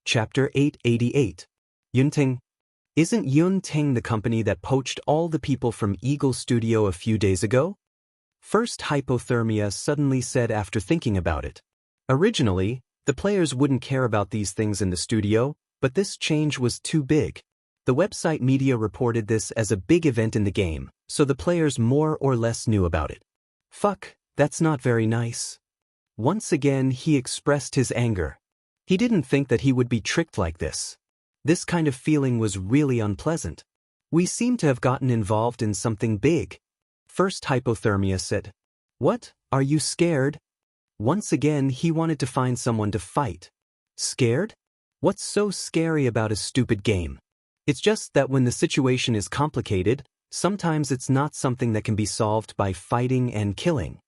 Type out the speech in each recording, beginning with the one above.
Chapter 888. Yunting. Isn't Yunting the company that poached all the people from Eagle Studio a few days ago? First Hypothermia suddenly said after thinking about it. Originally, the players wouldn't care about these things in the studio, but this change was too big. The website media reported this as a big event in the game, so the players more or less knew about it. Fuck, that's not very nice. Once again he expressed his anger. He didn't think that he would be tricked like this. This kind of feeling was really unpleasant. We seem to have gotten involved in something big. First Hypothermia said. What, are you scared? Once again he wanted to find someone to fight. Scared? What's so scary about a stupid game? It's just that when the situation is complicated, sometimes it's not something that can be solved by fighting and killing.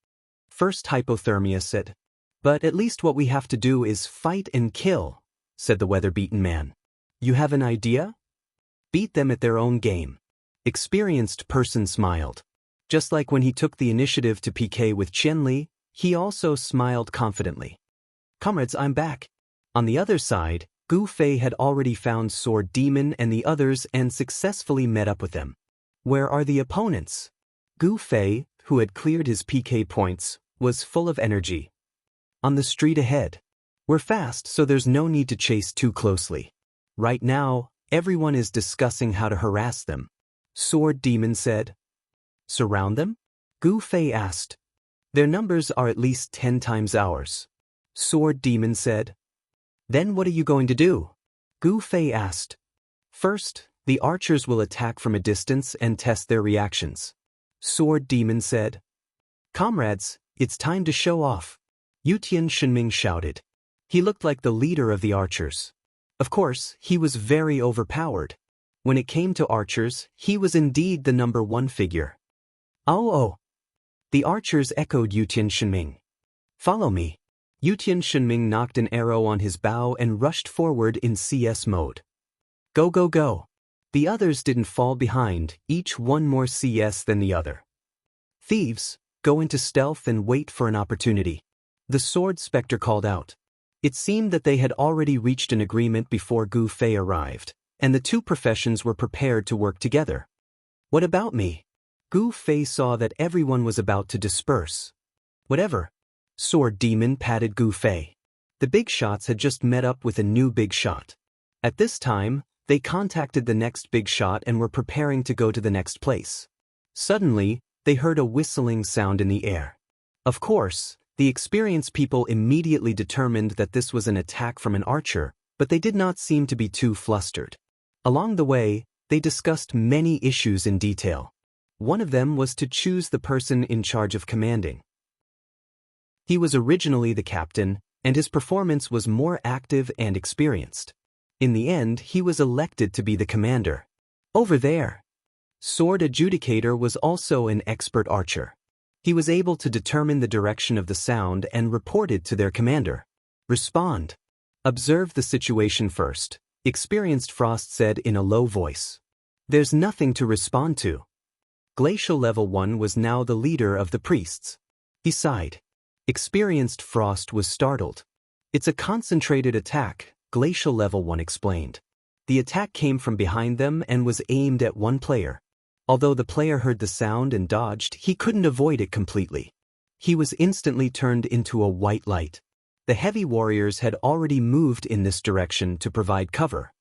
First Hypothermia said. But at least what we have to do is fight and kill, said the weather-beaten man. You have an idea? Beat them at their own game. Experienced person smiled. Just like when he took the initiative to PK with Qianli, he also smiled confidently. Comrades, I'm back. On the other side, Gu Fei had already found Sword Demon and the others and successfully met up with them. Where are the opponents? Gu Fei, who had cleared his PK points, was full of energy. On the street ahead. We're fast, so there's no need to chase too closely. Right now, everyone is discussing how to harass them. Sword Demon said. Surround them? Gu Fei asked. Their numbers are at least 10 times ours. Sword Demon said. Then what are you going to do? Gu Fei asked. First, the archers will attack from a distance and test their reactions. Sword Demon said. Comrades, it's time to show off. Yutian Shenming shouted. He looked like the leader of the archers. Of course, he was very overpowered. When it came to archers, he was indeed the number one figure. Oh. The archers echoed Yutian Shenming. Follow me. Yutian Shenming knocked an arrow on his bow and rushed forward in CS mode. Go, go, go. The others didn't fall behind, each one more CS than the other. Thieves, go into stealth and wait for an opportunity. The Sword Spectre called out. It seemed that they had already reached an agreement before Gu Fei arrived, and the two professions were prepared to work together. What about me? Gu Fei saw that everyone was about to disperse. Whatever. Sword Demon patted Gu Fei. The big shots had just met up with a new big shot. At this time, they contacted the next big shot and were preparing to go to the next place. Suddenly, they heard a whistling sound in the air. Of course, the experienced people immediately determined that this was an attack from an archer, but they did not seem to be too flustered. Along the way, they discussed many issues in detail. One of them was to choose the person in charge of commanding. He was originally the captain, and his performance was more active and experienced. In the end, he was elected to be the commander. Over there. Sword Adjudicator was also an expert archer. He was able to determine the direction of the sound and reported to their commander. Respond. Observe the situation first, Experienced Frost said in a low voice. There's nothing to respond to. Glacial Level 1 was now the leader of the priests. He sighed. Experienced Frost was startled. It's a concentrated attack, Glacial Level 1 explained. The attack came from behind them and was aimed at one player. Although the player heard the sound and dodged, he couldn't avoid it completely. He was instantly turned into a white light. The heavy warriors had already moved in this direction to provide cover.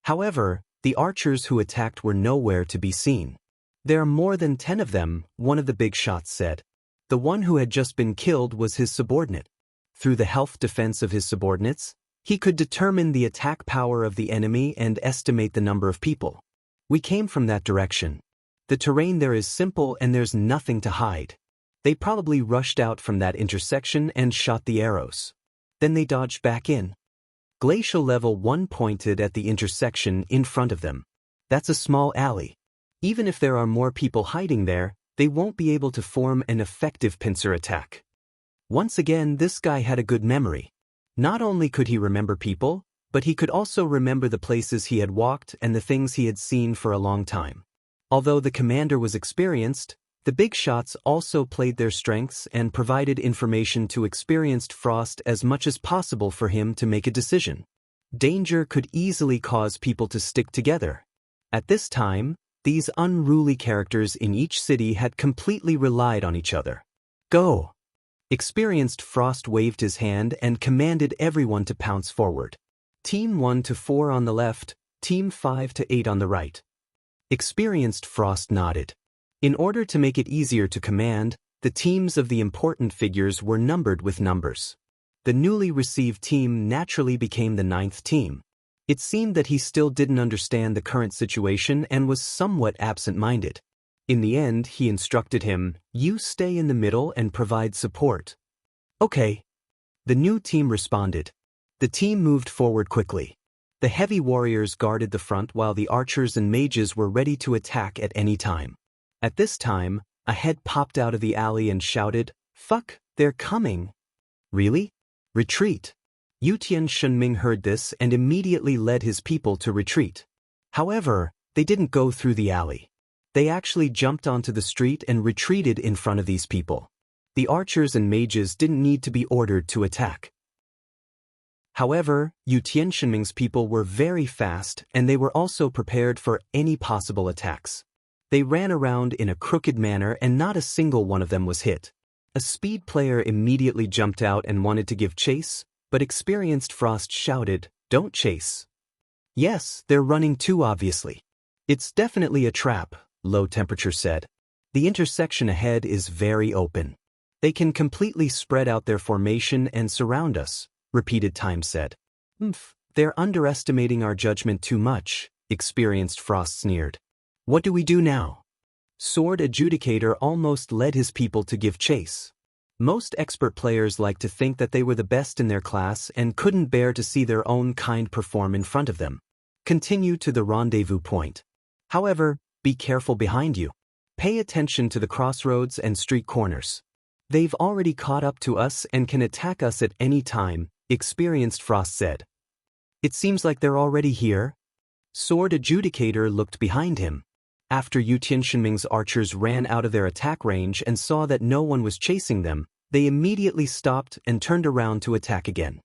However, the archers who attacked were nowhere to be seen. There are more than 10 of them, one of the big shots said. The one who had just been killed was his subordinate. Through the health defense of his subordinates, he could determine the attack power of the enemy and estimate the number of people. We came from that direction. The terrain there is simple and there's nothing to hide. They probably rushed out from that intersection and shot the arrows. Then they dodged back in. Glacial Level 1 pointed at the intersection in front of them. That's a small alley. Even if there are more people hiding there, they won't be able to form an effective pincer attack. Once again, this guy had a good memory. Not only could he remember people, but he could also remember the places he had walked and the things he had seen for a long time. Although the commander was experienced, the big shots also played their strengths and provided information to Experienced Frost as much as possible for him to make a decision. Danger could easily cause people to stick together. At this time, these unruly characters in each city had completely relied on each other. Go! Experienced Frost waved his hand and commanded everyone to pounce forward. Team 1 to 4 on the left, Team 5 to 8 on the right. Experienced Frost nodded. In order to make it easier to command, the teams of the important figures were numbered with numbers. The newly received team naturally became the 9th team. It seemed that he still didn't understand the current situation and was somewhat absent-minded. In the end, he instructed him, "You stay in the middle and provide support." "Okay." The new team responded. The team moved forward quickly. The heavy warriors guarded the front while the archers and mages were ready to attack at any time. At this time, a head popped out of the alley and shouted, "Fuck, they're coming." "Really? Retreat." Yutian Shunming heard this and immediately led his people to retreat. However, they didn't go through the alley. They actually jumped onto the street and retreated in front of these people. The archers and mages didn't need to be ordered to attack. However, Yutian Shunming's people were very fast and they were also prepared for any possible attacks. They ran around in a crooked manner and not a single one of them was hit. A speed player immediately jumped out and wanted to give chase, but experienced Frost shouted, "Don't chase." "Yes, they're running too obviously." "It's definitely a trap," Low Temperature said. "The intersection ahead is very open. They can completely spread out their formation and surround us," Repeated Time said. They're underestimating our judgment too much," Experienced Frost sneered. "What do we do now?" Sword Adjudicator almost led his people to give chase. Most expert players like to think that they were the best in their class and couldn't bear to see their own kind perform in front of them. Continue to the rendezvous point. However, be careful behind you. Pay attention to the crossroads and street corners. They've already caught up to us and can attack us at any time, Experienced Frost said. "It seems like they're already here." Sword Adjudicator looked behind him. After Yutian Shunming's archers ran out of their attack range and saw that no one was chasing them, they immediately stopped and turned around to attack again.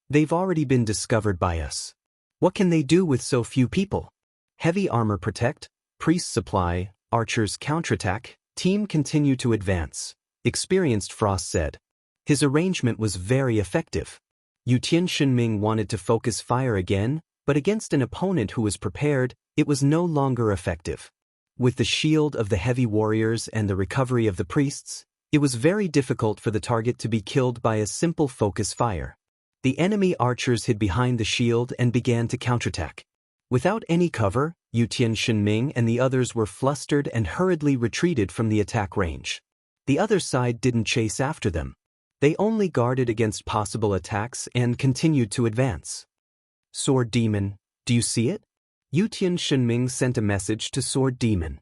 They've already been discovered by us. What can they do with so few people? Heavy armor protect, priest supply, archers counterattack, team continue to advance, Experienced Frost said. His arrangement was very effective. Yutian Shunming wanted to focus fire again, but against an opponent who was prepared, it was no longer effective. With the shield of the heavy warriors and the recovery of the priests, it was very difficult for the target to be killed by a simple focus fire. The enemy archers hid behind the shield and began to counterattack. Without any cover, Yutian Shunming and the others were flustered and hurriedly retreated from the attack range. The other side didn't chase after them. They only guarded against possible attacks and continued to advance. "Sword Demon, do you see it?" Yutian Shunming sent a message to Sword Demon.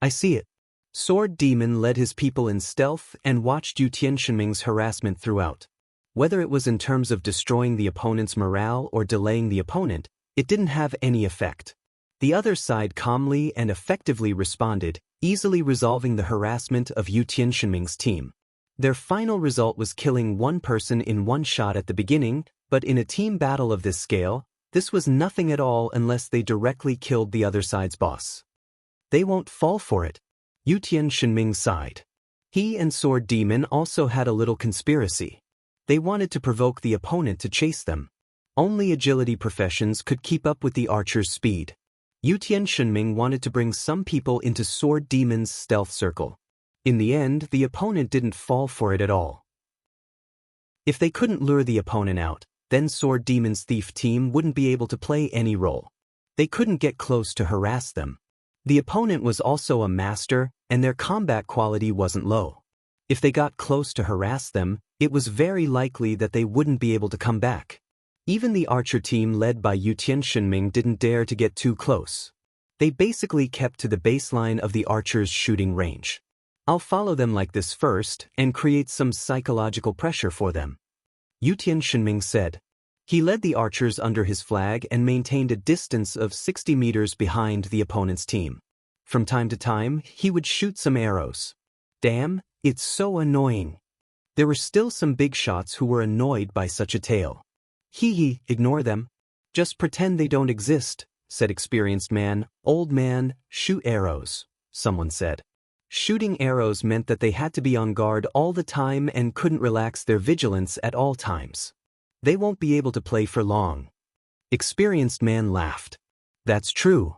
"I see it." Sword Demon led his people in stealth and watched Yutian Shunming's harassment throughout. Whether it was in terms of destroying the opponent's morale or delaying the opponent, it didn't have any effect. The other side calmly and effectively responded, easily resolving the harassment of Yutian Shunming's team. Their final result was killing one person in one shot at the beginning, but in a team battle of this scale, this was nothing at all unless they directly killed the other side's boss. "They won't fall for it," Yutian Shunming sighed. He and Sword Demon also had a little conspiracy. They wanted to provoke the opponent to chase them. Only agility professions could keep up with the archer's speed. Yutian Shunming wanted to bring some people into Sword Demon's stealth circle. In the end, the opponent didn't fall for it at all. If they couldn't lure the opponent out, then Sword Demon's thief team wouldn't be able to play any role. They couldn't get close to harass them. The opponent was also a master, and their combat quality wasn't low. If they got close to harass them, it was very likely that they wouldn't be able to come back. Even the archer team led by Yutian Shunming didn't dare to get too close. They basically kept to the baseline of the archer's shooting range. "I'll follow them like this first and create some psychological pressure for them," Yutian Shunming said. He led the archers under his flag and maintained a distance of 60 meters behind the opponent's team. From time to time, he would shoot some arrows. Damn, it's so annoying. There were still some big shots who were annoyed by such a tale. Hee, ignore them. Just pretend they don't exist, said experienced man. Old man, shoot arrows, someone said. Shooting arrows meant that they had to be on guard all the time and couldn't relax their vigilance at all times. They won't be able to play for long. Experienced man laughed. That's true.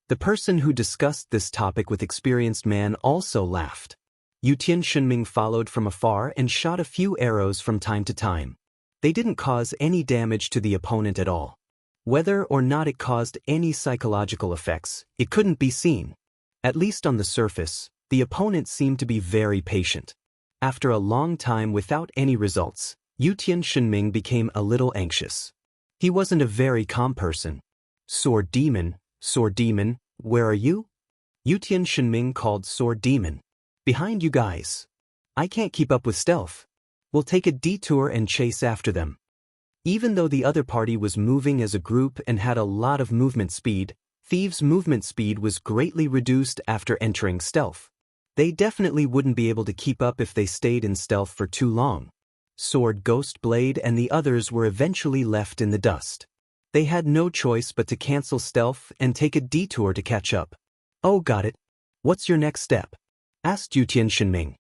The person who discussed this topic with experienced man also laughed. Yutian Shenming followed from afar and shot a few arrows from time to time. They didn't cause any damage to the opponent at all. Whether or not it caused any psychological effects, it couldn't be seen. At least on the surface, the opponent seemed to be very patient. After a long time without any results, Yutian Shenming became a little anxious. He wasn't a very calm person. Sword Demon, where are you? Yutian Shenming called Sword Demon. Behind you guys. I can't keep up with stealth. We'll take a detour and chase after them. Even though the other party was moving as a group and had a lot of movement speed, Thieves' movement speed was greatly reduced after entering stealth. They definitely wouldn't be able to keep up if they stayed in stealth for too long. Sword Ghost Blade and the others were eventually left in the dust. They had no choice but to cancel stealth and take a detour to catch up. Oh, got it. What's your next step? Asked Yutian Shenming.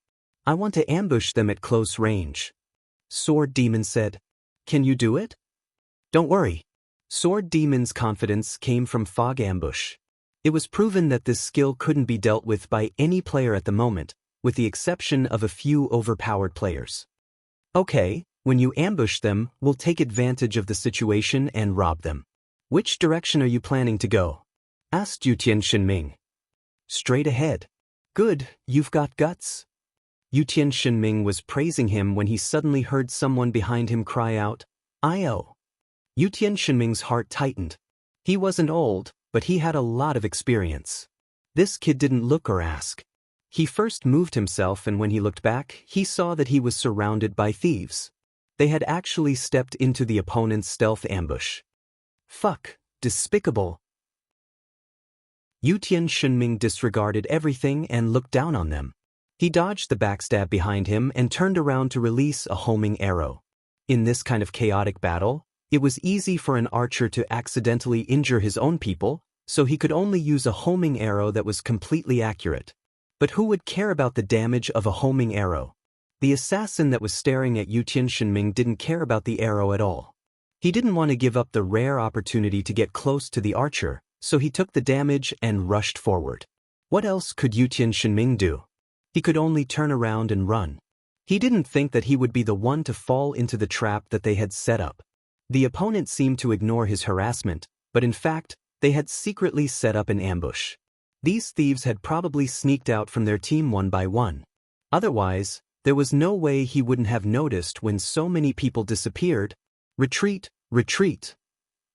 I want to ambush them at close range. Sword Demon said. Can you do it? Don't worry. Sword Demon's confidence came from fog ambush. It was proven that this skill couldn't be dealt with by any player at the moment, with the exception of a few overpowered players. Okay, when you ambush them, we'll take advantage of the situation and rob them. Which direction are you planning to go? Asked Yutian Shenming. Straight ahead. Good, you've got guts. Yutian Shenming was praising him when he suddenly heard someone behind him cry out, "Io!" Yutian Shenming's heart tightened. He wasn't old, but he had a lot of experience. This kid didn't look or ask. He first moved himself, and when he looked back, he saw that he was surrounded by thieves. They had actually stepped into the opponent's stealth ambush. Fuck, despicable. Yutian Shenming disregarded everything and looked down on them. He dodged the backstab behind him and turned around to release a homing arrow. In this kind of chaotic battle, it was easy for an archer to accidentally injure his own people, so he could only use a homing arrow that was completely accurate. But who would care about the damage of a homing arrow? The assassin that was staring at Yutian Shenming didn't care about the arrow at all. He didn't want to give up the rare opportunity to get close to the archer, so he took the damage and rushed forward. What else could Yutian Shenming do? He could only turn around and run. He didn't think that he would be the one to fall into the trap that they had set up. The opponent seemed to ignore his harassment, but in fact, they had secretly set up an ambush. These thieves had probably sneaked out from their team one by one. Otherwise, there was no way he wouldn't have noticed when so many people disappeared. Retreat, retreat,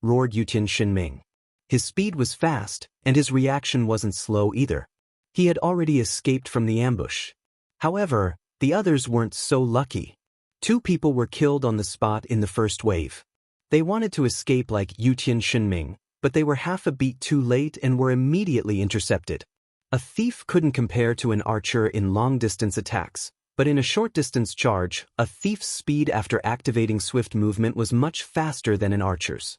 roared Yutian Shenming. His speed was fast, and his reaction wasn't slow either. He had already escaped from the ambush. However, the others weren't so lucky. 2 people were killed on the spot in the first wave. They wanted to escape like Yutian Shenming, but they were half a beat too late and were immediately intercepted. A thief couldn't compare to an archer in long-distance attacks, but in a short-distance charge, a thief's speed after activating swift movement was much faster than an archer's.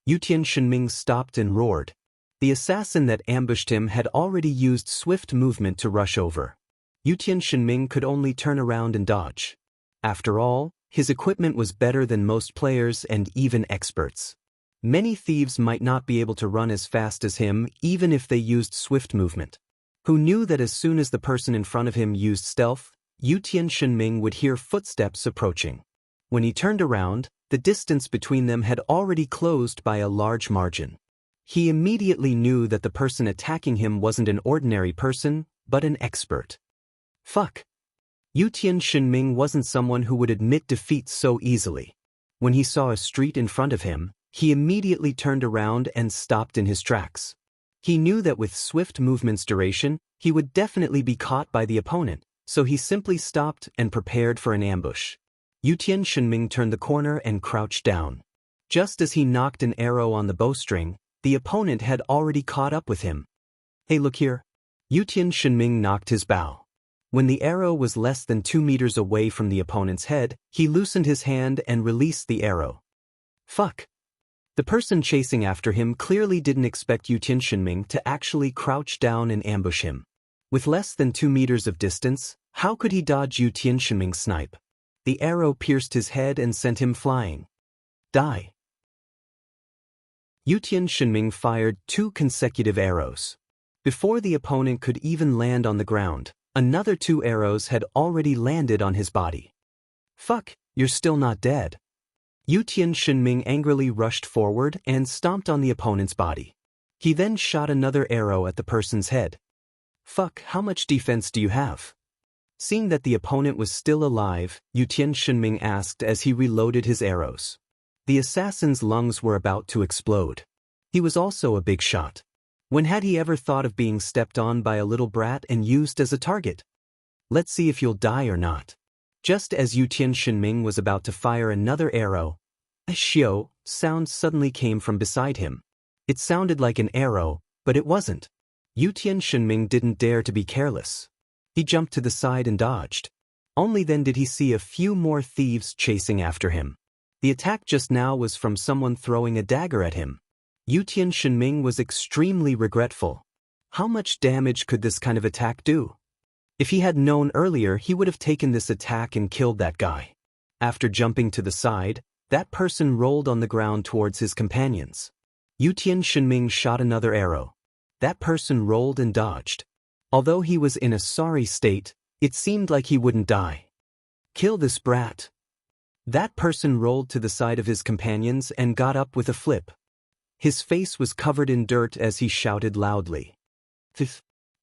Yutian Shenming stopped and roared. The assassin that ambushed him had already used swift movement to rush over. Yutian Shenming could only turn around and dodge. After all, his equipment was better than most players and even experts. Many thieves might not be able to run as fast as him even if they used swift movement. Who knew that as soon as the person in front of him used stealth, Yutian Shenming would hear footsteps approaching. When he turned around, the distance between them had already closed by a large margin. He immediately knew that the person attacking him wasn't an ordinary person, but an expert. Fuck. Yutian Shenming wasn't someone who would admit defeat so easily. When he saw a street in front of him, he immediately turned around and stopped in his tracks. He knew that with swift movement's duration, he would definitely be caught by the opponent, so he simply stopped and prepared for an ambush. Yutian Shenming turned the corner and crouched down. Just as he knocked an arrow on the bowstring, the opponent had already caught up with him. Hey, look here. Yutian Shenming knocked his bow. When the arrow was less than 2 meters away from the opponent's head, he loosened his hand and released the arrow. Fuck. The person chasing after him clearly didn't expect Yu Tianxinming to actually crouch down and ambush him. With less than 2 meters of distance, how could he dodge Yu Tianxinming's snipe? The arrow pierced his head and sent him flying. Die. Yu Tianxinming fired 2 consecutive arrows. Before the opponent could even land on the ground, another 2 arrows had already landed on his body. Fuck, you're still not dead. Yu Tianxinming angrily rushed forward and stomped on the opponent's body. He then shot another arrow at the person's head. Fuck, how much defense do you have? Seeing that the opponent was still alive, Yu Tianxinming asked as he reloaded his arrows. The assassin's lungs were about to explode. He was also a big shot. When had he ever thought of being stepped on by a little brat and used as a target? Let's see if you'll die or not. Just as Yu Tianxinming was about to fire another arrow, a xiao sound suddenly came from beside him. It sounded like an arrow, but it wasn't. Yu Tianxinming didn't dare to be careless. He jumped to the side and dodged. Only then did he see a few more thieves chasing after him. The attack just now was from someone throwing a dagger at him. Yu Tianxinming was extremely regretful. How much damage could this kind of attack do? If he had known earlier, he would have taken this attack and killed that guy. After jumping to the side, that person rolled on the ground towards his companions. Yu Tianxinming shot another arrow. That person rolled and dodged. Although he was in a sorry state, it seemed like he wouldn't die. Kill this brat. That person rolled to the side of his companions and got up with a flip. His face was covered in dirt as he shouted loudly.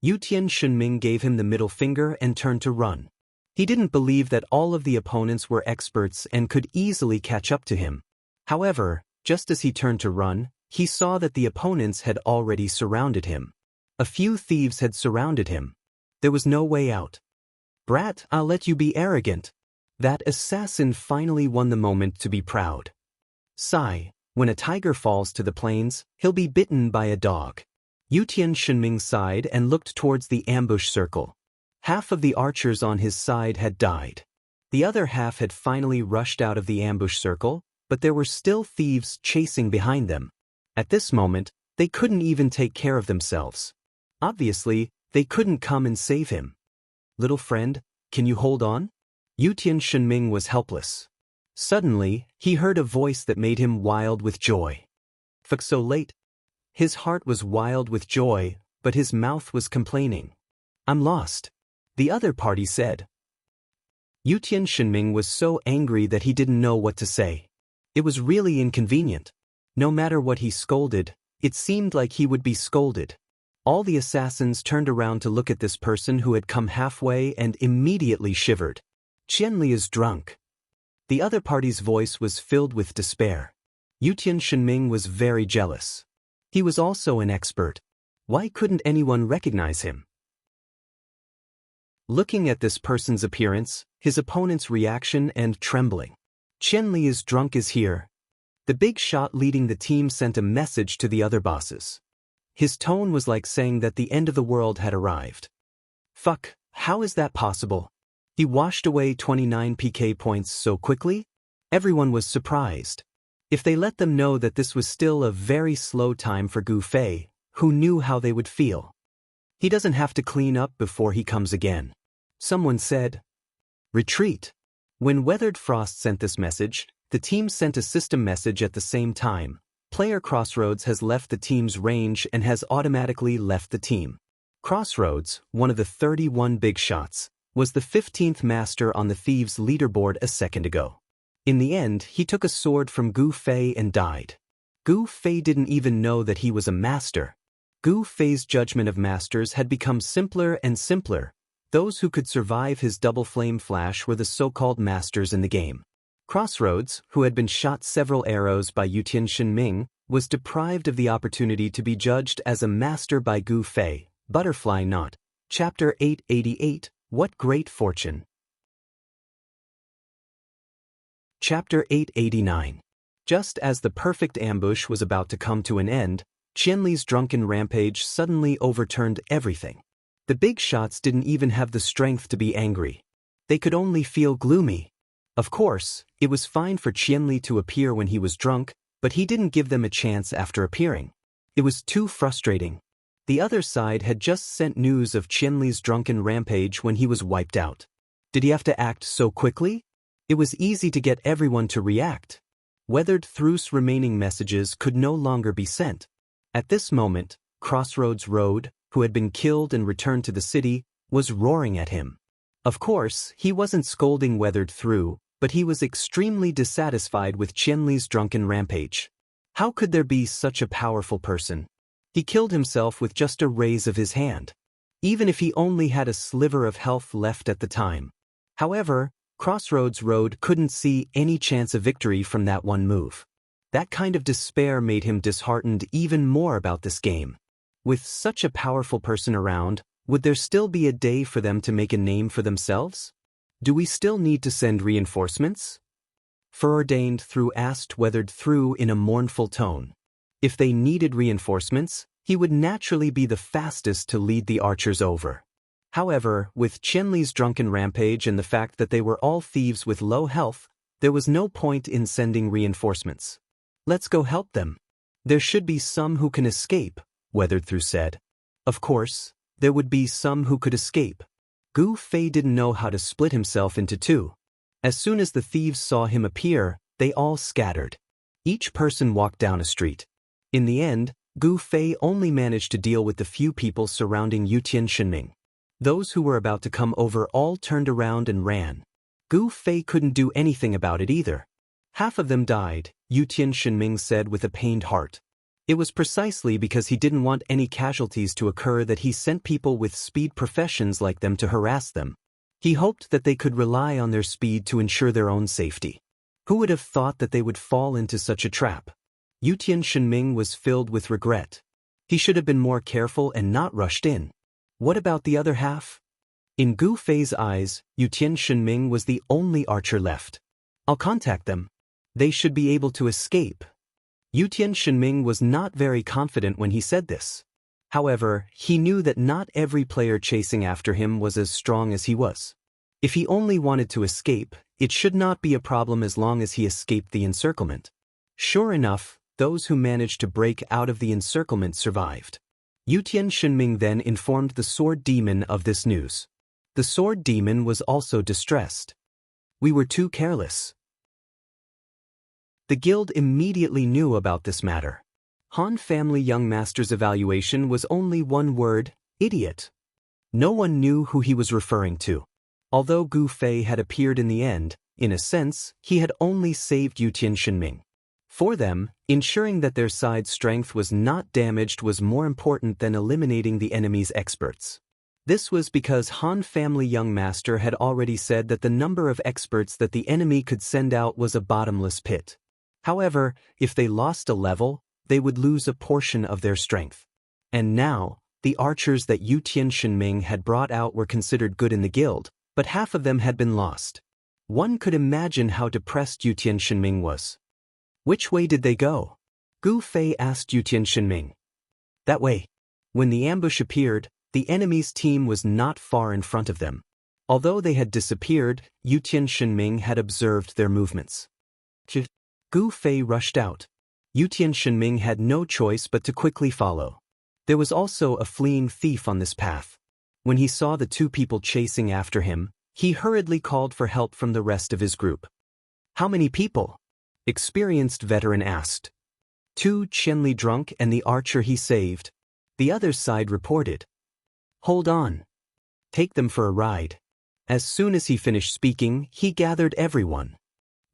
Yu Tianxinming gave him the middle finger and turned to run. He didn't believe that all of the opponents were experts and could easily catch up to him. However, just as he turned to run, he saw that the opponents had already surrounded him. A few thieves had surrounded him. There was no way out. Brat, I'll let you be arrogant. That assassin finally won the moment to be proud. Sigh, when a tiger falls to the plains, he'll be bitten by a dog. Yu Tianxinming sighed and looked towards the ambush circle. Half of the archers on his side had died. The other half had finally rushed out of the ambush circle, but there were still thieves chasing behind them. At this moment, they couldn't even take care of themselves. Obviously, they couldn't come and save him. Little friend, can you hold on? Yu Tianxinming was helpless. Suddenly, he heard a voice that made him wild with joy. Fuck, so late. His heart was wild with joy, but his mouth was complaining. I'm lost. The other party said. Yu Tianxinming was so angry that he didn't know what to say. It was really inconvenient. No matter what he scolded, it seemed like he would be scolded. All the assassins turned around to look at this person who had come halfway and immediately shivered. Qianli is drunk. The other party's voice was filled with despair. Yu Tianxinming was very jealous. He was also an expert. Why couldn't anyone recognize him? Looking at this person's appearance, his opponent's reaction and trembling. Qianli is drunk is here. The big shot leading the team sent a message to the other bosses. His tone was like saying that the end of the world had arrived. Fuck, how is that possible? He washed away 29 PK points so quickly? Everyone was surprised. If they let them know that this was still a very slow time for Gu Fei, who knew how they would feel? He doesn't have to clean up before he comes again. Someone said, retreat. When Weathered Frost sent this message, the team sent a system message at the same time. Player Crossroads has left the team's range and has automatically left the team. Crossroads, one of the 31 big shots, was the 15th master on the Thieves' leaderboard a second ago. In the end, he took a sword from Gu Fei and died. Gu Fei didn't even know that he was a master. Gu Fei's judgment of masters had become simpler and simpler. Those who could survive his double flame flash were the so-called masters in the game. Crossroads, who had been shot several arrows by Yu Tianxinming, was deprived of the opportunity to be judged as a master by Gu Fei. Butterfly Knot. Chapter 888, What Great Fortune. Chapter 889. Just as the perfect ambush was about to come to an end, Qianli's drunken rampage suddenly overturned everything. The big shots didn't even have the strength to be angry. They could only feel gloomy. Of course, it was fine for Qianli to appear when he was drunk, but he didn't give them a chance after appearing. It was too frustrating. The other side had just sent news of Qianli's drunken rampage when he was wiped out. Did he have to act so quickly? It was easy to get everyone to react. Weathered Thru's remaining messages could no longer be sent. At this moment, Crossroads Road, who had been killed and returned to the city, was roaring at him. Of course, he wasn't scolding Weathered Thru, but he was extremely dissatisfied with Qianli's drunken rampage. How could there be such a powerful person? He killed himself with just a raise of his hand. Even if he only had a sliver of health left at the time. However, Crossroads Road couldn't see any chance of victory from that one move. That kind of despair made him disheartened even more about this game. With such a powerful person around, would there still be a day for them to make a name for themselves? Do we still need to send reinforcements? Foreordained Thru asked Weathered Thru in a mournful tone. If they needed reinforcements, he would naturally be the fastest to lead the archers over. However, with Qianli's drunken rampage and the fact that they were all thieves with low health, there was no point in sending reinforcements. Let's go help them. There should be some who can escape, Weathered Thru said. Of course, there would be some who could escape. Gu Fei didn't know how to split himself into two. As soon as the thieves saw him appear, they all scattered. Each person walked down a street. In the end, Gu Fei only managed to deal with the few people surrounding Yutian Shenming. Those who were about to come over all turned around and ran. Gu Fei couldn't do anything about it either. Half of them died, Yutian Shenming said with a pained heart. It was precisely because he didn't want any casualties to occur that he sent people with speed professions like them to harass them. He hoped that they could rely on their speed to ensure their own safety. Who would have thought that they would fall into such a trap? Yutian Shenming was filled with regret. He should have been more careful and not rushed in. What about the other half? In Gu Fei's eyes, Yutian Shenming was the only archer left. I'll contact them. They should be able to escape. Yutian Shenming was not very confident when he said this. However, he knew that not every player chasing after him was as strong as he was. If he only wanted to escape, it should not be a problem as long as he escaped the encirclement. Sure enough, those who managed to break out of the encirclement survived. Yutian Shenming then informed the Sword Demon of this news. The Sword Demon was also distressed. We were too careless. The guild immediately knew about this matter. Han family young master's evaluation was only one word, idiot. No one knew who he was referring to. Although Gu Fei had appeared in the end, in a sense, he had only saved Yutian Shenming. For them, ensuring that their side's strength was not damaged was more important than eliminating the enemy's experts. This was because Han family young master had already said that the number of experts that the enemy could send out was a bottomless pit. However, if they lost a level, they would lose a portion of their strength. And now, the archers that Yutian Shenming had brought out were considered good in the guild, but half of them had been lost. One could imagine how depressed Yutian Shenming was. Which way did they go? Gu Fei asked Yutian Shenming. That way. When the ambush appeared, the enemy's team was not far in front of them. Although they had disappeared, Yutian Shenming had observed their movements. Gu Fei rushed out. Yutian Shenming had no choice but to quickly follow. There was also a fleeing thief on this path. When he saw the two people chasing after him, he hurriedly called for help from the rest of his group. How many people? Experienced veteran asked. 2 Qianli drunk and the archer he saved. The other side reported. Hold on. Take them for a ride. As soon as he finished speaking, he gathered everyone.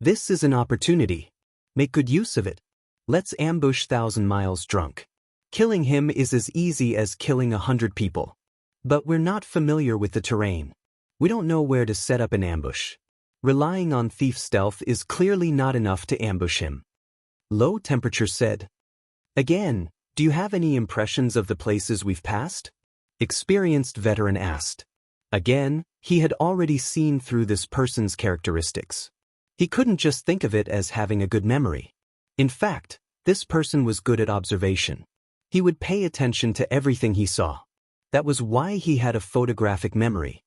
This is an opportunity. Make good use of it. Let's ambush 1,000 Miles drunk. Killing him is as easy as killing 100 people. But we're not familiar with the terrain. We don't know where to set up an ambush. Relying on thief stealth is clearly not enough to ambush him. Low Temperature said. Again, do you have any impressions of the places we've passed? Experienced veteran asked. Again, he had already seen through this person's characteristics. He couldn't just think of it as having a good memory. In fact, this person was good at observation. He would pay attention to everything he saw. That was why he had a photographic memory.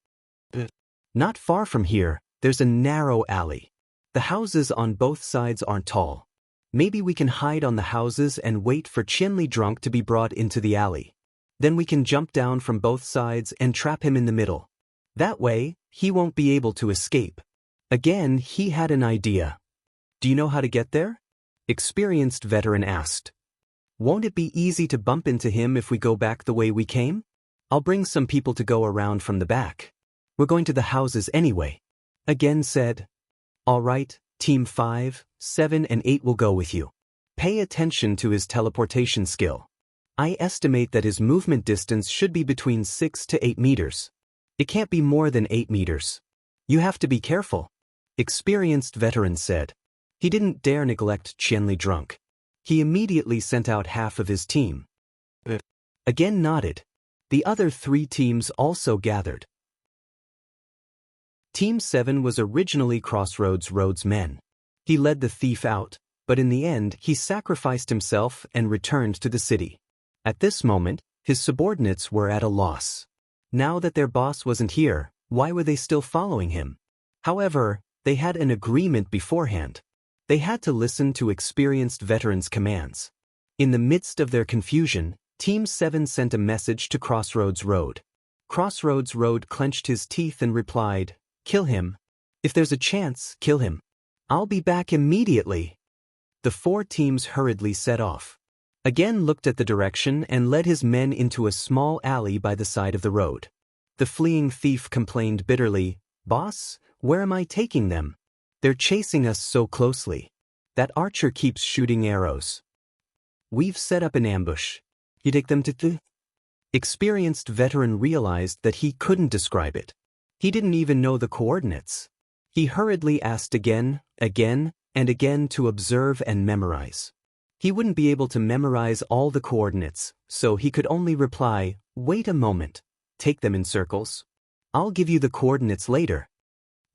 Not far from here, there's a narrow alley. The houses on both sides aren't tall. Maybe we can hide on the houses and wait for Qianli drunk to be brought into the alley. Then we can jump down from both sides and trap him in the middle. That way, he won't be able to escape. Again, he had an idea. Do you know how to get there? Experienced veteran asked. Won't it be easy to bump into him if we go back the way we came? I'll bring some people to go around from the back. We're going to the houses anyway. Again said. All right, Team 5, 7 and 8 will go with you. Pay attention to his teleportation skill. I estimate that his movement distance should be between 6 to 8 meters. It can't be more than 8 meters. You have to be careful. Experienced veteran said. He didn't dare neglect Qianli drunk. He immediately sent out half of his team. Again nodded. The other 3 teams also gathered. Team 7 was originally Crossroads Road's men. He led the thief out, but in the end he sacrificed himself and returned to the city. At this moment, his subordinates were at a loss. Now that their boss wasn't here, why were they still following him? However, they had an agreement beforehand. They had to listen to experienced veterans' commands. In the midst of their confusion, Team 7 sent a message to Crossroads Road. Crossroads Road clenched his teeth and replied, "Kill him. If there's a chance, kill him. I'll be back immediately." The 4 teams hurriedly set off. Again looked at the direction and led his men into a small alley by the side of the road. The fleeing thief complained bitterly, "Boss, where am I taking them? They're chasing us so closely. That archer keeps shooting arrows. We've set up an ambush. You take them to the..." Experienced veteran realized that he couldn't describe it. He didn't even know the coordinates. He hurriedly asked again, and again to observe and memorize. He wouldn't be able to memorize all the coordinates, so he could only reply, "Wait a moment. Take them in circles. I'll give you the coordinates later."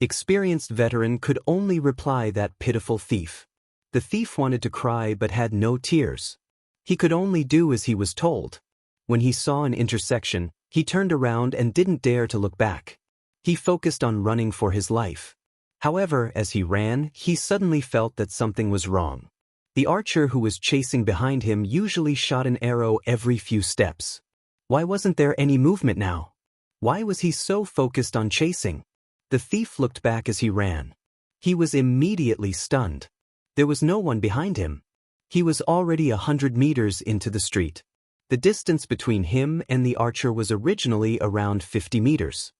Experienced veteran could only reply that pitiful thief. The thief wanted to cry but had no tears. He could only do as he was told. When he saw an intersection, he turned around and didn't dare to look back. He focused on running for his life. However, as he ran, he suddenly felt that something was wrong. The archer who was chasing behind him usually shot an arrow every few steps. Why wasn't there any movement now? Why was he so focused on chasing? The thief looked back as he ran. He was immediately stunned. There was no one behind him. He was already 100 meters into the street. The distance between him and the archer was originally around 50 meters.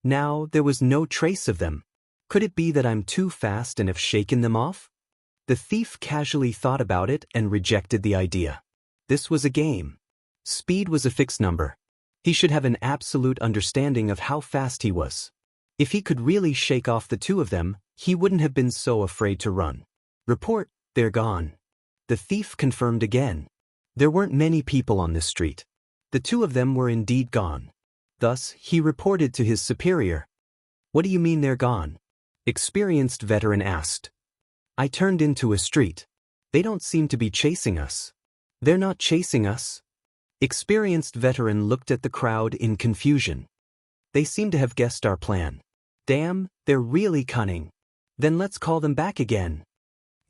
Now there was no trace of them. Could it be that I'm too fast and have shaken them off? The thief casually thought about it and rejected the idea. This was a game. Speed was a fixed number. He should have an absolute understanding of how fast he was. If he could really shake off the 2 of them, he wouldn't have been so afraid to run. Report, they're gone. The thief confirmed again. There weren't many people on this street. The 2 of them were indeed gone. Thus, he reported to his superior. "What do you mean they're gone?" Experienced veteran asked. "I turned into a street. They don't seem to be chasing us." "They're not chasing us." Experienced veteran looked at the crowd in confusion. They seem to have guessed our plan. Damn, they're really cunning. Then let's call them back again.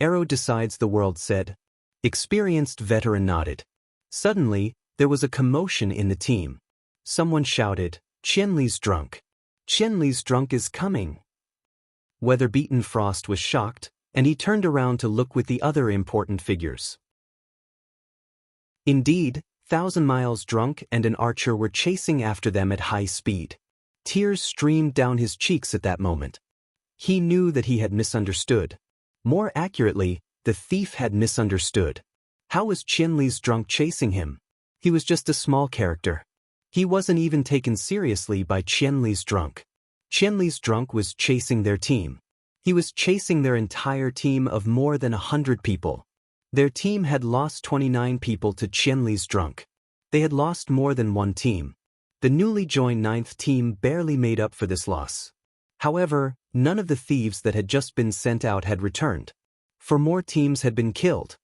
Arrow decides the world said. Experienced veteran nodded. Suddenly, there was a commotion in the team. Someone shouted, "Qianli's drunk. Qianli's drunk is coming." Weather-beaten Frost was shocked, and he turned around to look with the other important figures. Indeed, 1,000 Miles drunk and an archer were chasing after them at high speed. Tears streamed down his cheeks at that moment. He knew that he had misunderstood. More accurately, the thief had misunderstood. How was Qianli's drunk chasing him? He was just a small character. He wasn't even taken seriously by Qianli's drunk. Qianli's drunk was chasing their team. He was chasing their entire team of more than 100 people. Their team had lost 29 people to Qianli's drunk. They had lost more than one team. The newly joined 9th team barely made up for this loss. However, none of the thieves that had just been sent out had returned. 4 more teams had been killed.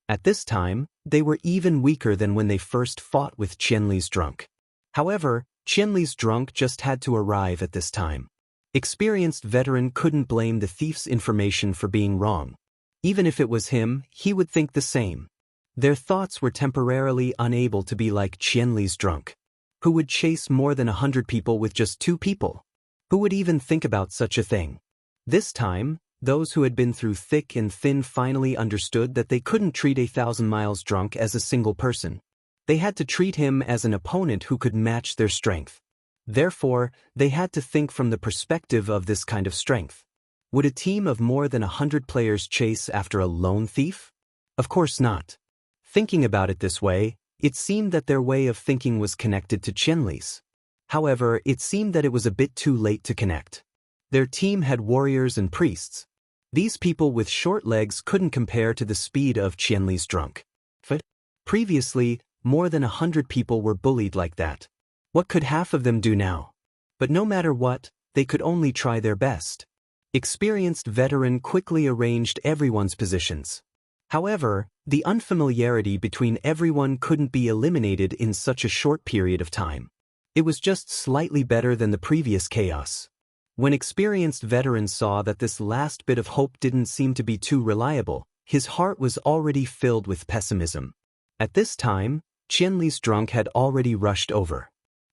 At this time, they were even weaker than when they first fought with Qianli's drunk. However, Qianli's drunk just had to arrive at this time. Experienced veteran couldn't blame the thief's information for being wrong. Even if it was him, he would think the same. Their thoughts were temporarily unable to be like Qianli's drunk. Who would chase more than 100 people with just 2 people? Who would even think about such a thing? This time, those who had been through thick and thin finally understood that they couldn't treat 1,000 miles drunk as a single person. They had to treat him as an opponent who could match their strength. Therefore, they had to think from the perspective of this kind of strength. Would a team of more than 100 players chase after a lone thief? Of course not. Thinking about it this way, it seemed that their way of thinking was connected to Qianli's. However, it seemed that it was a bit too late to connect. Their team had warriors and priests. These people with short legs couldn't compare to the speed of Qianli's drunk. Previously, more than 100 people were bullied like that. What could half of them do now? But no matter what, they could only try their best. Experienced veteran quickly arranged everyone's positions. However, the unfamiliarity between everyone couldn't be eliminated in such a short period of time. It was just slightly better than the previous chaos. When experienced veteran saw that this last bit of hope didn't seem to be too reliable, his heart was already filled with pessimism. At this time, Qianli's drunk had already rushed over.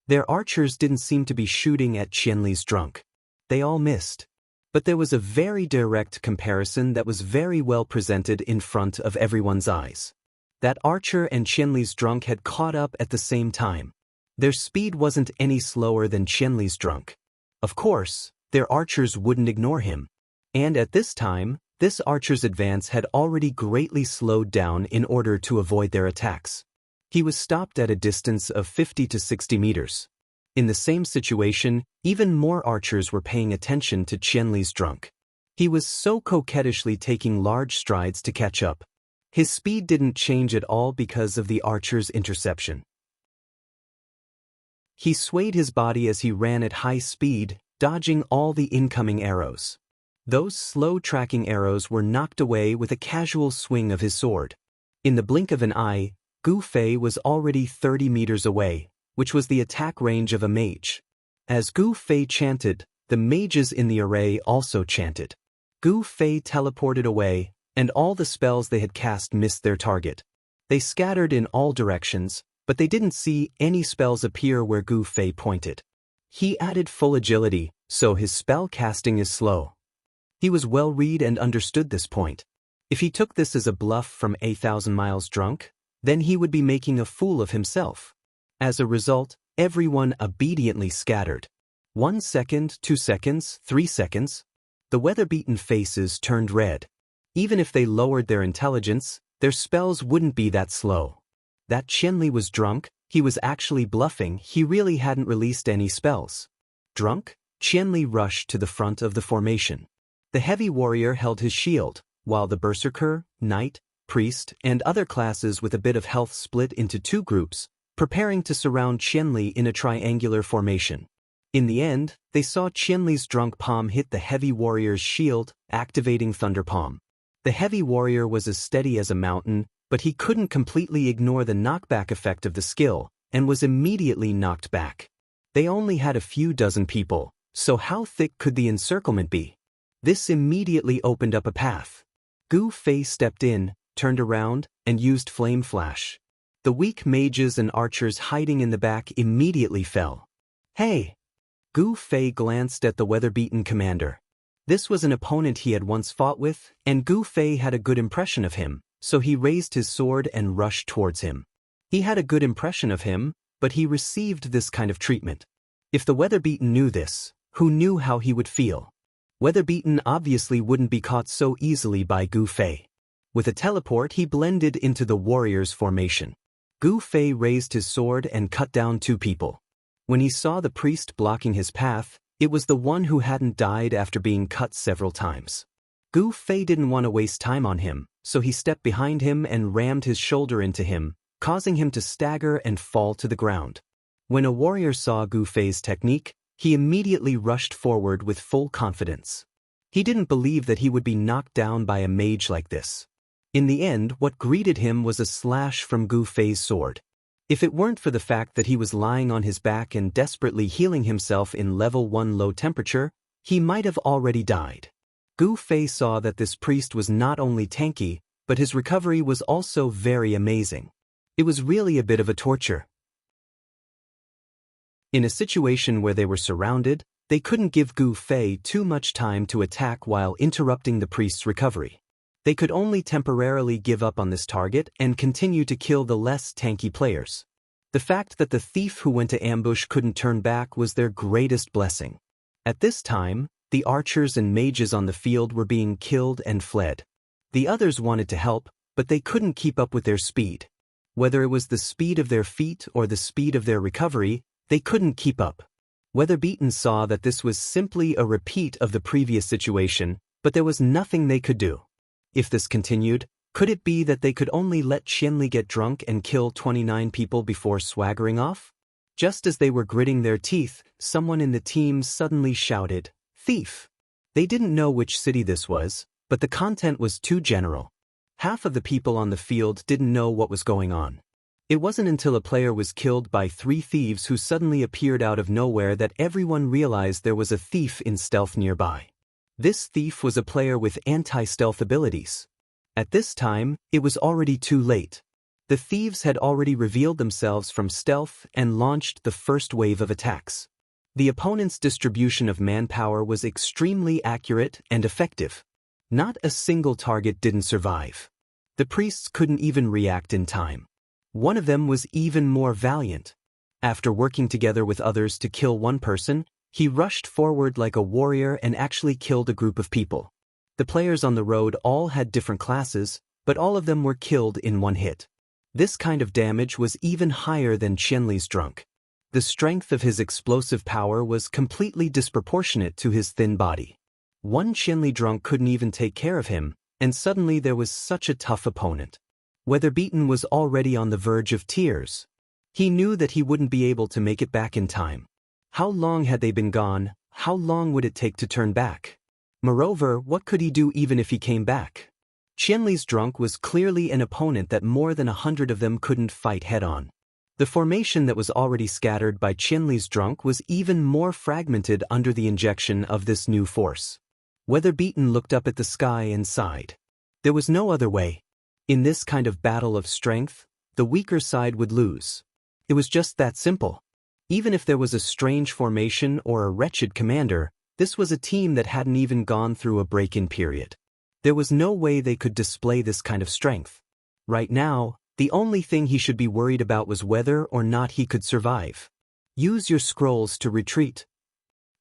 Their archers didn't seem to be shooting at Qianli's drunk. They all missed. But there was a very direct comparison that was very well presented in front of everyone's eyes. That archer and Qianli's drunk had caught up at the same time. Their speed wasn't any slower than Qianli's drunk. Of course, their archers wouldn't ignore him. And at this time, this archer's advance had already greatly slowed down in order to avoid their attacks. He was stopped at a distance of 50 to 60 meters. In the same situation, even more archers were paying attention to Qianli's drunk. He was so coquettishly taking large strides to catch up. His speed didn't change at all because of the archer's interception. He swayed his body as he ran at high speed, dodging all the incoming arrows. Those slow tracking arrows were knocked away with a casual swing of his sword. In the blink of an eye, Gu Fei was already 30 meters away, which was the attack range of a mage. As Gu Fei chanted, the mages in the array also chanted. Gu Fei teleported away, and all the spells they had cast missed their target. They scattered in all directions, but they didn't see any spells appear where Gu Fei pointed. He added full agility, so his spell casting is slow. He was well read and understood this point. If he took this as a bluff from 1,000 miles drunk, then he would be making a fool of himself. As a result, everyone obediently scattered. 1 second, 2 seconds, 3 seconds. The weather-beaten faces turned red. Even if they lowered their intelligence, their spells wouldn't be that slow. That Qianli was drunk, he was actually bluffing, he really hadn't released any spells. Drunk, Qianli rushed to the front of the formation. The heavy warrior held his shield, while the berserker, knight, priest, and other classes with a bit of health split into 2 groups, preparing to surround Qianli in a triangular formation. In the end, they saw Qianli's drunk palm hit the heavy warrior's shield, activating Thunder Palm. The heavy warrior was as steady as a mountain, but he couldn't completely ignore the knockback effect of the skill, and was immediately knocked back. They only had a few dozen people, so how thick could the encirclement be? This immediately opened up a path. Gu Fei stepped in, turned around, and used Flame Flash. The weak mages and archers hiding in the back immediately fell. Hey! Gu Fei glanced at the weather-beaten commander. This was an opponent he had once fought with, and Gu Fei had a good impression of him, so he raised his sword and rushed towards him. He had a good impression of him, but he received this kind of treatment. If the weather-beaten knew this, who knew how he would feel? Weather-beaten obviously wouldn't be caught so easily by Gu Fei. With a teleport, he blended into the warrior's formation. Gu Fei raised his sword and cut down 2 people. When he saw the priest blocking his path, it was the one who hadn't died after being cut several times. Gu Fei didn't want to waste time on him, so he stepped behind him and rammed his shoulder into him, causing him to stagger and fall to the ground. When a warrior saw Gu Fei's technique, he immediately rushed forward with full confidence. He didn't believe that he would be knocked down by a mage like this. In the end, what greeted him was a slash from Gu Fei's sword. If it weren't for the fact that he was lying on his back and desperately healing himself in level 1 low temperature, he might have already died. Gu Fei saw that this priest was not only tanky, but his recovery was also very amazing. It was really a bit of a torture. In a situation where they were surrounded, they couldn't give Gu Fei too much time to attack while interrupting the priest's recovery. They could only temporarily give up on this target and continue to kill the less tanky players. The fact that the thief who went to ambush couldn't turn back was their greatest blessing. At this time, the archers and mages on the field were being killed and fled. The others wanted to help, but they couldn't keep up with their speed. Whether it was the speed of their feet or the speed of their recovery, they couldn't keep up. Weatherbeaten saw that this was simply a repeat of the previous situation, but there was nothing they could do. If this continued, could it be that they could only let Qianli get drunk and kill 29 people before swaggering off? Just as they were gritting their teeth, someone in the team suddenly shouted, "Thief!" They didn't know which city this was, but the content was too general. Half of the people on the field didn't know what was going on. It wasn't until a player was killed by 3 thieves who suddenly appeared out of nowhere that everyone realized there was a thief in stealth nearby. This thief was a player with anti-stealth abilities. At this time, it was already too late. The thieves had already revealed themselves from stealth and launched the first wave of attacks. The opponent's distribution of manpower was extremely accurate and effective. Not a single target didn't survive. The priests couldn't even react in time. One of them was even more valiant. After working together with others to kill one person, he rushed forward like a warrior and actually killed a group of people. The players on the road all had different classes, but all of them were killed in one hit. This kind of damage was even higher than Qianli's drunk. The strength of his explosive power was completely disproportionate to his thin body. One Qianli drunk couldn't even take care of him, and suddenly there was such a tough opponent. Weatherbeaten was already on the verge of tears. He knew that he wouldn't be able to make it back in time. How long had they been gone? How long would it take to turn back? Moreover, what could he do even if he came back? Qianli's drunk was clearly an opponent that more than 100 of them couldn't fight head-on. The formation that was already scattered by Qianli's drunk was even more fragmented under the injection of this new force. Weatherbeaten looked up at the sky and sighed. There was no other way. In this kind of battle of strength, the weaker side would lose. It was just that simple. Even if there was a strange formation or a wretched commander, this was a team that hadn't even gone through a break-in period. There was no way they could display this kind of strength. Right now, the only thing he should be worried about was whether or not he could survive. "Use your scrolls to retreat,"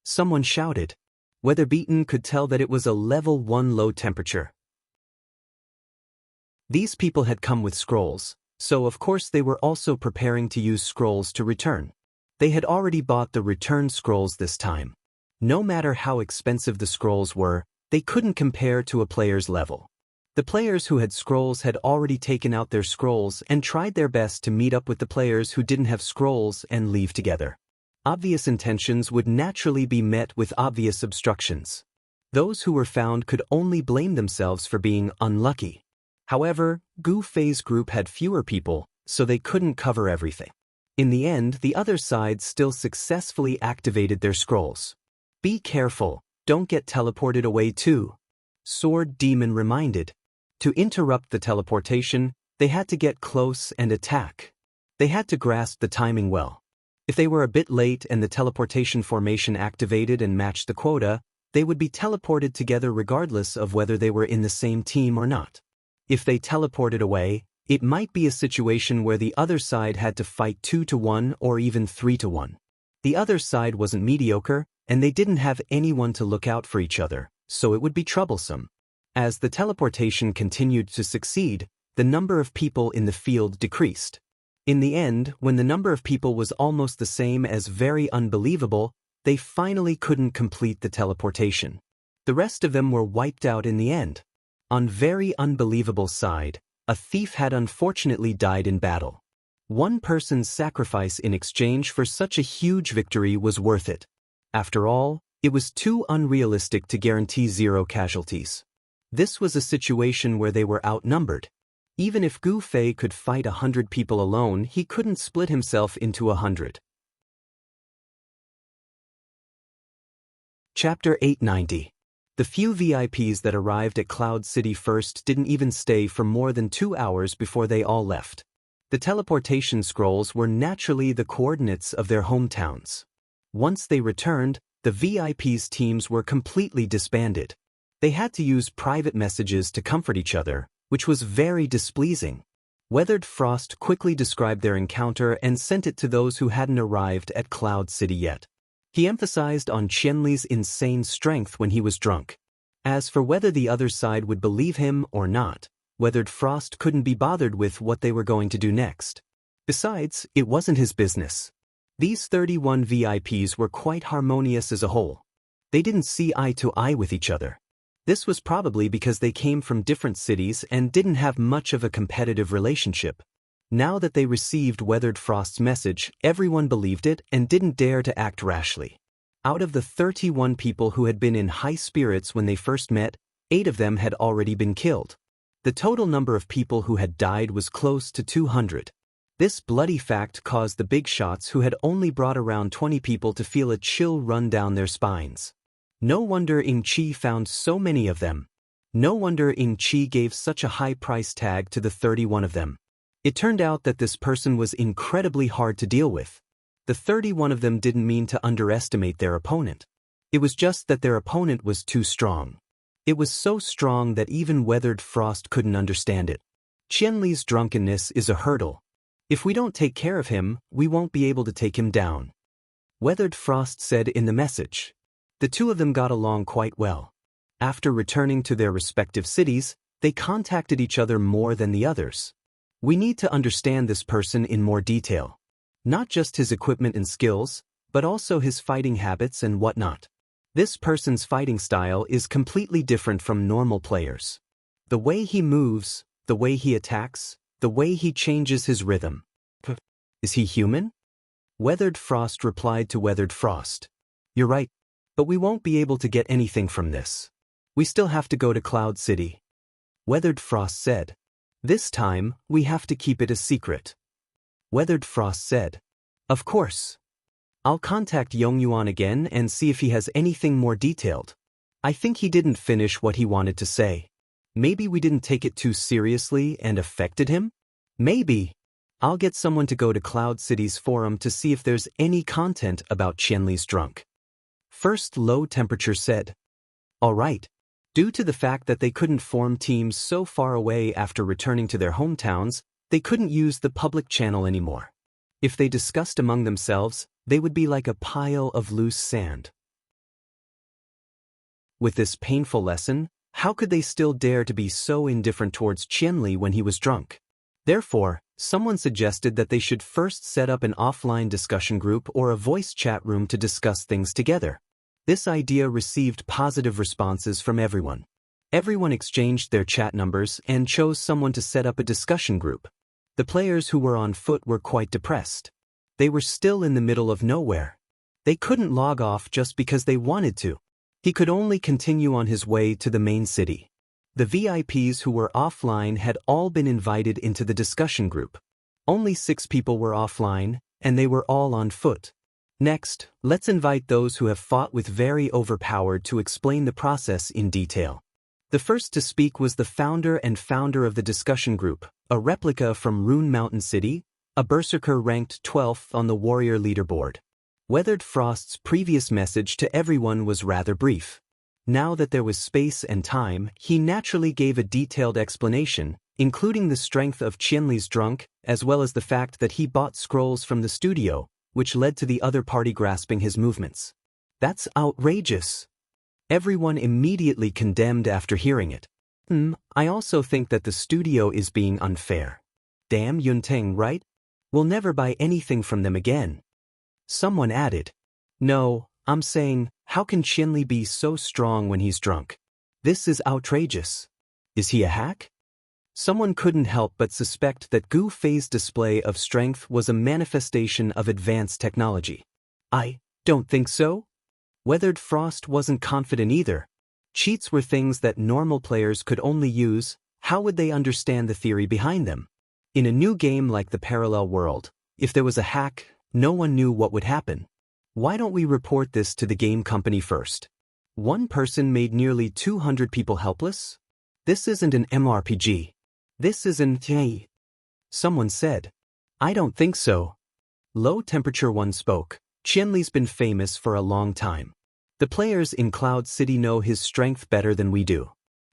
someone shouted. Weatherbeaten could tell that it was a level 1 low temperature. These people had come with scrolls, so of course they were also preparing to use scrolls to return. They had already bought the return scrolls this time. No matter how expensive the scrolls were, they couldn't compare to a player's level. The players who had scrolls had already taken out their scrolls and tried their best to meet up with the players who didn't have scrolls and leave together. Obvious intentions would naturally be met with obvious obstructions. Those who were found could only blame themselves for being unlucky. However, Gu Fei's group had fewer people, so they couldn't cover everything. In the end, the other side still successfully activated their scrolls. "Be careful, don't get teleported away too," Sword Demon reminded. To interrupt the teleportation, they had to get close and attack. They had to grasp the timing well. If they were a bit late and the teleportation formation activated and matched the quota, they would be teleported together regardless of whether they were in the same team or not. If they teleported away, it might be a situation where the other side had to fight 2-1 or even 3-1. The other side wasn't mediocre, and they didn't have anyone to look out for each other, so it would be troublesome. As the teleportation continued to succeed, the number of people in the field decreased. In the end, when the number of people was almost the same as very unbelievable, they finally couldn't complete the teleportation. The rest of them were wiped out in the end. On very unbelievable side, a thief had unfortunately died in battle. One person's sacrifice in exchange for such a huge victory was worth it. After all, it was too unrealistic to guarantee 0 casualties. This was a situation where they were outnumbered. Even if Gu Fei could fight 100 people alone, he couldn't split himself into 100. Chapter 890. The few VIPs that arrived at Cloud City first didn't even stay for more than 2 hours before they all left. The teleportation scrolls were naturally the coordinates of their hometowns. Once they returned, the VIPs' teams were completely disbanded. They had to use private messages to comfort each other, which was very displeasing. Weathered Frost quickly described their encounter and sent it to those who hadn't arrived at Cloud City yet. He emphasized on Qianli's insane strength when he was drunk. As for whether the other side would believe him or not, Weathered Frost couldn't be bothered with what they were going to do next. Besides, it wasn't his business. These 31 VIPs were quite harmonious as a whole. They didn't see eye to eye with each other. This was probably because they came from different cities and didn't have much of a competitive relationship. Now that they received Weathered Frost's message, everyone believed it and didn't dare to act rashly. Out of the 31 people who had been in high spirits when they first met, 8 of them had already been killed. The total number of people who had died was close to 200. This bloody fact caused the big shots who had only brought around 20 people to feel a chill run down their spines. No wonder Ying Qi found so many of them. No wonder Ying Qi gave such a high price tag to the 31 of them. It turned out that this person was incredibly hard to deal with. The 31 of them didn't mean to underestimate their opponent. It was just that their opponent was too strong. It was so strong that even Weathered Frost couldn't understand it. Qianli's drunkenness is a hurdle. If we don't take care of him, we won't be able to take him down. Weathered Frost said in the message. The two of them got along quite well. After returning to their respective cities, they contacted each other more than the others. We need to understand this person in more detail. Not just his equipment and skills, but also his fighting habits and whatnot. This person's fighting style is completely different from normal players. The way he moves, the way he attacks, the way he changes his rhythm. Is he human? Weathered Frost replied to Weathered Frost. You're right, but we won't be able to get anything from this. We still have to go to Cloud City. Weathered Frost said. This time, we have to keep it a secret. Weathered Frost said. Of course. I'll contact Yongyuan again and see if he has anything more detailed. I think he didn't finish what he wanted to say. Maybe we didn't take it too seriously and affected him? Maybe. I'll get someone to go to Cloud City's forum to see if there's any content about Qianli's drunk. First Low Temperature said. All right. Due to the fact that they couldn't form teams so far away after returning to their hometowns, they couldn't use the public channel anymore. If they discussed among themselves, they would be like a pile of loose sand. With this painful lesson, how could they still dare to be so indifferent towards Qianli when he was drunk? Therefore, someone suggested that they should first set up an offline discussion group or a voice chat room to discuss things together. This idea received positive responses from everyone. Everyone exchanged their chat numbers and chose someone to set up a discussion group. The players who were on foot were quite depressed. They were still in the middle of nowhere. They couldn't log off just because they wanted to. He could only continue on his way to the main city. The VIPs who were offline had all been invited into the discussion group. Only 6 people were offline, and they were all on foot. Next, let's invite those who have fought with very overpowered to explain the process in detail. The first to speak was the founder of the discussion group, a replica from Rune Mountain City, a berserker ranked 12th on the warrior leaderboard. Weathered Frost's previous message to everyone was rather brief. Now that there was space and time, he naturally gave a detailed explanation, including the strength of Qianli's drunk, as well as the fact that he bought scrolls from the studio, which led to the other party grasping his movements. That's outrageous. Everyone immediately condemned after hearing it. I also think that the studio is being unfair. Damn Yunteng, right? We'll never buy anything from them again. Someone added. No, I'm saying, how can Qianli be so strong when he's drunk? This is outrageous. Is he a hack? Someone couldn't help but suspect that Gu Fei's display of strength was a manifestation of advanced technology. I don't think so. Weathered Frost wasn't confident either. Cheats were things that normal players could only use. How would they understand the theory behind them? In a new game like the Parallel World, if there was a hack, no one knew what would happen. Why don't we report this to the game company first? One person made nearly 200 people helpless? This isn't an MRPG. This is an TA. Someone said. I don't think so. Low Temperature One spoke. Qianli's been famous for a long time. The players in Cloud City know his strength better than we do.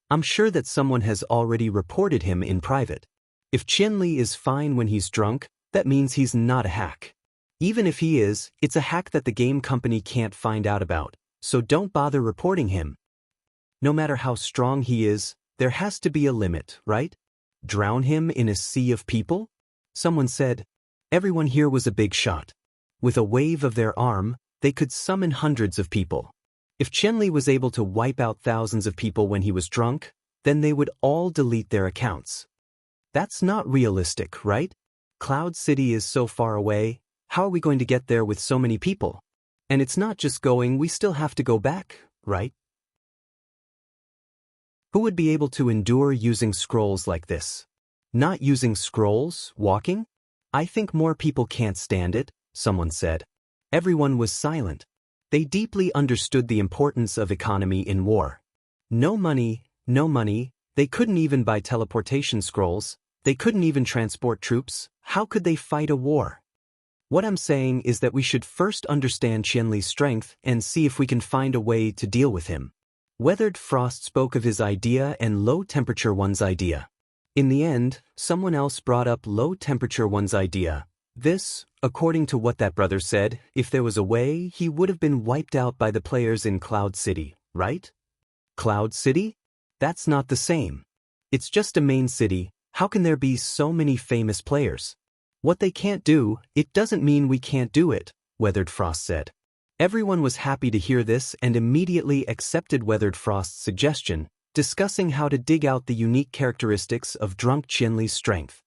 I'm sure that someone has already reported him in private. If Qianli is fine when he's drunk, that means he's not a hack. Even if he is, it's a hack that the game company can't find out about, so don't bother reporting him. No matter how strong he is, there has to be a limit, right? Drown him in a sea of people? Someone said. Everyone here was a big shot. With a wave of their arm, they could summon hundreds of people. If Qianli was able to wipe out thousands of people when he was drunk, then they would all delete their accounts. That's not realistic, right? Cloud City is so far away. How are we going to get there with so many people? And it's not just going, we still have to go back, right? Who would be able to endure using scrolls like this? Not using scrolls, walking? I think more people can't stand it, someone said. Everyone was silent. They deeply understood the importance of economy in war. No money, they couldn't even buy teleportation scrolls, they couldn't even transport troops, how could they fight a war? What I'm saying is that we should first understand Qianli's strength and see if we can find a way to deal with him. Weathered Frost spoke of his idea and Low Temperature One's idea. In the end, someone else brought up Low Temperature One's idea. This, according to what that brother said, if there was a way, he would have been wiped out by the players in Cloud City, right? Cloud City? That's not the same. It's just a main city. How can there be so many famous players? What they can't do, it doesn't mean we can't do it, Weathered Frost said. Everyone was happy to hear this and immediately accepted Weathered Frost's suggestion, discussing how to dig out the unique characteristics of drunk Qianli's strength.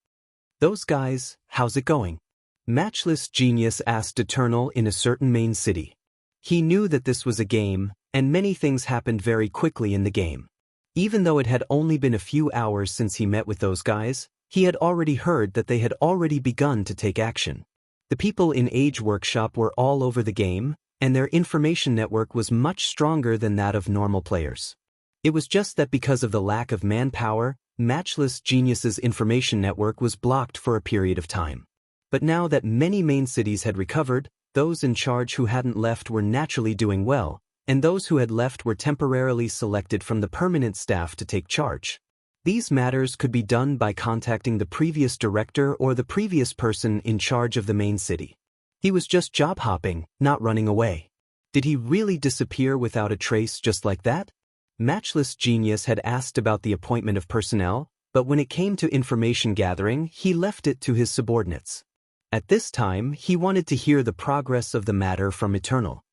Those guys, how's it going? Matchless Genius asked Eternal in a certain main city. He knew that this was a game, and many things happened very quickly in the game. Even though it had only been a few hours since he met with those guys, he had already heard that they had already begun to take action. The people in Age Workshop were all over the game, and their information network was much stronger than that of normal players. It was just that because of the lack of manpower, Matchless Genius's information network was blocked for a period of time. But now that many main cities had recovered, those in charge who hadn't left were naturally doing well, and those who had left were temporarily selected from the permanent staff to take charge. These matters could be done by contacting the previous director or the previous person in charge of the main city. He was just job hopping, not running away. Did he really disappear without a trace just like that? Matchless Genius had asked about the appointment of personnel, but when it came to information gathering, he left it to his subordinates. At this time, he wanted to hear the progress of the matter from Eternal.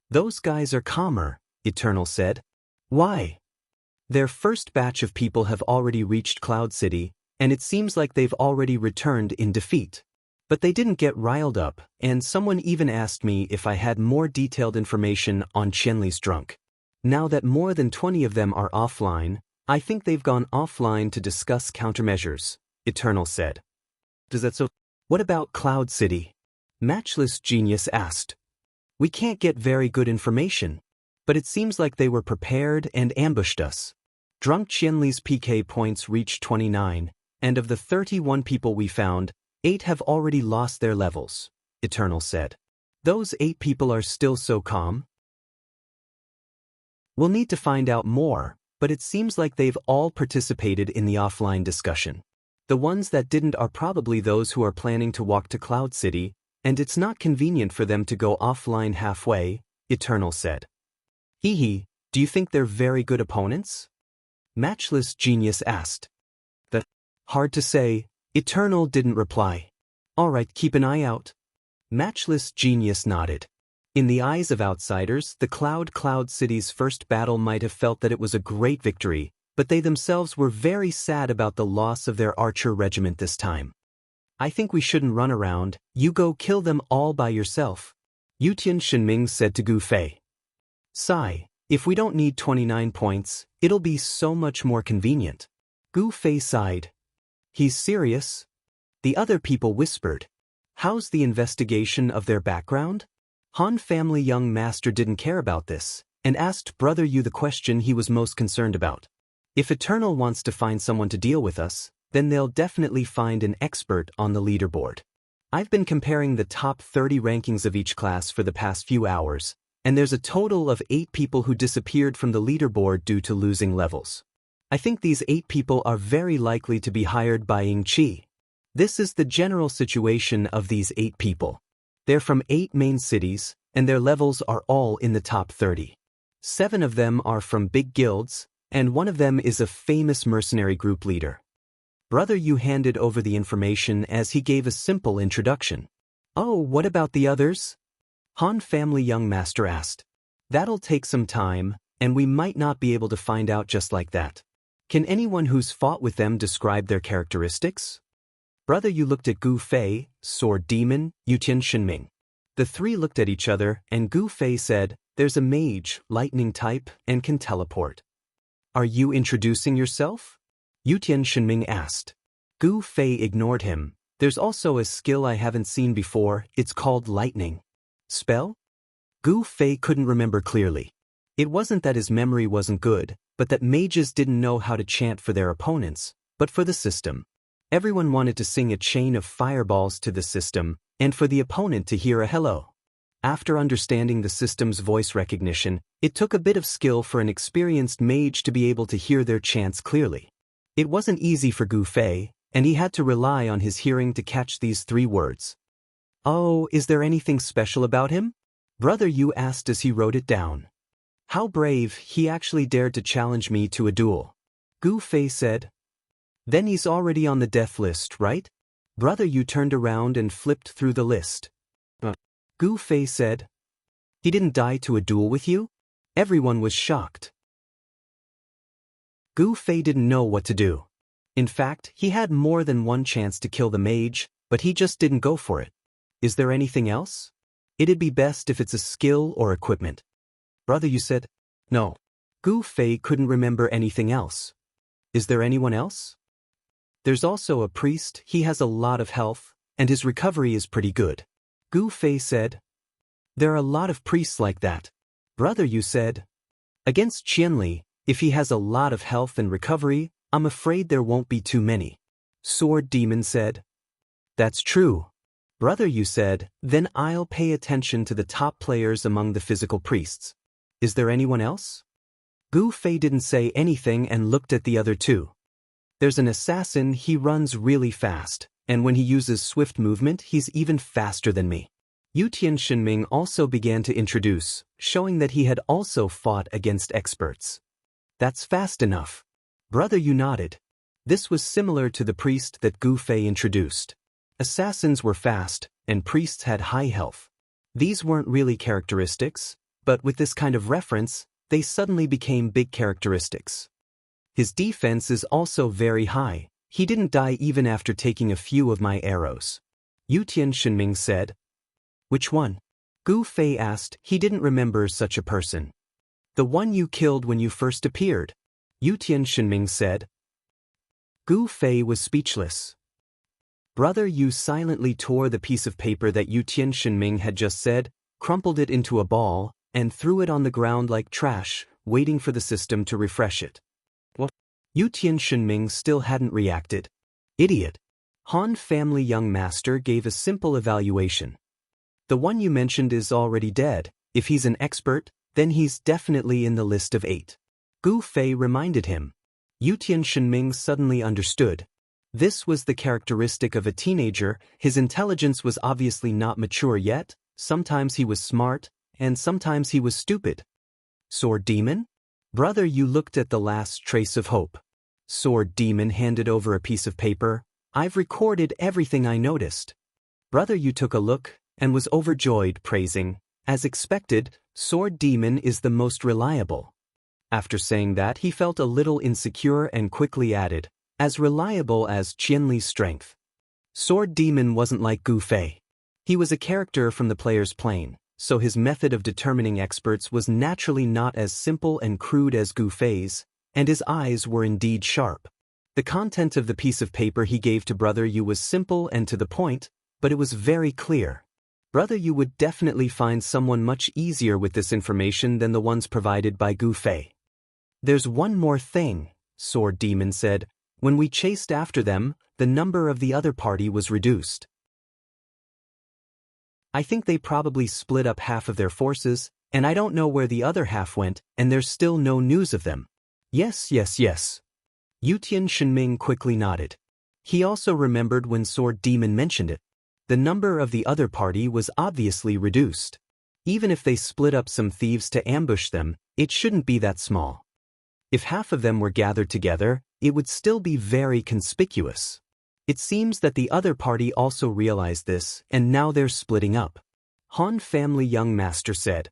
Those guys are calmer, Eternal said. Why? Their first batch of people have already reached Cloud City, and it seems like they've already returned in defeat. But they didn't get riled up, and someone even asked me if I had more detailed information on Qianli's drunk. Now that more than 20 of them are offline, I think they've gone offline to discuss countermeasures, Eternal said. Does that so? What about Cloud City? Matchless Genius asked. We can't get very good information, but it seems like they were prepared and ambushed us. Drunk Qianli's PK points reached 29, and of the 31 people we found, 8 have already lost their levels, Eternal said. Those 8 people are still so calm? We'll need to find out more, but it seems like they've all participated in the offline discussion. The ones that didn't are probably those who are planning to walk to Cloud City, and it's not convenient for them to go offline halfway, Eternal said. Hee, do you think they're very good opponents? Matchless Genius asked. Hard to say, Eternal didn't reply. Alright, keep an eye out. Matchless Genius nodded. In the eyes of outsiders, the Cloud City's first battle might have felt that it was a great victory, but they themselves were very sad about the loss of their archer regiment this time. I think we shouldn't run around, you go kill them all by yourself, Yutian Shenming said to Gu Fei. Sigh, if we don't need 29 points, it'll be so much more convenient. Gu Fei sighed. He's serious? The other people whispered. How's the investigation of their background? Han family young master didn't care about this, and asked Brother Yu the question he was most concerned about. If Eternal wants to find someone to deal with us, then they'll definitely find an expert on the leaderboard. I've been comparing the top 30 rankings of each class for the past few hours, and there's a total of 8 people who disappeared from the leaderboard due to losing levels. I think these 8 people are very likely to be hired by Ying Qi. This is the general situation of these 8 people. They're from 8 main cities, and their levels are all in the top 30. 7 of them are from big guilds, and 1 of them is a famous mercenary group leader. Brother Yu handed over the information as he gave a simple introduction. Oh, what about the others? Han family young master asked. That'll take some time, and we might not be able to find out just like that. Can anyone who's fought with them describe their characteristics? Brother Yu looked at Gu Fei, Sword Demon, Yutian Shenming. The 3 looked at each other, and Gu Fei said, there's a mage, lightning type, and can teleport. Are you introducing yourself? Yutian Shenming asked. Gu Fei ignored him. There's also a skill I haven't seen before, it's called lightning. Spell? Gu Fei couldn't remember clearly. It wasn't that his memory wasn't good, but that mages didn't know how to chant for their opponents, but for the system. Everyone wanted to sing a chain of fireballs to the system, and for the opponent to hear a hello. After understanding the system's voice recognition, it took a bit of skill for an experienced mage to be able to hear their chants clearly. It wasn't easy for Gu Fei, and he had to rely on his hearing to catch these 3 words. Oh, is there anything special about him? Brother Yu asked as he wrote it down. How brave, he actually dared to challenge me to a duel. Gu Fei said. Then he's already on the death list, right? Brother Yu turned around and flipped through the list. Gu Fei said. He didn't die to a duel with you? Everyone was shocked. Gu Fei didn't know what to do. In fact, he had more than one chance to kill the mage, but he just didn't go for it. Is there anything else? It'd be best if it's a skill or equipment. Brother Yu said. No. Gu Fei couldn't remember anything else. Is there anyone else? There's also a priest, he has a lot of health, and his recovery is pretty good. Gu Fei said. There are a lot of priests like that. Brother Yu said. Against Qianli, if he has a lot of health and recovery, I'm afraid there won't be too many. Sword Demon said. That's true. Brother Yu said, then I'll pay attention to the top players among the physical priests. Is there anyone else? Gu Fei didn't say anything and looked at the other 2. There's an assassin, he runs really fast, and when he uses swift movement he's even faster than me. Yutian Shenming also began to introduce, showing that he had also fought against experts. That's fast enough. Brother Yu nodded. This was similar to the priest that Gu Fei introduced. Assassins were fast, and priests had high health. These weren't really characteristics, but with this kind of reference, they suddenly became big characteristics. His defense is also very high. He didn't die even after taking a few of my arrows. Yutian Shenming said. Which one? Gu Fei asked. He didn't remember such a person. The one you killed when you first appeared. Yutian Shenming said. Gu Fei was speechless. Brother Yu silently tore the piece of paper that Yutian Shenming had just said, crumpled it into a ball, and threw it on the ground like trash, waiting for the system to refresh it. Yutian Shenming still hadn't reacted. Idiot. Han family young master gave a simple evaluation. The one you mentioned is already dead. If he's an expert, then he's definitely in the list of 8. Gu Fei reminded him. Yutian Shenming suddenly understood. This was the characteristic of a teenager. His intelligence was obviously not mature yet. Sometimes he was smart, and sometimes he was stupid. Sword Demon? Brother Yu looked at the last trace of hope. Sword Demon handed over a piece of paper. I've recorded everything I noticed. Brother Yu took a look, and was overjoyed, praising, as expected, Sword Demon is the most reliable. After saying that, he felt a little insecure and quickly added, as reliable as Qianli's strength. Sword Demon wasn't like Gu Fei. He was a character from the player's plane, so his method of determining experts was naturally not as simple and crude as Gu Fei's, and his eyes were indeed sharp. The content of the piece of paper he gave to Brother Yu was simple and to the point, but it was very clear. Brother, you would definitely find someone much easier with this information than the ones provided by Gu Fei. There's one more thing, Sword Demon said. When we chased after them, the number of the other party was reduced. I think they probably split up half of their forces, and I don't know where the other half went, and there's still no news of them. Yes. Yutian Shenming quickly nodded. He also remembered when Sword Demon mentioned it. The number of the other party was obviously reduced. Even if they split up some thieves to ambush them, it shouldn't be that small. If half of them were gathered together, it would still be very conspicuous. It seems that the other party also realized this, and now they're splitting up. Han Family Young Master said.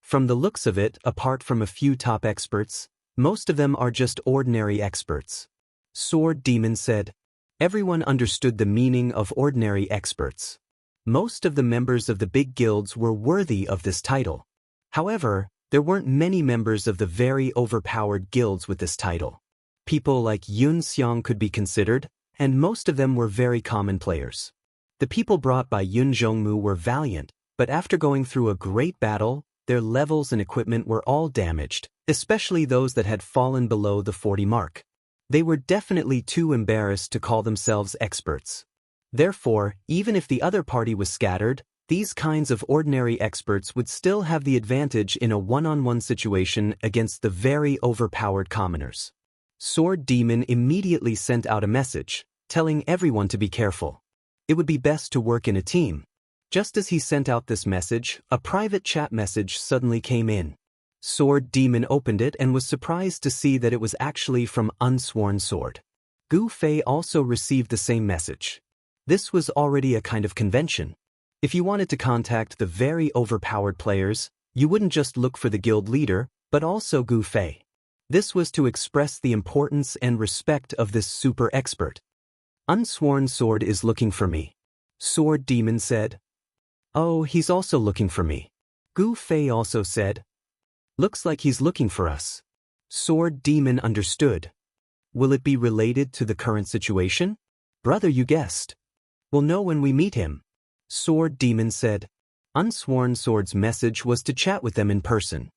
From the looks of it, apart from a few top experts, most of them are just ordinary experts. Sword Demon said. Everyone understood the meaning of ordinary experts. Most of the members of the big guilds were worthy of this title. However, there weren't many members of the very overpowered guilds with this title. People like Yun Xiang could be considered, and most of them were very common players. The people brought by Yun Zhongmu were valiant, but after going through a great battle, their levels and equipment were all damaged, especially those that had fallen below the 40 mark. They were definitely too embarrassed to call themselves experts. Therefore, even if the other party was scattered, these kinds of ordinary experts would still have the advantage in a one-on-one situation against the very overpowered commoners. Sword Demon immediately sent out a message, telling everyone to be careful. It would be best to work in a team. Just as he sent out this message, a private chat message suddenly came in. Sword Demon opened it and was surprised to see that it was actually from Unsworn Sword. Gu Fei also received the same message. This was already a kind of convention. If you wanted to contact the very overpowered players, you wouldn't just look for the guild leader, but also Gu Fei. This was to express the importance and respect of this super expert. Unsworn Sword is looking for me. Sword Demon said. Oh, he's also looking for me. Gu Fei also said. Looks like he's looking for us. Sword Demon understood. Will it be related to the current situation? Brother, you guessed. We'll know when we meet him. Sword Demon said. Unsworn Sword's message was to chat with them in person.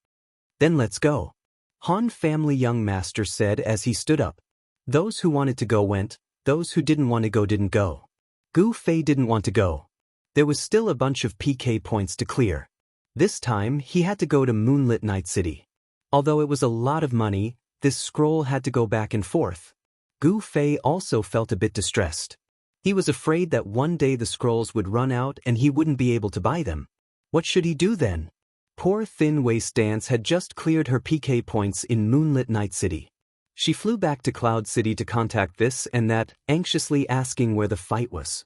Then let's go. Han Family Young Master said as he stood up. Those who wanted to go went, those who didn't want to go didn't go. Gu Fei didn't want to go. There was still a bunch of PK points to clear. This time, he had to go to Moonlit Night City. Although it was a lot of money, this scroll had to go back and forth. Gu Fei also felt a bit distressed. He was afraid that one day the scrolls would run out and he wouldn't be able to buy them. What should he do then? Poor Thin Waist Dance had just cleared her PK points in Moonlit Night City. She flew back to Cloud City to contact this and that, anxiously asking where the fight was.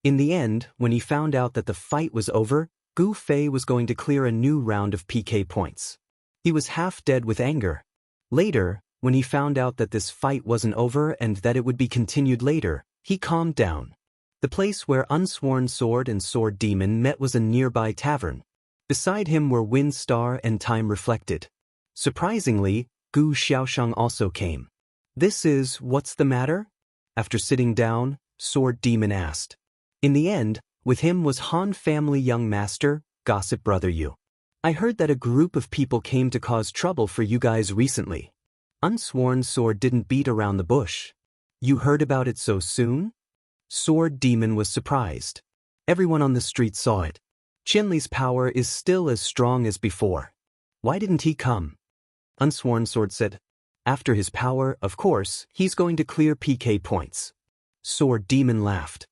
In the end, when he found out that the fight was over, Gu Fei was going to clear a new round of PK points. He was half dead with anger. Later, when he found out that this fight wasn't over and that it would be continued later, he calmed down. The place where Unsworn Sword and Sword Demon met was a nearby tavern. Beside him were Wind Star and Time Reflected. Surprisingly, Gu Xiaosheng also came. This is, what's the matter? After sitting down, Sword Demon asked. In the end, with him was Han Family Young Master, Gossip Brother Yu. I heard that a group of people came to cause trouble for you guys recently. Unsworn Sword didn't beat around the bush. You heard about it so soon? Sword Demon was surprised. Everyone on the street saw it. Qianli's power is still as strong as before. Why didn't he come? Unsworn Sword said. After his power, of course, he's going to clear PK points. Sword Demon laughed.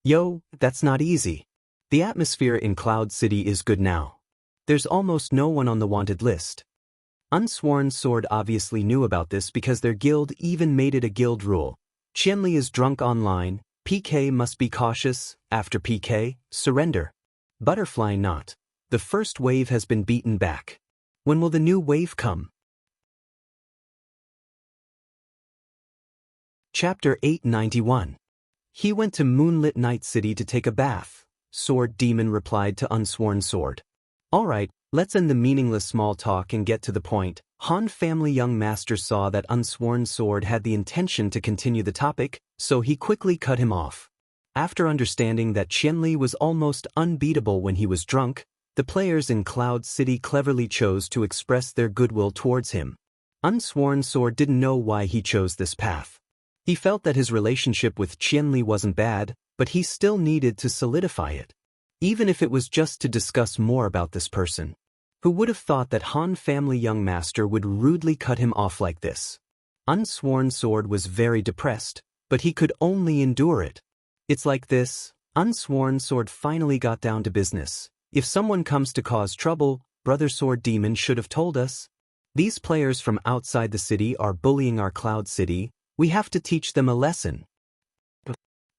Yo, that's not easy. The atmosphere in Cloud City is good now. There's almost no one on the wanted list. Unsworn Sword obviously knew about this because their guild even made it a guild rule. Qianli is drunk online, PK must be cautious, after PK, surrender. Butterfly not. The first wave has been beaten back. When will the new wave come? Chapter 891. He went to Moonlit Night City to take a bath, Sword Demon replied to Unsworn Sword. Alright, let's end the meaningless small talk and get to the point. Han Family Young Master saw that Unsworn Sword had the intention to continue the topic, so he quickly cut him off. After understanding that Qianli was almost unbeatable when he was drunk, the players in Cloud City cleverly chose to express their goodwill towards him. Unsworn Sword didn't know why he chose this path. He felt that his relationship with Qianli wasn't bad, but he still needed to solidify it. Even if it was just to discuss more about this person. Who would have thought that Han family young master would rudely cut him off like this? Unsworn Sword was very depressed, but he could only endure it. It's like this, Unsworn Sword finally got down to business. If someone comes to cause trouble, Brother Sword Demon should have told us. These players from outside the city are bullying our Cloud City, we have to teach them a lesson.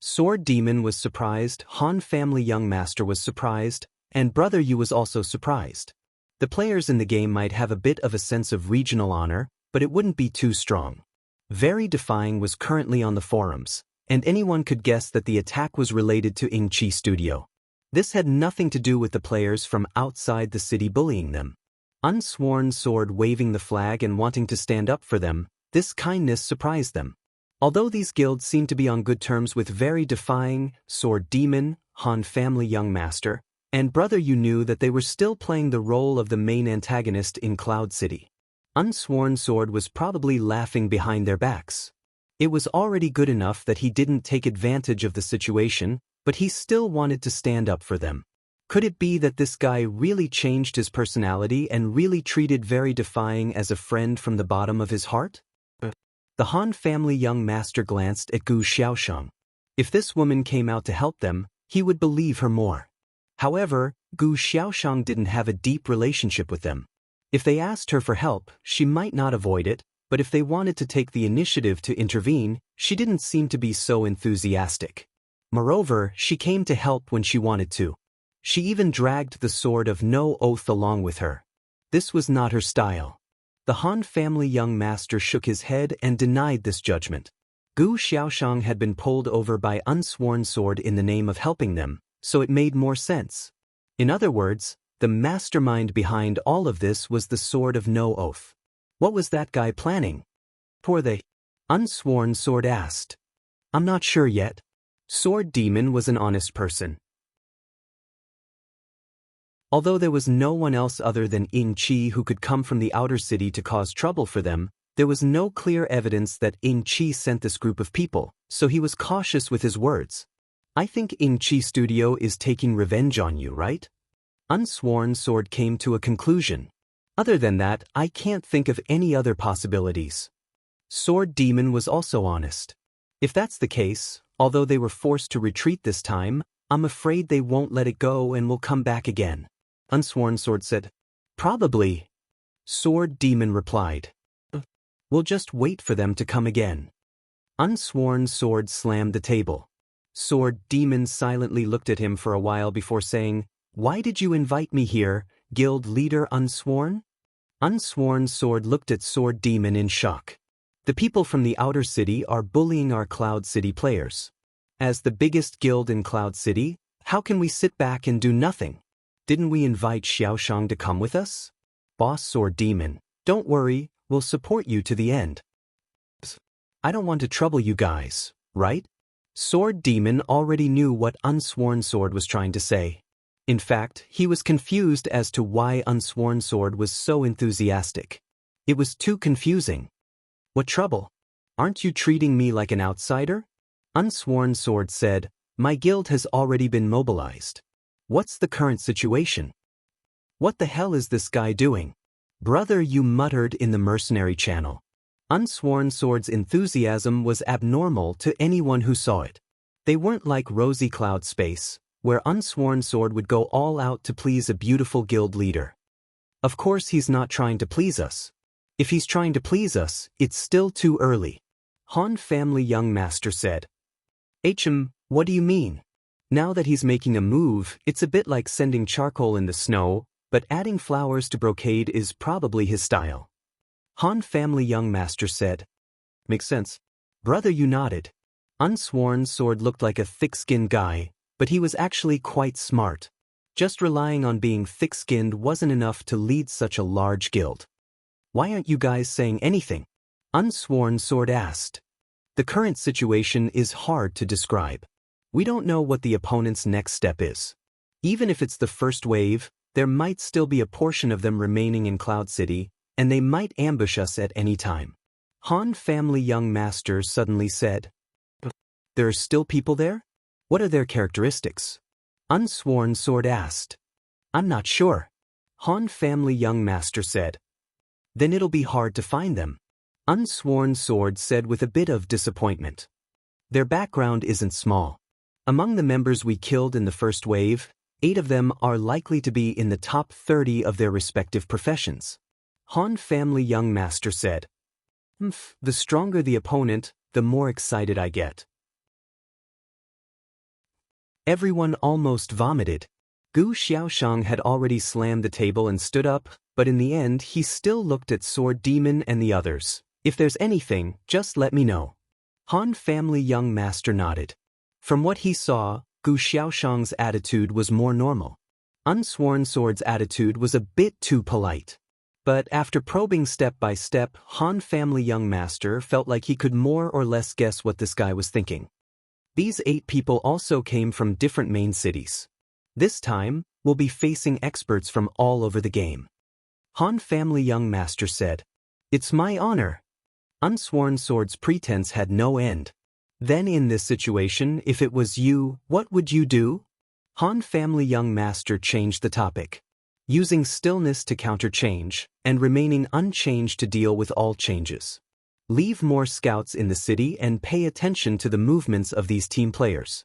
Sword Demon was surprised, Han family young master was surprised, and Brother Yu was also surprised. The players in the game might have a bit of a sense of regional honor, but it wouldn't be too strong. Very Defying was currently on the forums, and anyone could guess that the attack was related to Ingqi Studio. This had nothing to do with the players from outside the city bullying them. Unsworn Sword waving the flag and wanting to stand up for them, this kindness surprised them. Although these guilds seemed to be on good terms with Very Defying, Sword Demon, Han family young master, and Brother Yu knew that they were still playing the role of the main antagonist in Cloud City. Unsworn Sword was probably laughing behind their backs. It was already good enough that he didn't take advantage of the situation, but he still wanted to stand up for them. Could it be that this guy really changed his personality and really treated Very Defying as a friend from the bottom of his heart? The Han family young master glanced at Gu Xiaoshang. If this woman came out to help them, he would believe her more. However, Gu Xiaoshang didn't have a deep relationship with them. If they asked her for help, she might not avoid it, but if they wanted to take the initiative to intervene, she didn't seem to be so enthusiastic. Moreover, she came to help when she wanted to. She even dragged the Sword of No Oath along with her. This was not her style. The Han family young master shook his head and denied this judgment. Gu Xiaoshang had been pulled over by Unsworn Sword in the name of helping them, so it made more sense. In other words, the mastermind behind all of this was the Sword of No Oath. What was that guy planning? Poor they. Unsworn Sword asked. I'm not sure yet. Sword Demon was an honest person. Although there was no one else other than Ingqi who could come from the outer city to cause trouble for them, there was no clear evidence that Ingqi sent this group of people, so he was cautious with his words. I think Ingqi Studio is taking revenge on you, right? Unsworn Sword came to a conclusion. Other than that, I can't think of any other possibilities. Sword Demon was also honest. If that's the case, although they were forced to retreat this time, I'm afraid they won't let it go and will come back again. Unsworn Sword said. Probably. Sword Demon replied. We'll just wait for them to come again. Unsworn Sword slammed the table. Sword Demon silently looked at him for a while before saying, Why did you invite me here, Guild Leader Unsworn? Unsworn Sword looked at Sword Demon in shock. The people from the outer city are bullying our Cloud City players. As the biggest guild in Cloud City, how can we sit back and do nothing? Didn't we invite Xiaoshang to come with us? Boss Sword Demon, don't worry, we'll support you to the end. I don't want to trouble you guys, right? Sword Demon already knew what Unsworn Sword was trying to say. In fact, he was confused as to why Unsworn Sword was so enthusiastic. It was too confusing. What trouble? Aren't you treating me like an outsider? Unsworn Sword said, My guild has already been mobilized. What's the current situation? What the hell is this guy doing? Brother Yu muttered in the mercenary channel. Unsworn Sword's enthusiasm was abnormal to anyone who saw it. They weren't like Rosy Cloud Space, where Unsworn Sword would go all out to please a beautiful guild leader. Of course he's not trying to please us. If he's trying to please us, it's still too early. Han family young master said. What do you mean? Now that he's making a move, it's a bit like sending charcoal in the snow, but adding flowers to brocade is probably his style. Han family young master said. Makes sense. Brother Yu nodded. Unsworn Sword looked like a thick-skinned guy, but he was actually quite smart. Just relying on being thick-skinned wasn't enough to lead such a large guild. Why aren't you guys saying anything? Unsworn Sword asked. The current situation is hard to describe. We don't know what the opponent's next step is. Even if it's the first wave, there might still be a portion of them remaining in Cloud City, and they might ambush us at any time. Han family young master suddenly said. There are still people there? What are their characteristics? Unsworn sword asked. I'm not sure. Han family young master said. Then it'll be hard to find them. Unsworn sword said with a bit of disappointment. Their background isn't small. Among the members we killed in the first wave, 8 of them are likely to be in the top 30 of their respective professions. Han family young master said. The stronger the opponent, the more excited I get. Everyone almost vomited. Gu Xiaoshang had already slammed the table and stood up, but in the end he still looked at Sword Demon and the others. If there's anything, just let me know. Han family young master nodded. From what he saw, Gu Xiaoshang's attitude was more normal. Unsworn Sword's attitude was a bit too polite. But after probing step by step, Han family young master felt like he could more or less guess what this guy was thinking. These 8 people also came from different main cities. This time, we'll be facing experts from all over the game. Han family young master said. It's my honor. Unsworn Sword's pretense had no end. Then in this situation, if it was you, what would you do? Han family young master changed the topic. Using stillness to counter change, and remaining unchanged to deal with all changes. Leave more scouts in the city and pay attention to the movements of these team players.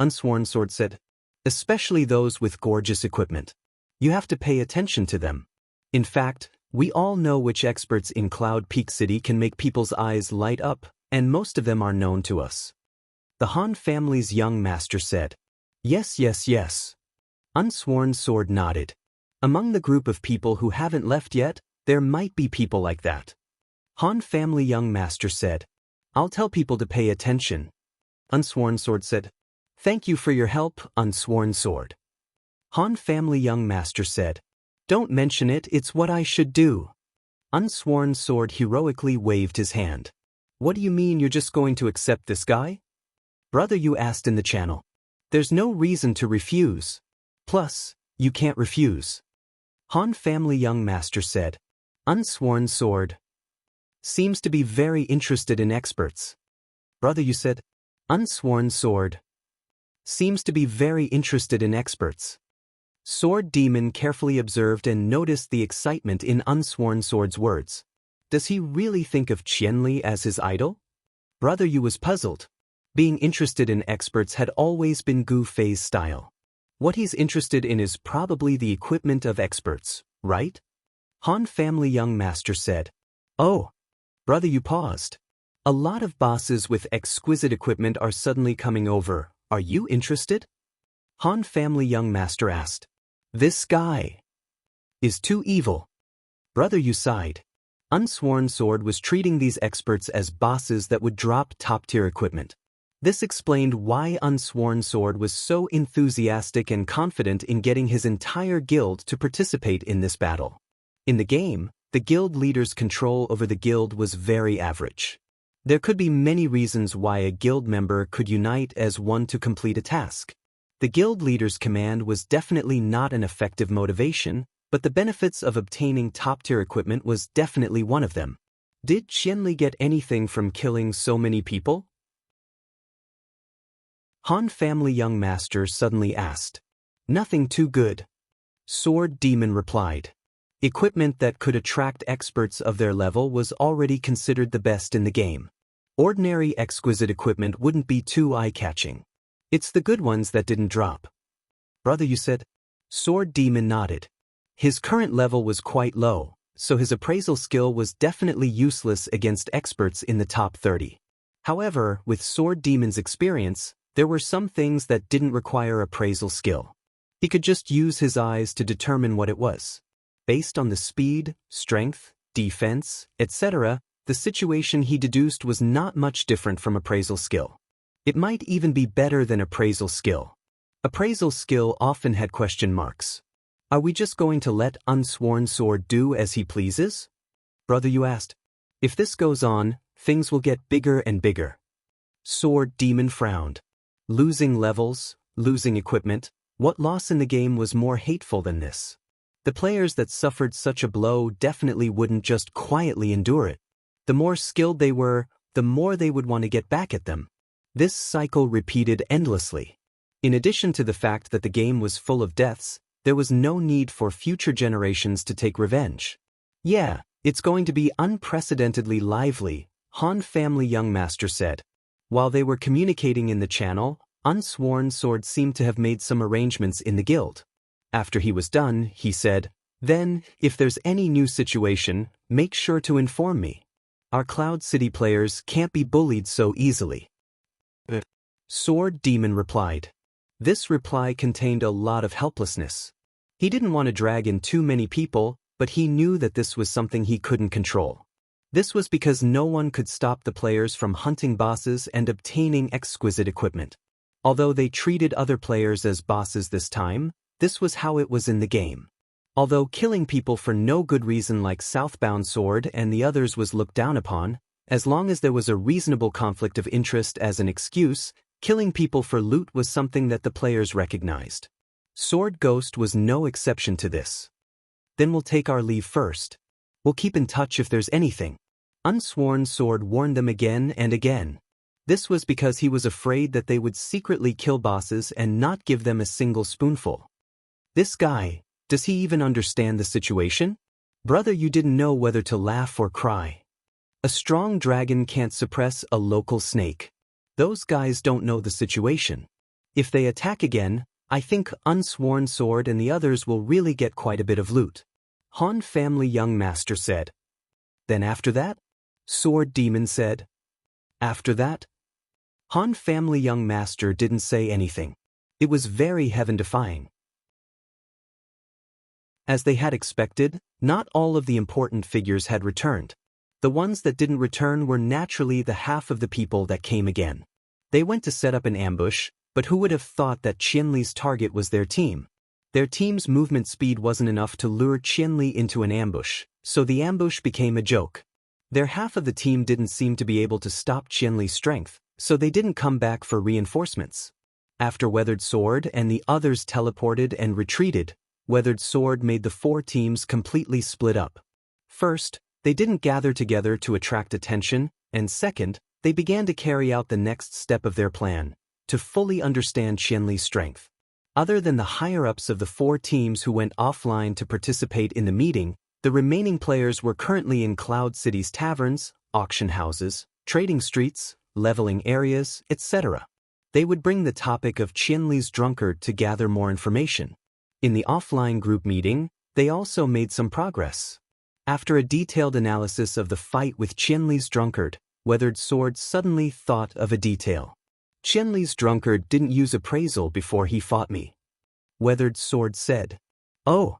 Unsworn Sword said. Especially those with gorgeous equipment. You have to pay attention to them. In fact, we all know which experts in Cloud Peak City can make people's eyes light up, and most of them are known to us. The Han family's young master said. Yes, yes, yes. Unsworn Sword nodded. Among the group of people who haven't left yet, there might be people like that. Han family young master said. I'll tell people to pay attention. Unsworn Sword said. Thank you for your help, Unsworn Sword. Han family young master said. Don't mention it, it's what I should do. Unsworn Sword heroically waved his hand. What do you mean you're just going to accept this guy? Brother, you asked in the channel. There's no reason to refuse. Plus, you can't refuse. Han family young master said. Unsworn Sword. Seems to be very interested in experts. Brother, you said. Unsworn Sword. Seems to be very interested in experts. Sword Demon carefully observed and noticed the excitement in Unsworn Sword's words. Does he really think of Qianli as his idol? Brother Yu was puzzled. Being interested in experts had always been Gu Fei's style. What he's interested in is probably the equipment of experts, right? Han family young master said. Oh. Brother Yu paused. A lot of bosses with exquisite equipment are suddenly coming over. Are you interested? Han family young master asked. This guy is too evil. Brother Yu sighed. Unsworn Sword was treating these experts as bosses that would drop top-tier equipment. This explained why Unsworn Sword was so enthusiastic and confident in getting his entire guild to participate in this battle. In the game, the guild leader's control over the guild was very average. There could be many reasons why a guild member could unite as one to complete a task. The guild leader's command was definitely not an effective motivation, but the benefits of obtaining top-tier equipment was definitely one of them. Did Qianli get anything from killing so many people? Han family young master suddenly asked. Nothing too good. Sword Demon replied. Equipment that could attract experts of their level was already considered the best in the game. Ordinary exquisite equipment wouldn't be too eye-catching. It's the good ones that didn't drop. Brother, you said? Sword Demon nodded. His current level was quite low, so his appraisal skill was definitely useless against experts in the top 30. However, with Sword Demon's experience, there were some things that didn't require appraisal skill. He could just use his eyes to determine what it was. Based on the speed, strength, defense, etc., the situation he deduced was not much different from appraisal skill. It might even be better than appraisal skill. Appraisal skill often had question marks. Are we just going to let Unsworn Sword do as he pleases? Brother, you asked. If this goes on, things will get bigger and bigger. Sword Demon frowned. Losing levels, losing equipment, what loss in the game was more hateful than this? The players that suffered such a blow definitely wouldn't just quietly endure it. The more skilled they were, the more they would want to get back at them. This cycle repeated endlessly. In addition to the fact that the game was full of deaths, there was no need for future generations to take revenge. Yeah, it's going to be unprecedentedly lively, Han Family Young Master said. While they were communicating in the channel, Unsworn Sword seemed to have made some arrangements in the guild. After he was done, he said, "Then, if there's any new situation, make sure to inform me. Our Cloud City players can't be bullied so easily." Sword Demon replied. This reply contained a lot of helplessness. He didn't want to drag in too many people, but he knew that this was something he couldn't control. This was because no one could stop the players from hunting bosses and obtaining exquisite equipment. Although they treated other players as bosses this time, this was how it was in the game. Although killing people for no good reason like Southbound Sword and the others was looked down upon, as long as there was a reasonable conflict of interest as an excuse, killing people for loot was something that the players recognized. Sword Ghost was no exception to this. "Then we'll take our leave first. We'll keep in touch if there's anything." Unsworn Sword warned them again and again. This was because he was afraid that they would secretly kill bosses and not give them a single spoonful. This guy, does he even understand the situation? Brother, you didn't know whether to laugh or cry. A strong dragon can't suppress a local snake. Those guys don't know the situation. If they attack again, I think Unsworn Sword and the others will really get quite a bit of loot. Han Family Young Master said. Then after that? Sword Demon said. After that? Han Family Young Master didn't say anything. It was very heaven-defying. As they had expected, not all of the important figures had returned. The ones that didn't return were naturally the half of the people that came again. They went to set up an ambush, but who would have thought that Qianli's target was their team? Their team's movement speed wasn't enough to lure Qianli into an ambush, so the ambush became a joke. Their half of the team didn't seem to be able to stop Qianli's strength, so they didn't come back for reinforcements. After Weathered Sword and the others teleported and retreated, Weathered Sword made the four teams completely split up. First, they didn't gather together to attract attention, and second, they began to carry out the next step of their plan, to fully understand Qianli's strength. Other than the higher-ups of the four teams who went offline to participate in the meeting, the remaining players were currently in Cloud City's taverns, auction houses, trading streets, leveling areas, etc. They would bring the topic of Qianli's drunkard to gather more information. In the offline group meeting, they also made some progress. After a detailed analysis of the fight with Qianli's drunkard, Weathered Sword suddenly thought of a detail. Qianli's drunkard didn't use appraisal before he fought me. Weathered Sword said. Oh.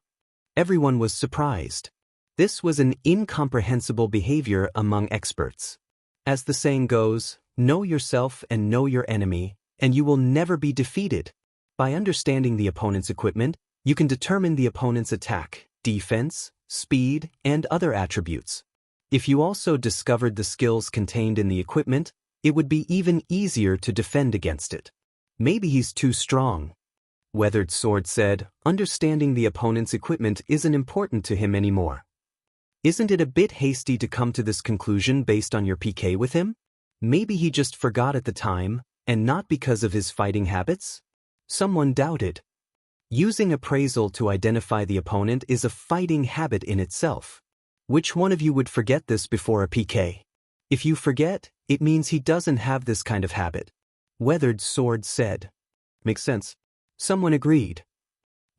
Everyone was surprised. This was an incomprehensible behavior among experts. As the saying goes, know yourself and know your enemy, and you will never be defeated. By understanding the opponent's equipment, you can determine the opponent's attack, defense, speed, and other attributes. If you also discovered the skills contained in the equipment, it would be even easier to defend against it. Maybe he's too strong. Weathered Sword said, understanding the opponent's equipment isn't important to him anymore. Isn't it a bit hasty to come to this conclusion based on your PK with him? Maybe he just forgot at the time, and not because of his fighting habits? Someone doubted. Using appraisal to identify the opponent is a fighting habit in itself. Which one of you would forget this before a PK? If you forget, it means he doesn't have this kind of habit. Weathered Sword said. Makes sense. Someone agreed.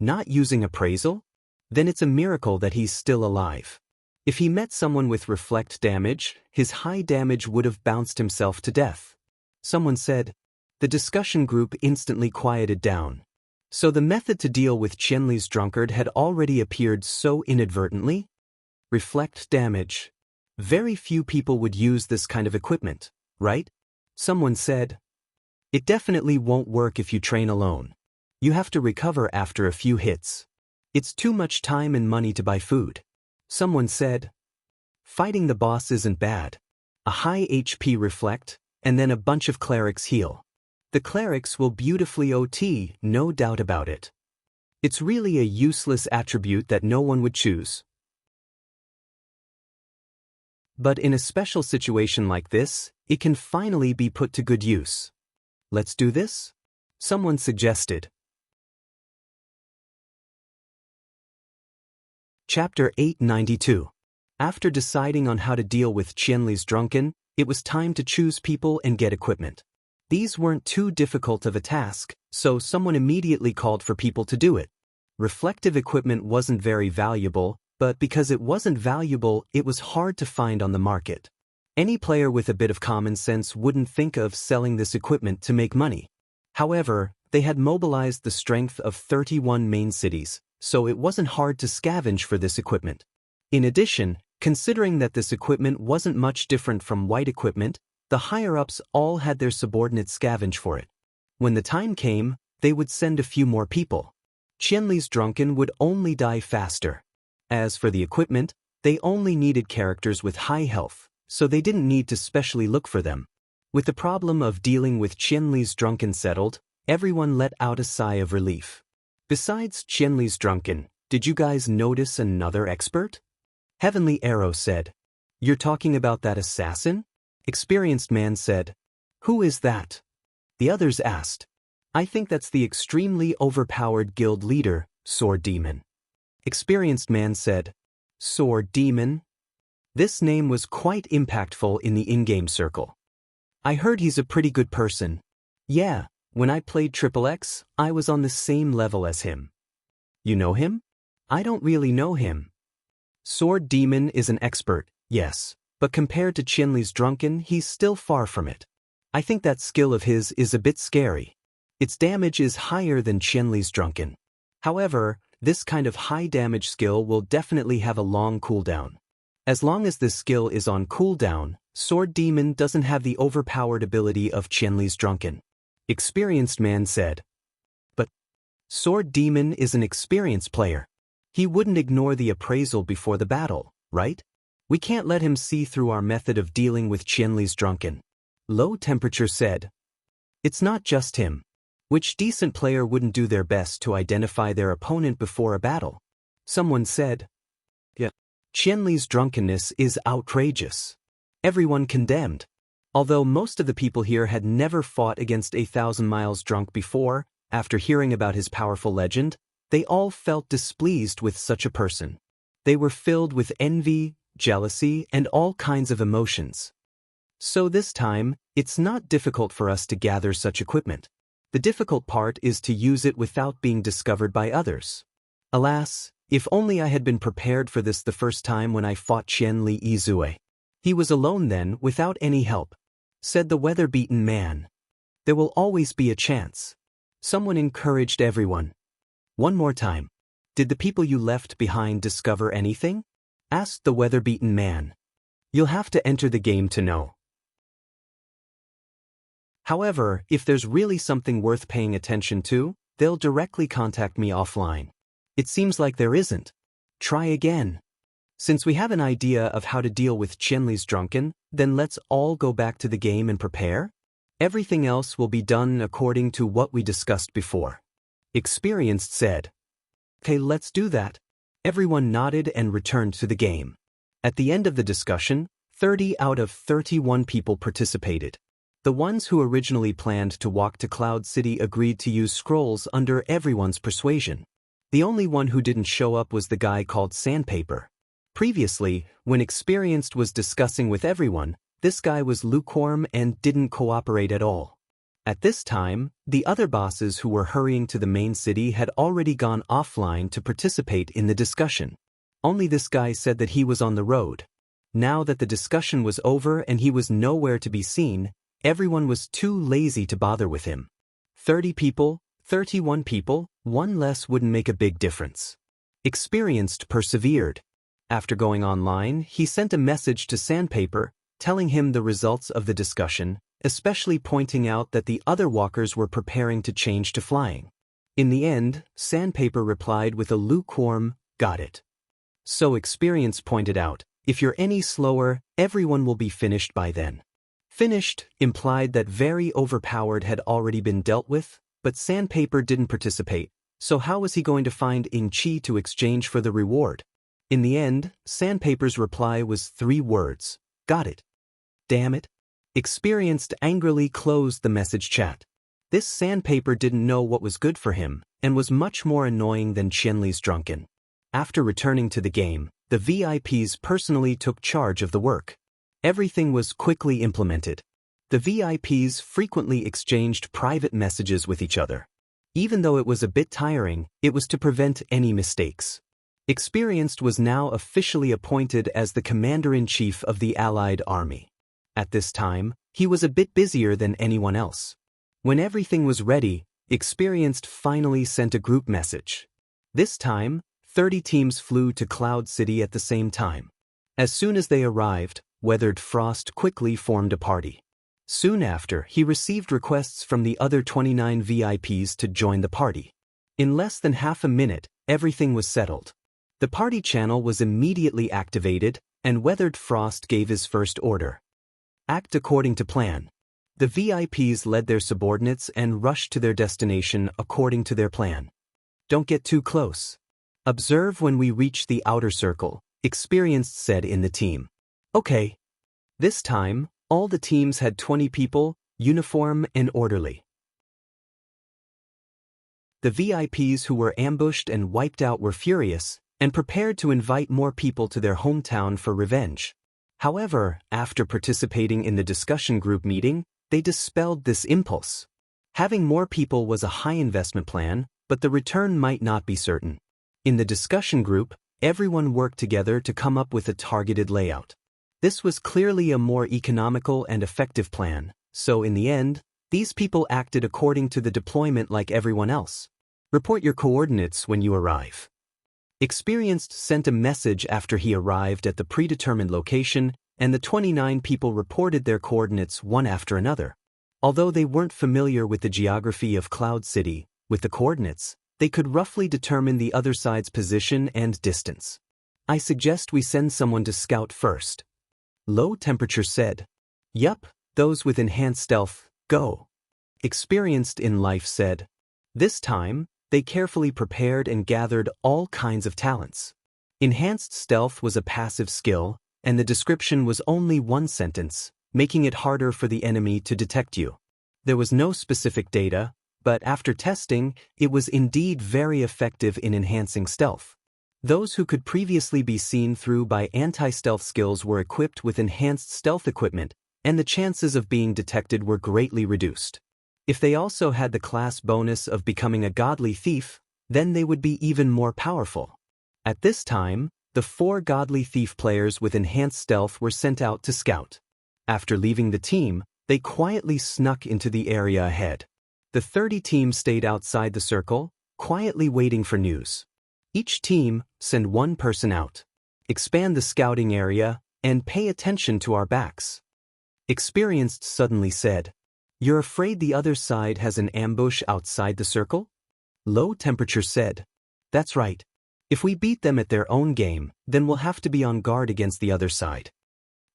Not using appraisal? Then it's a miracle that he's still alive. If he met someone with reflect damage, his high damage would have bounced himself to death. Someone said. The discussion group instantly quieted down. So the method to deal with Qianli's drunkard had already appeared so inadvertently? Reflect damage. Very few people would use this kind of equipment, right? Someone said. It definitely won't work if you train alone. You have to recover after a few hits. It's too much time and money to buy food. Someone said. Fighting the boss isn't bad. A high HP reflect, and then a bunch of clerics heal. The clerics will beautifully OT, no doubt about it. It's really a useless attribute that no one would choose. But in a special situation like this, it can finally be put to good use. Let's do this? Someone suggested. Chapter 892. After deciding on how to deal with Qianli's drunken, it was time to choose people and get equipment. These weren't too difficult of a task, so someone immediately called for people to do it. Reflective equipment wasn't very valuable, but because it wasn't valuable, it was hard to find on the market. Any player with a bit of common sense wouldn't think of selling this equipment to make money. However, they had mobilized the strength of 31 main cities, so it wasn't hard to scavenge for this equipment. In addition, considering that this equipment wasn't much different from white equipment, the higher-ups all had their subordinates scavenge for it. When the time came, they would send a few more people. Qianli's drunken would only die faster. As for the equipment, they only needed characters with high health, so they didn't need to specially look for them. With the problem of dealing with Qianli's drunken settled, everyone let out a sigh of relief. Besides Qianli's drunken, did you guys notice another expert? Heavenly Arrow said. You're talking about that assassin? Experienced Man said. Who is that? The others asked. I think that's the extremely overpowered guild leader, Sword Demon. Experienced Man said. Sword Demon? This name was quite impactful in the in-game circle. I heard he's a pretty good person. Yeah, when I played XXX, I was on the same level as him. You know him? I don't really know him. Sword Demon is an expert, yes, but compared to Qianli's drunken, he's still far from it. I think that skill of his is a bit scary. Its damage is higher than Qianli's drunken. However, this kind of high damage skill will definitely have a long cooldown. As long as this skill is on cooldown, Sword Demon doesn't have the overpowered ability of Qianli's drunken. Experienced Man said. But Sword Demon is an experienced player. He wouldn't ignore the appraisal before the battle, right? We can't let him see through our method of dealing with Qianli's drunken. Low Temperature said. It's not just him. Which decent player wouldn't do their best to identify their opponent before a battle? Someone said. Yeah. Qianli's drunkenness is outrageous. Everyone condemned. Although most of the people here had never fought against 1,000 miles drunk before, after hearing about his powerful legend, they all felt displeased with such a person. They were filled with envy, jealousy, and all kinds of emotions. So this time, it's not difficult for us to gather such equipment. The difficult part is to use it without being discovered by others. Alas, if only I had been prepared for this the first time when I fought Qianli Izue. He was alone then, without any help. Said the weather-beaten man. There will always be a chance. Someone encouraged everyone. One more time. Did the people you left behind discover anything? Asked the weather-beaten man. You'll have to enter the game to know. However, if there's really something worth paying attention to, they'll directly contact me offline. It seems like there isn't. Try again. Since we have an idea of how to deal with Qianli's drunken, then let's all go back to the game and prepare. Everything else will be done according to what we discussed before. Experienced said. Okay, let's do that. Everyone nodded and returned to the game. At the end of the discussion, 30 out of 31 people participated. The ones who originally planned to walk to Cloud City agreed to use scrolls under everyone's persuasion. The only one who didn't show up was the guy called Sandpaper. Previously, when Experienced was discussing with everyone, this guy was lukewarm and didn't cooperate at all. At this time, the other bosses who were hurrying to the main city had already gone offline to participate in the discussion. Only this guy said that he was on the road. Now that the discussion was over and he was nowhere to be seen, everyone was too lazy to bother with him. 30 people, 31 people, one less wouldn't make a big difference. Experienced persevered. After going online, he sent a message to Sandpaper, telling him the results of the discussion, especially pointing out that the other walkers were preparing to change to flying. In the end, Sandpaper replied with a lukewarm, "Got it." So Experience pointed out, if you're any slower, everyone will be finished by then. Finished implied that very overpowered had already been dealt with, but Sandpaper didn't participate, so how was he going to find In-Chi to exchange for the reward? In the end, Sandpaper's reply was 3 words. Got it. Damn it. Experienced angrily closed the message chat. This Sandpaper didn't know what was good for him, and was much more annoying than Qianli's drunken. After returning to the game, the VIPs personally took charge of the work. Everything was quickly implemented. The VIPs frequently exchanged private messages with each other. Even though it was a bit tiring, it was to prevent any mistakes. Experienced was now officially appointed as the commander-in-chief of the Allied army. At this time, he was a bit busier than anyone else. When everything was ready, Experienced finally sent a group message. This time, 30 teams flew to Cloud City at the same time. As soon as they arrived, Weathered Frost quickly formed a party. Soon after, he received requests from the other 29 VIPs to join the party. In less than half a minute, everything was settled. The party channel was immediately activated, and Weathered Frost gave his first order. Act according to plan. The VIPs led their subordinates and rushed to their destination according to their plan. Don't get too close. Observe when we reach the outer circle, Experienced said in the team. Okay. This time, all the teams had 20 people, uniform and orderly. The VIPs who were ambushed and wiped out were furious, and prepared to invite more people to their hometown for revenge. However, after participating in the discussion group meeting, they dispelled this impulse. Having more people was a high investment plan, but the return might not be certain. In the discussion group, everyone worked together to come up with a targeted layout. This was clearly a more economical and effective plan, so in the end, these people acted according to the deployment like everyone else. Report your coordinates when you arrive. Experienced sent a message after he arrived at the predetermined location, and the 29 people reported their coordinates one after another. Although they weren't familiar with the geography of Cloud City, with the coordinates, they could roughly determine the other side's position and distance. I suggest we send someone to scout first. Low Temperature said. Yup, those with enhanced stealth, go. Experienced in life said. This time, they carefully prepared and gathered all kinds of talents. Enhanced stealth was a passive skill, and the description was only 1 sentence, making it harder for the enemy to detect you. There was no specific data, but after testing, it was indeed very effective in enhancing stealth. Those who could previously be seen through by anti-stealth skills were equipped with enhanced stealth equipment, and the chances of being detected were greatly reduced. If they also had the class bonus of becoming a godly thief, then they would be even more powerful. At this time, the 4 godly thief players with enhanced stealth were sent out to scout. After leaving the team, they quietly snuck into the area ahead. The 30 teams stayed outside the circle, quietly waiting for news. Each team, send 1 person out. Expand the scouting area, and pay attention to our backs. Experienced suddenly said. You're afraid the other side has an ambush outside the circle? Low Temperature said. That's right. If we beat them at their own game, then we'll have to be on guard against the other side.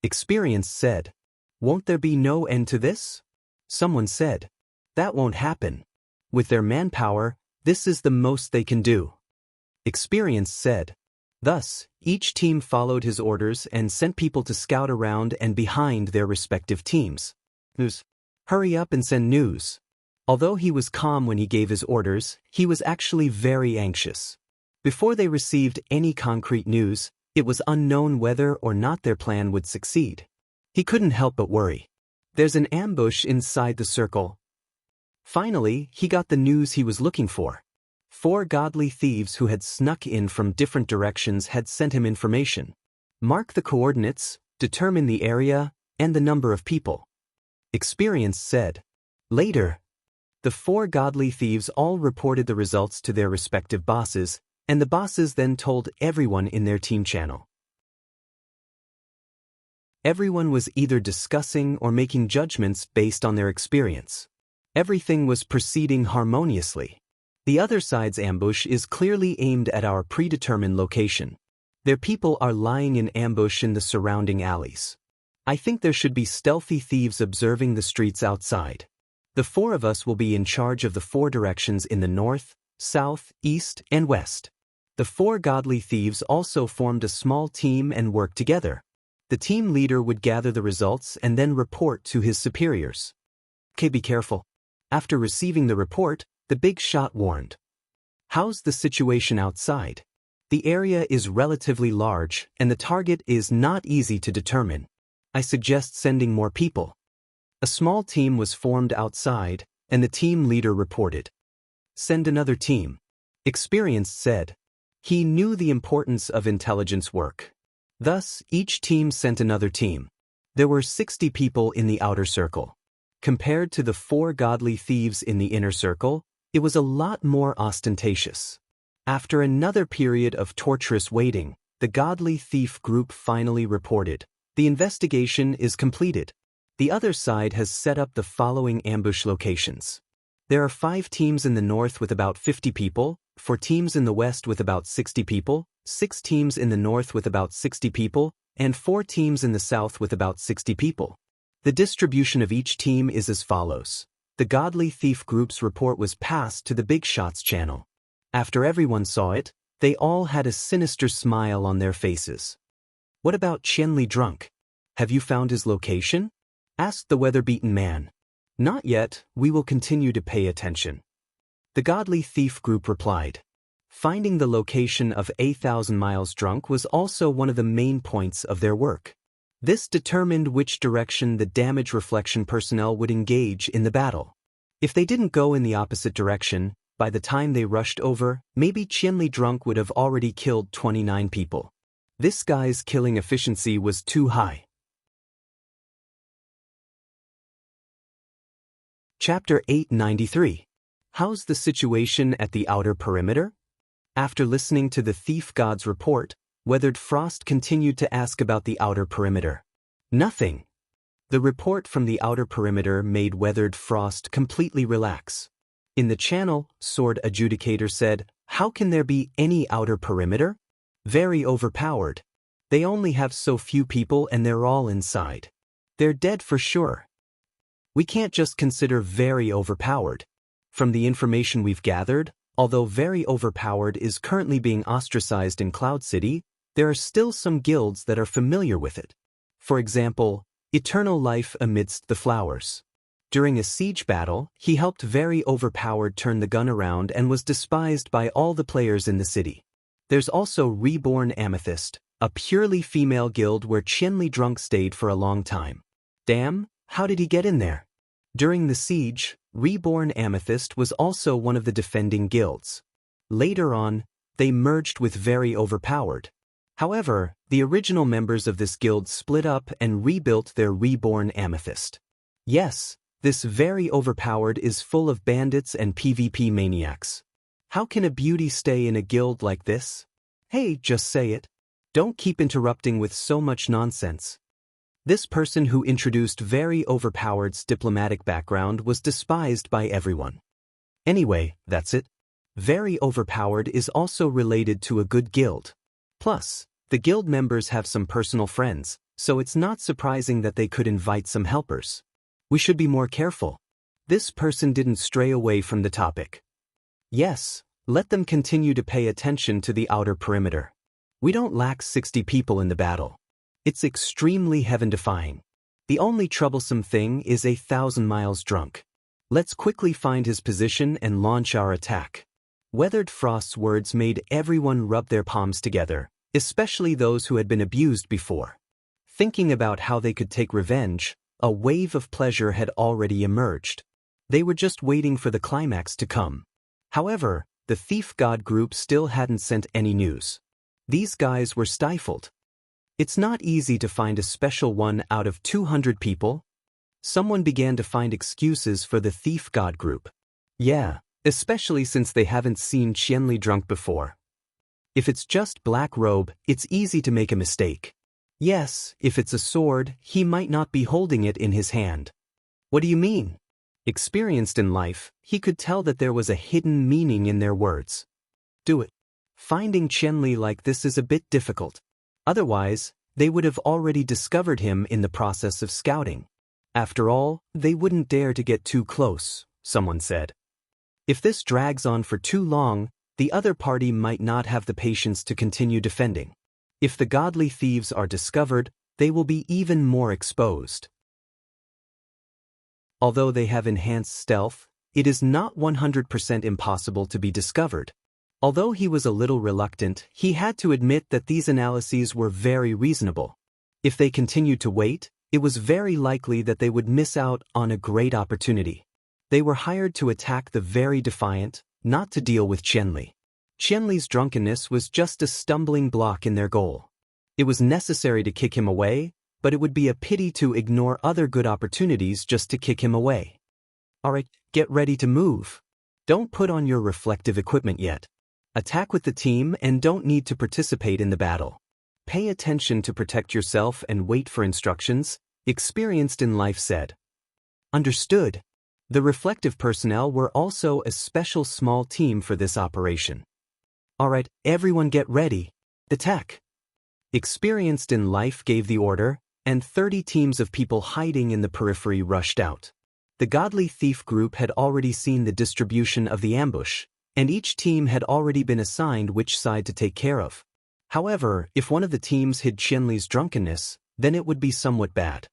Experience said. Won't there be no end to this? Someone said. That won't happen. With their manpower, this is the most they can do. Experience said. Thus, each team followed his orders and sent people to scout around and behind their respective teams. Hurry up and send news. Although he was calm when he gave his orders, he was actually very anxious. Before they received any concrete news, it was unknown whether or not their plan would succeed. He couldn't help but worry. There's an ambush inside the circle. Finally, he got the news he was looking for. 4 godly thieves who had snuck in from different directions had sent him information. Mark the coordinates, determine the area, and the number of people. Experience said. Later, the 4 godly thieves all reported the results to their respective bosses, and the bosses then told everyone in their team channel. Everyone was either discussing or making judgments based on their experience. Everything was proceeding harmoniously. The other side's ambush is clearly aimed at our predetermined location. Their people are lying in ambush in the surrounding alleys. I think there should be stealthy thieves observing the streets outside. The four of us will be in charge of the four directions in the north, south, east, and west. The four godly thieves also formed a small team and worked together. The team leader would gather the results and then report to his superiors. Okay, be careful. After receiving the report, the big shot warned. How's the situation outside? The area is relatively large, and the target is not easy to determine. I suggest sending more people. A small team was formed outside, and the team leader reported. Send another team. Experienced said. He knew the importance of intelligence work. Thus, each team sent another team. There were 60 people in the outer circle. Compared to the four godly thieves in the inner circle, it was a lot more ostentatious. After another period of torturous waiting, the godly thief group finally reported. The investigation is completed. The other side has set up the following ambush locations. There are 5 teams in the north with about 50 people, 4 teams in the west with about 60 people, 6 teams in the north with about 60 people, and 4 teams in the south with about 60 people. The distribution of each team is as follows. The godly thief group's report was passed to the Big Shots channel. After everyone saw it, they all had a sinister smile on their faces. What about Qianli Drunk? Have you found his location? Asked the weather-beaten man. Not yet, we will continue to pay attention. The godly thief group replied. Finding the location of 1,000 Miles Drunk was also one of the main points of their work. This determined which direction the damage reflection personnel would engage in the battle. If they didn't go in the opposite direction, by the time they rushed over, maybe Qianli Drunk would have already killed 29 people. This guy's killing efficiency was too high. Chapter 893. How's the situation at the outer perimeter? After listening to the thief god's report, Weathered Frost continued to ask about the outer perimeter. Nothing. The report from the outer perimeter made Weathered Frost completely relax. In the channel, Sword Adjudicator said, how can there be any outer perimeter? Very overpowered. They only have so few people and they're all inside. They're dead for sure. We can't just consider very overpowered. From the information we've gathered, although very overpowered is currently being ostracized in Cloud City, there are still some guilds that are familiar with it. For example, Eternal Life Amidst the Flowers. During a siege battle, he helped very overpowered turn the gun around and was despised by all the players in the city. There's also Reborn Amethyst, a purely female guild where Qianli Drunk stayed for a long time. Damn, how did he get in there? During the siege, Reborn Amethyst was also one of the defending guilds. Later on, they merged with Very Overpowered. However, the original members of this guild split up and rebuilt their Reborn Amethyst. Yes, this Very Overpowered is full of bandits and PvP maniacs. How can a beauty stay in a guild like this? Hey, just say it. Don't keep interrupting with so much nonsense. This person who introduced Very Overpowered's diplomatic background was despised by everyone. Anyway, that's it. Very Overpowered is also related to a good guild. Plus, the guild members have some personal friends, so it's not surprising that they could invite some helpers. We should be more careful. This person didn't stray away from the topic. Yes, let them continue to pay attention to the outer perimeter. We don't lack 60 people in the battle. It's extremely heaven-defying. The only troublesome thing is 1,000 Miles Drunk. Let's quickly find his position and launch our attack. Weathered Frost's words made everyone rub their palms together, especially those who had been abused before. Thinking about how they could take revenge, a wave of pleasure had already emerged. They were just waiting for the climax to come. However, the Thief God group still hadn't sent any news. These guys were stifled. It's not easy to find a special one out of 200 people. Someone began to find excuses for the Thief God group. Yeah, especially since they haven't seen Qianli Drunk before. If it's just Black Robe, it's easy to make a mistake. Yes, if it's a sword, he might not be holding it in his hand. What do you mean? Experienced in life, he could tell that there was a hidden meaning in their words. Do it. Finding Qianli like this is a bit difficult. Otherwise, they would have already discovered him in the process of scouting. After all, they wouldn't dare to get too close, someone said. If this drags on for too long, the other party might not have the patience to continue defending. If the godly thieves are discovered, they will be even more exposed. Although they have enhanced stealth, it is not 100% impossible to be discovered. Although he was a little reluctant, he had to admit that these analyses were very reasonable. If they continued to wait, it was very likely that they would miss out on a great opportunity. They were hired to attack the very defiant, not to deal with Qianli. Qianli's drunkenness was just a stumbling block in their goal. It was necessary to kick him away, but it would be a pity to ignore other good opportunities just to kick him away. Alright, get ready to move. Don't put on your reflective equipment yet. Attack with the team and don't need to participate in the battle. Pay attention to protect yourself and wait for instructions, Experienced in Life said. Understood. The reflective personnel were also a special small team for this operation. Alright, everyone get ready. Attack. Experienced in Life gave the order, and 30 teams of people hiding in the periphery rushed out. The godly thief group had already seen the distribution of the ambush, and each team had already been assigned which side to take care of. However, if one of the teams hid Qianli's drunkenness, then it would be somewhat bad.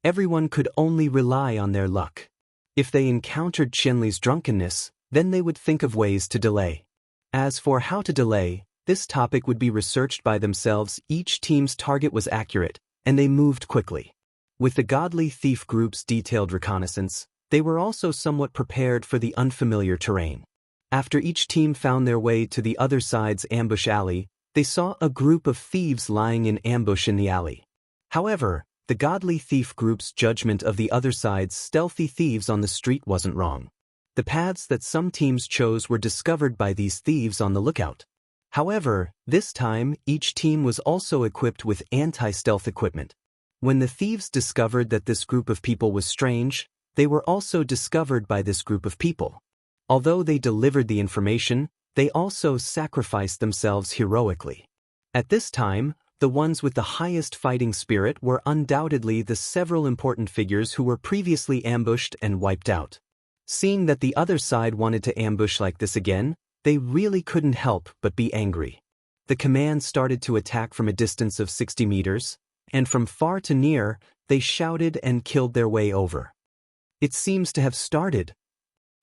Everyone could only rely on their luck. If they encountered Qianli's drunkenness, then they would think of ways to delay. As for how to delay, this topic would be researched by themselves. Each team's target was accurate, and they moved quickly. With the godly thief group's detailed reconnaissance, they were also somewhat prepared for the unfamiliar terrain. After each team found their way to the other side's ambush alley, they saw a group of thieves lying in ambush in the alley. However, the godly thief group's judgment of the other side's stealthy thieves on the street wasn't wrong. The paths that some teams chose were discovered by these thieves on the lookout. However, this time, each team was also equipped with anti-stealth equipment. When the thieves discovered that this group of people was strange, they were also discovered by this group of people. Although they delivered the information, they also sacrificed themselves heroically. At this time, the ones with the highest fighting spirit were undoubtedly the several important figures who were previously ambushed and wiped out. Seeing that the other side wanted to ambush like this again, they really couldn't help but be angry. The command started to attack from a distance of 60 meters, and from far to near, they shouted and killed their way over. It seems to have started.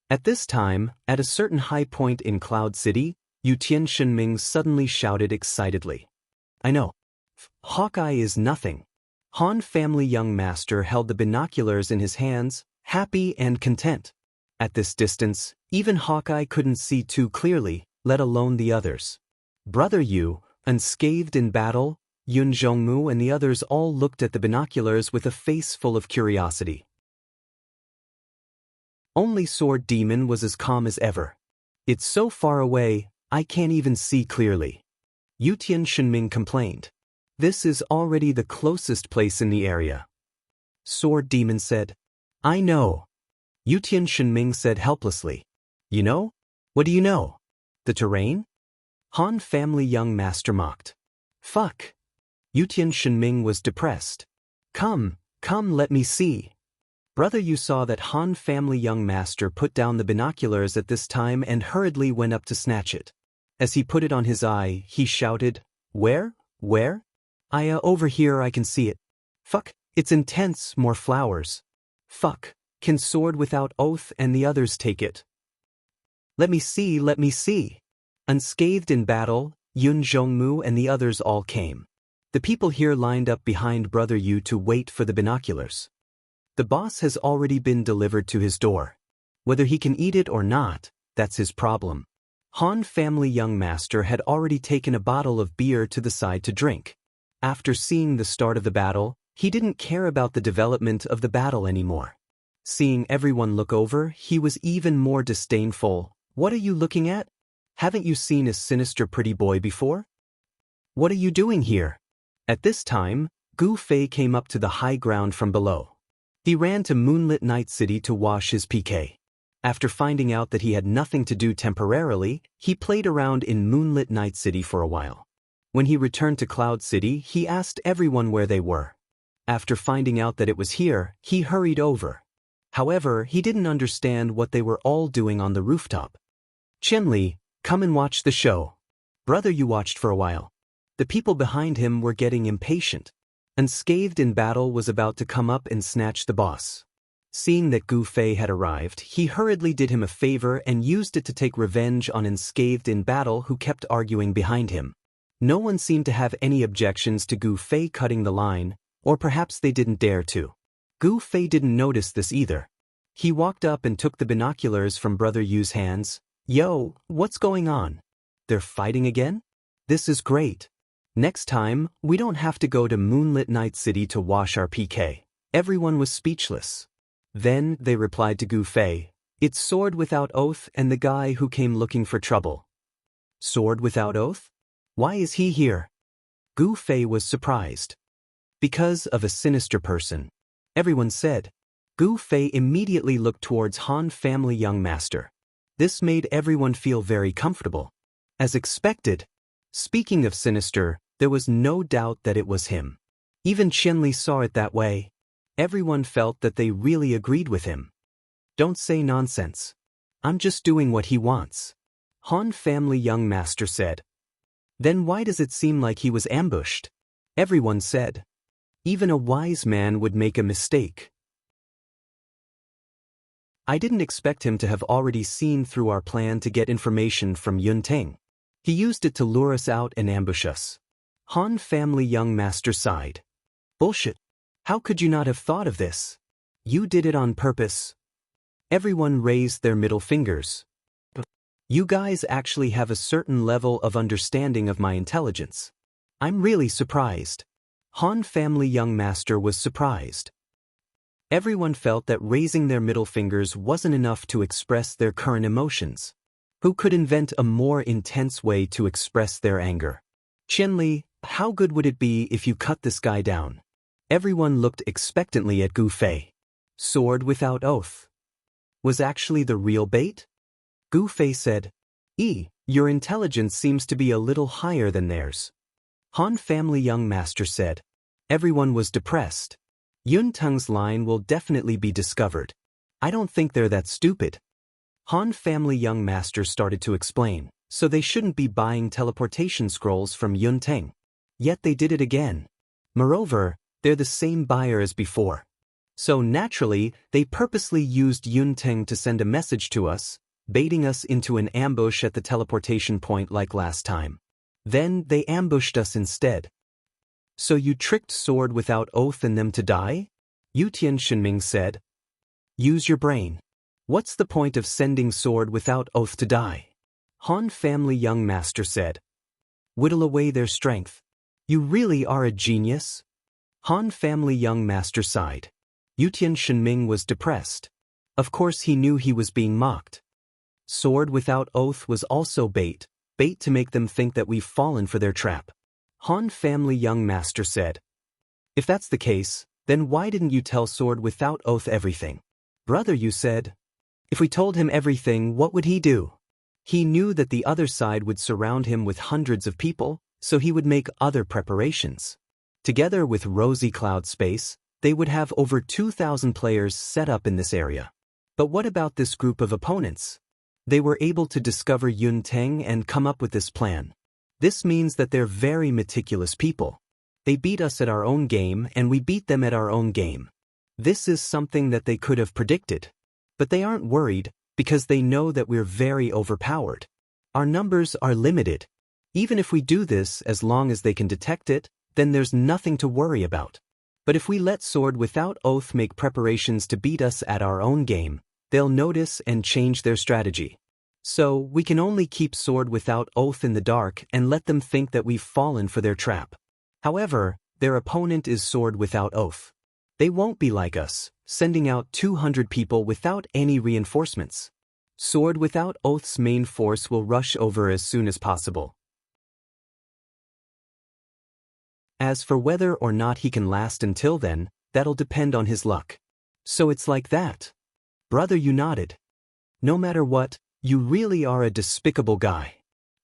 At this time, at a certain high point in Cloud City, Yutian Shenming suddenly shouted excitedly. I know. Hawkeye is nothing. Han family young master held the binoculars in his hands, happy and content. At this distance, even Hawkeye couldn't see too clearly, let alone the others. Brother Yu, unscathed in battle, Yun Zhongmu and the others all looked at the binoculars with a face full of curiosity. Only Sword Demon was as calm as ever. It's so far away, I can't even see clearly. Yutian Shenming complained. This is already the closest place in the area. Sword Demon said. I know. Yutian Shenming said helplessly. You know? What do you know? The terrain? Han family young master mocked. Fuck. Yutian Shenming was depressed. Come, let me see. Brother, you saw that Han family young master put down the binoculars at this time and hurriedly went up to snatch it. As he put it on his eye, he shouted, Where? Over here I can see it. Fuck, it's intense, more flowers. Fuck, can Sword without oath and the others take it? Let me see. Unscathed in battle, Yun Zhongmu and the others all came. The people here lined up behind Brother Yu to wait for the binoculars. The boss has already been delivered to his door. Whether he can eat it or not, that's his problem. Han family young master had already taken a bottle of beer to the side to drink. After seeing the start of the battle, he didn't care about the development of the battle anymore. Seeing everyone look over, he was even more disdainful. What are you looking at? Haven't you seen a sinister pretty boy before? What are you doing here? At this time, Gu Fei came up to the high ground from below. He ran to Moonlit Night City to wash his PK. After finding out that he had nothing to do temporarily, he played around in Moonlit Night City for a while. When he returned to Cloud City, he asked everyone where they were. After finding out that it was here, he hurried over. However, he didn't understand what they were all doing on the rooftop. Chenli, come and watch the show. Brother, you watched for a while. The people behind him were getting impatient. Unscathed in battle was about to come up and snatch the boss. Seeing that Gu Fei had arrived, he hurriedly did him a favor and used it to take revenge on Unscathed in battle who kept arguing behind him. No one seemed to have any objections to Gu Fei cutting the line, or perhaps they didn't dare to. Gu Fei didn't notice this either. He walked up and took the binoculars from Brother Yu's hands. Yo, what's going on? They're fighting again? This is great. Next time, we don't have to go to Moonlit Night City to wash our PK. Everyone was speechless. Then, they replied to Gu Fei, it's Sword Without Oath and the guy who came looking for trouble. Sword Without Oath? Why is he here? Gu Fei was surprised. Because of a sinister person. Everyone said. Gu Fei immediately looked towards Han family young master. This made everyone feel very comfortable. As expected. Speaking of sinister, there was no doubt that it was him. Even Chenli saw it that way. Everyone felt that they really agreed with him. Don't say nonsense. I'm just doing what he wants. Han family young master said. Then why does it seem like he was ambushed? Everyone said. Even a wise man would make a mistake. I didn't expect him to have already seen through our plan to get information from Yunteng. He used it to lure us out and ambush us. Han family young master sighed. Bullshit. How could you not have thought of this? You did it on purpose. Everyone raised their middle fingers. You guys actually have a certain level of understanding of my intelligence. I'm really surprised. Han family young master was surprised. Everyone felt that raising their middle fingers wasn't enough to express their current emotions. Who could invent a more intense way to express their anger? Chenli, how good would it be if you cut this guy down? Everyone looked expectantly at Gu Fei. Sword Without Oath. Was actually the real bait? Gu Fei said, your intelligence seems to be a little higher than theirs. Han family young master said. Everyone was depressed. Yunteng's line will definitely be discovered. I don't think they're that stupid. Han family young master started to explain, so they shouldn't be buying teleportation scrolls from Yunteng. Yet they did it again. Moreover, they're the same buyer as before. So naturally, they purposely used Yunteng to send a message to us, baiting us into an ambush at the teleportation point like last time. Then they ambushed us instead. So you tricked Sword Without Oath and them to die? Yutian Shenming said. Use your brain. What's the point of sending Sword Without Oath to die? Han family young master said. Whittle away their strength. You really are a genius? Han family young master sighed. Yutian Shenming was depressed. Of course he knew he was being mocked. Sword Without Oath was also bait to make them think that we've fallen for their trap. Han family young master said. If that's the case, then why didn't you tell Sword Without Oath everything? Brother, you said. If we told him everything, what would he do? He knew that the other side would surround him with hundreds of people, so he would make other preparations. Together with Rosy Cloud Space, they would have over 2,000 players set up in this area. But what about this group of opponents? They were able to discover Yunteng and come up with this plan. This means that they're very meticulous people. They beat us at our own game and we beat them at our own game. This is something that they could have predicted. But they aren't worried, because they know that we're very overpowered. Our numbers are limited. Even if we do this as long as they can detect it, then there's nothing to worry about. But if we let Sword Without Oath make preparations to beat us at our own game, they'll notice and change their strategy. So, we can only keep Sword Without Oath in the dark and let them think that we've fallen for their trap. However, their opponent is Sword Without Oath. They won't be like us, sending out 200 people without any reinforcements. Sword Without Oath's main force will rush over as soon as possible. As for whether or not he can last until then, that'll depend on his luck. So it's like that. Brother, you nodded. No matter what, you really are a despicable guy.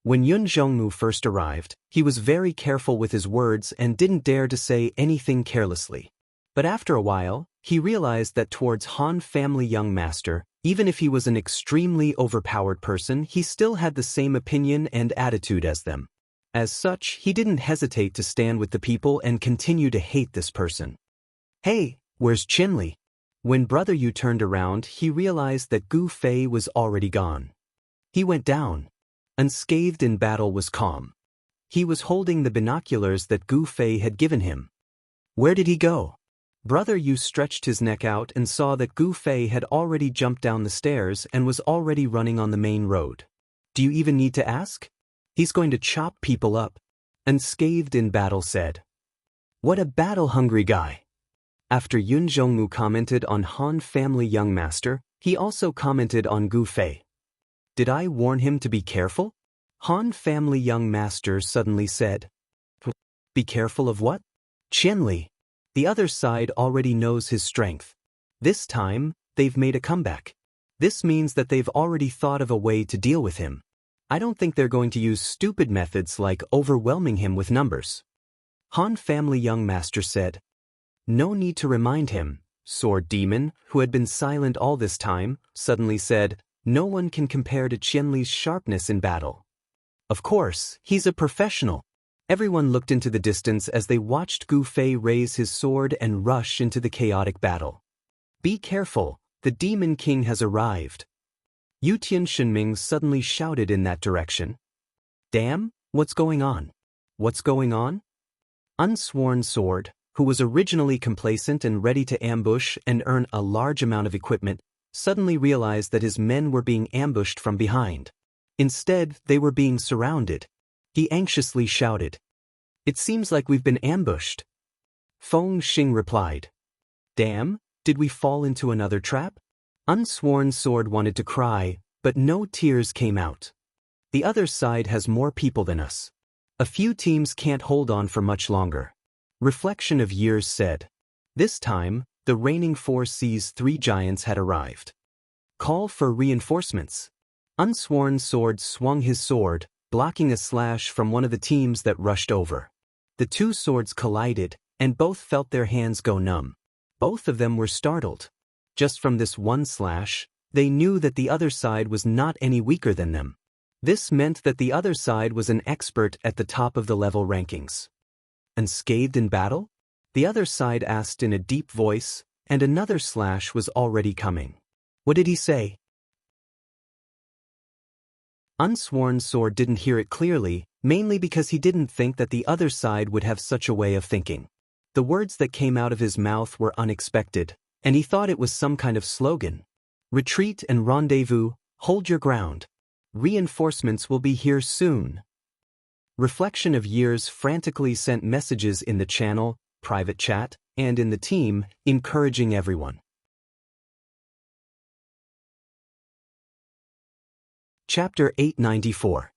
When Yun Zhongmu first arrived, he was very careful with his words and didn't dare to say anything carelessly. But after a while, he realized that towards Han family young master, even if he was an extremely overpowered person, he still had the same opinion and attitude as them. As such, he didn't hesitate to stand with the people and continue to hate this person. "Hey, where's Qinli?" When Brother Yu turned around, he realized that Gu Fei was already gone. He went down. Unscathed in battle was calm. He was holding the binoculars that Gu Fei had given him. Where did he go? Brother Yu stretched his neck out and saw that Gu Fei had already jumped down the stairs and was already running on the main road. Do you even need to ask? He's going to chop people up. Unscathed in battle said. What a battle-hungry guy. After Yun Zhongmu commented on Han family young master, he also commented on Gu Fei. Did I warn him to be careful? Han family young master suddenly said. Be careful of what? Qianli. The other side already knows his strength. This time, they've made a comeback. This means that they've already thought of a way to deal with him. I don't think they're going to use stupid methods like overwhelming him with numbers. Han family young master said. No need to remind him. Sword Demon, who had been silent all this time, suddenly said, no one can compare to Qianli's sharpness in battle. Of course, he's a professional. Everyone looked into the distance as they watched Gu Fei raise his sword and rush into the chaotic battle. Be careful, the Demon King has arrived. Yutian Shenming suddenly shouted in that direction. Damn, what's going on? What's going on? Unsworn Sword, who was originally complacent and ready to ambush and earn a large amount of equipment, suddenly realized that his men were being ambushed from behind. Instead, they were being surrounded. He anxiously shouted. It seems like we've been ambushed. Feng Xing replied. Damn, did we fall into another trap? Unsworn Sword wanted to cry, but no tears came out. The other side has more people than us. A few teams can't hold on for much longer. Reflection of Years said. This time, the reigning 4 Seas 3 giants had arrived. Call for reinforcements. Unsworn Sword swung his sword, blocking a slash from one of the teams that rushed over. The two swords collided, and both felt their hands go numb. Both of them were startled. Just from this one slash, they knew that the other side was not any weaker than them. This meant that the other side was an expert at the top of the level rankings. Unscathed in battle? The other side asked in a deep voice, and another slash was already coming. What did he say? Unsworn Sword didn't hear it clearly, mainly because he didn't think that the other side would have such a way of thinking. The words that came out of his mouth were unexpected, and he thought it was some kind of slogan. Retreat and rendezvous, hold your ground. Reinforcements will be here soon. Reflection of Years frantically sent messages in the channel, private chat, and in the team, encouraging everyone. Chapter 894.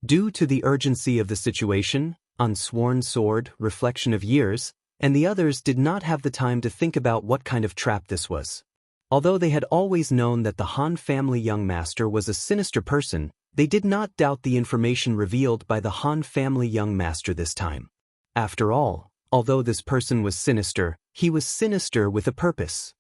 Due to the urgency of the situation, Unsworn Sword, Reflection of Years, and the others did not have the time to think about what kind of trap this was. Although they had always known that the Han family young master was a sinister person, they did not doubt the information revealed by the Han family young master this time. After all, although this person was sinister, he was sinister with a purpose.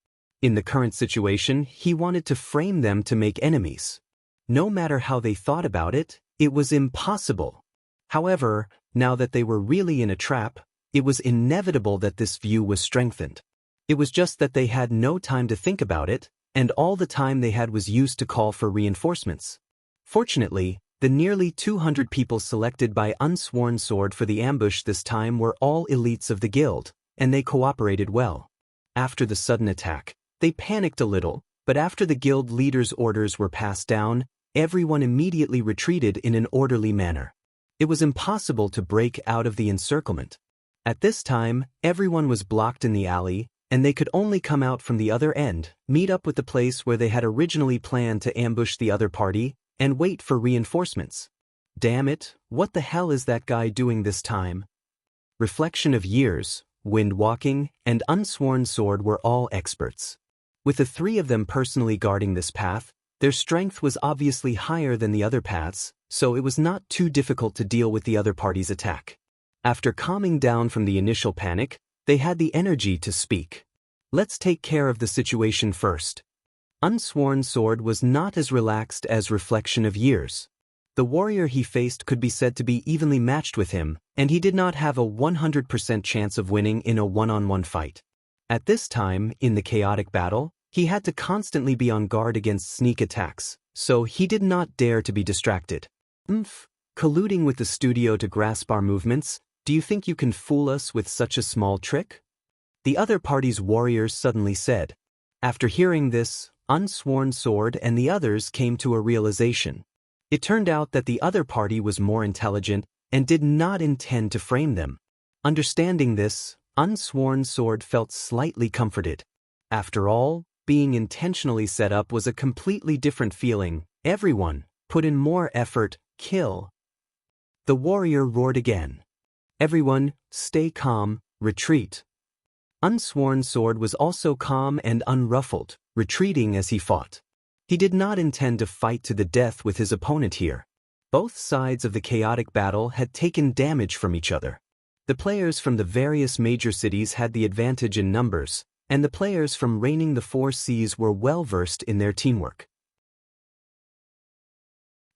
In the current situation, he wanted to frame them to make enemies. No matter how they thought about it, it was impossible. However, now that they were really in a trap, it was inevitable that this view was strengthened. It was just that they had no time to think about it, and all the time they had was used to call for reinforcements. Fortunately, the nearly 200 people selected by Unsworn Sword for the ambush this time were all elites of the guild, and they cooperated well. After the sudden attack, they panicked a little, but after the guild leader's orders were passed down, everyone immediately retreated in an orderly manner. It was impossible to break out of the encirclement. At this time, everyone was blocked in the alley, and they could only come out from the other end, meet up with the place where they had originally planned to ambush the other party, and wait for reinforcements. Damn it, what the hell is that guy doing this time? Reflection of Years, Wind Walking, and Unsworn Sword were all experts. With the 3 of them personally guarding this path, their strength was obviously higher than the other paths, so it was not too difficult to deal with the other party's attack. After calming down from the initial panic, they had the energy to speak. Let's take care of the situation first. Unsworn Sword was not as relaxed as Reflection of Years. The warrior he faced could be said to be evenly matched with him, and he did not have a 100% chance of winning in a one-on-one fight. At this time, in the chaotic battle, he had to constantly be on guard against sneak attacks, so he did not dare to be distracted. Colluding with the studio to grasp our movements, do you think you can fool us with such a small trick? The other party's warriors suddenly said. After hearing this, Unsworn Sword and the others came to a realization. It turned out that the other party was more intelligent and did not intend to frame them. Understanding this, Unsworn Sword felt slightly comforted. After all, being intentionally set up was a completely different feeling. Everyone put in more effort. Kill. The warrior roared again. Everyone, stay calm, retreat. Unsworn Sword was also calm and unruffled, retreating as he fought. He did not intend to fight to the death with his opponent here. Both sides of the chaotic battle had taken damage from each other. The players from the various major cities had the advantage in numbers, and the players from reigning the four seas were well versed in their teamwork.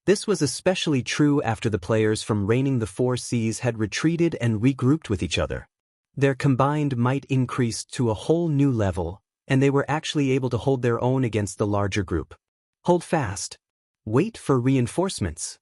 This was especially true after the players from reigning the four seas had retreated and regrouped with each other. Their combined might increased to a whole new level, and they were actually able to hold their own against the larger group. Hold fast. Wait for reinforcements.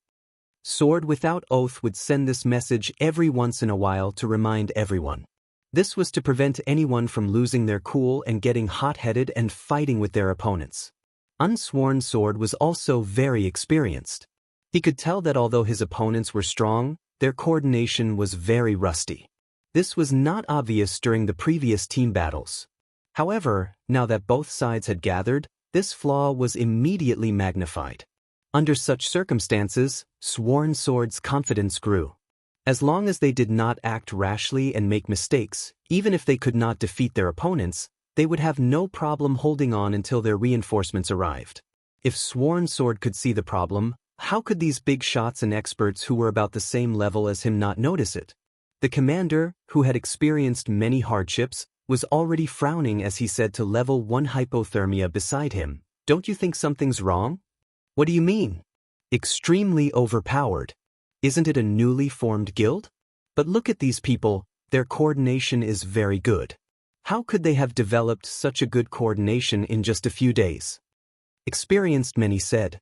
Sword Without Oath would send this message every once in a while to remind everyone. This was to prevent anyone from losing their cool and getting hot-headed and fighting with their opponents. Unsworn Sword was also very experienced. He could tell that although his opponents were strong, their coordination was very rusty. This was not obvious during the previous team battles. However, now that both sides had gathered, this flaw was immediately magnified. Under such circumstances, Sworn Sword's confidence grew. As long as they did not act rashly and make mistakes, even if they could not defeat their opponents, they would have no problem holding on until their reinforcements arrived. If Sworn Sword could see the problem, how could these big shots and experts who were about the same level as him not notice it? The commander, who had experienced many hardships, was already frowning as he said to level 1 hypothermia beside him, "Don't you think something's wrong?" "What do you mean?" "Extremely overpowered. Isn't it a newly formed guild? But look at these people, their coordination is very good. How could they have developed such a good coordination in just a few days?" Experienced many said.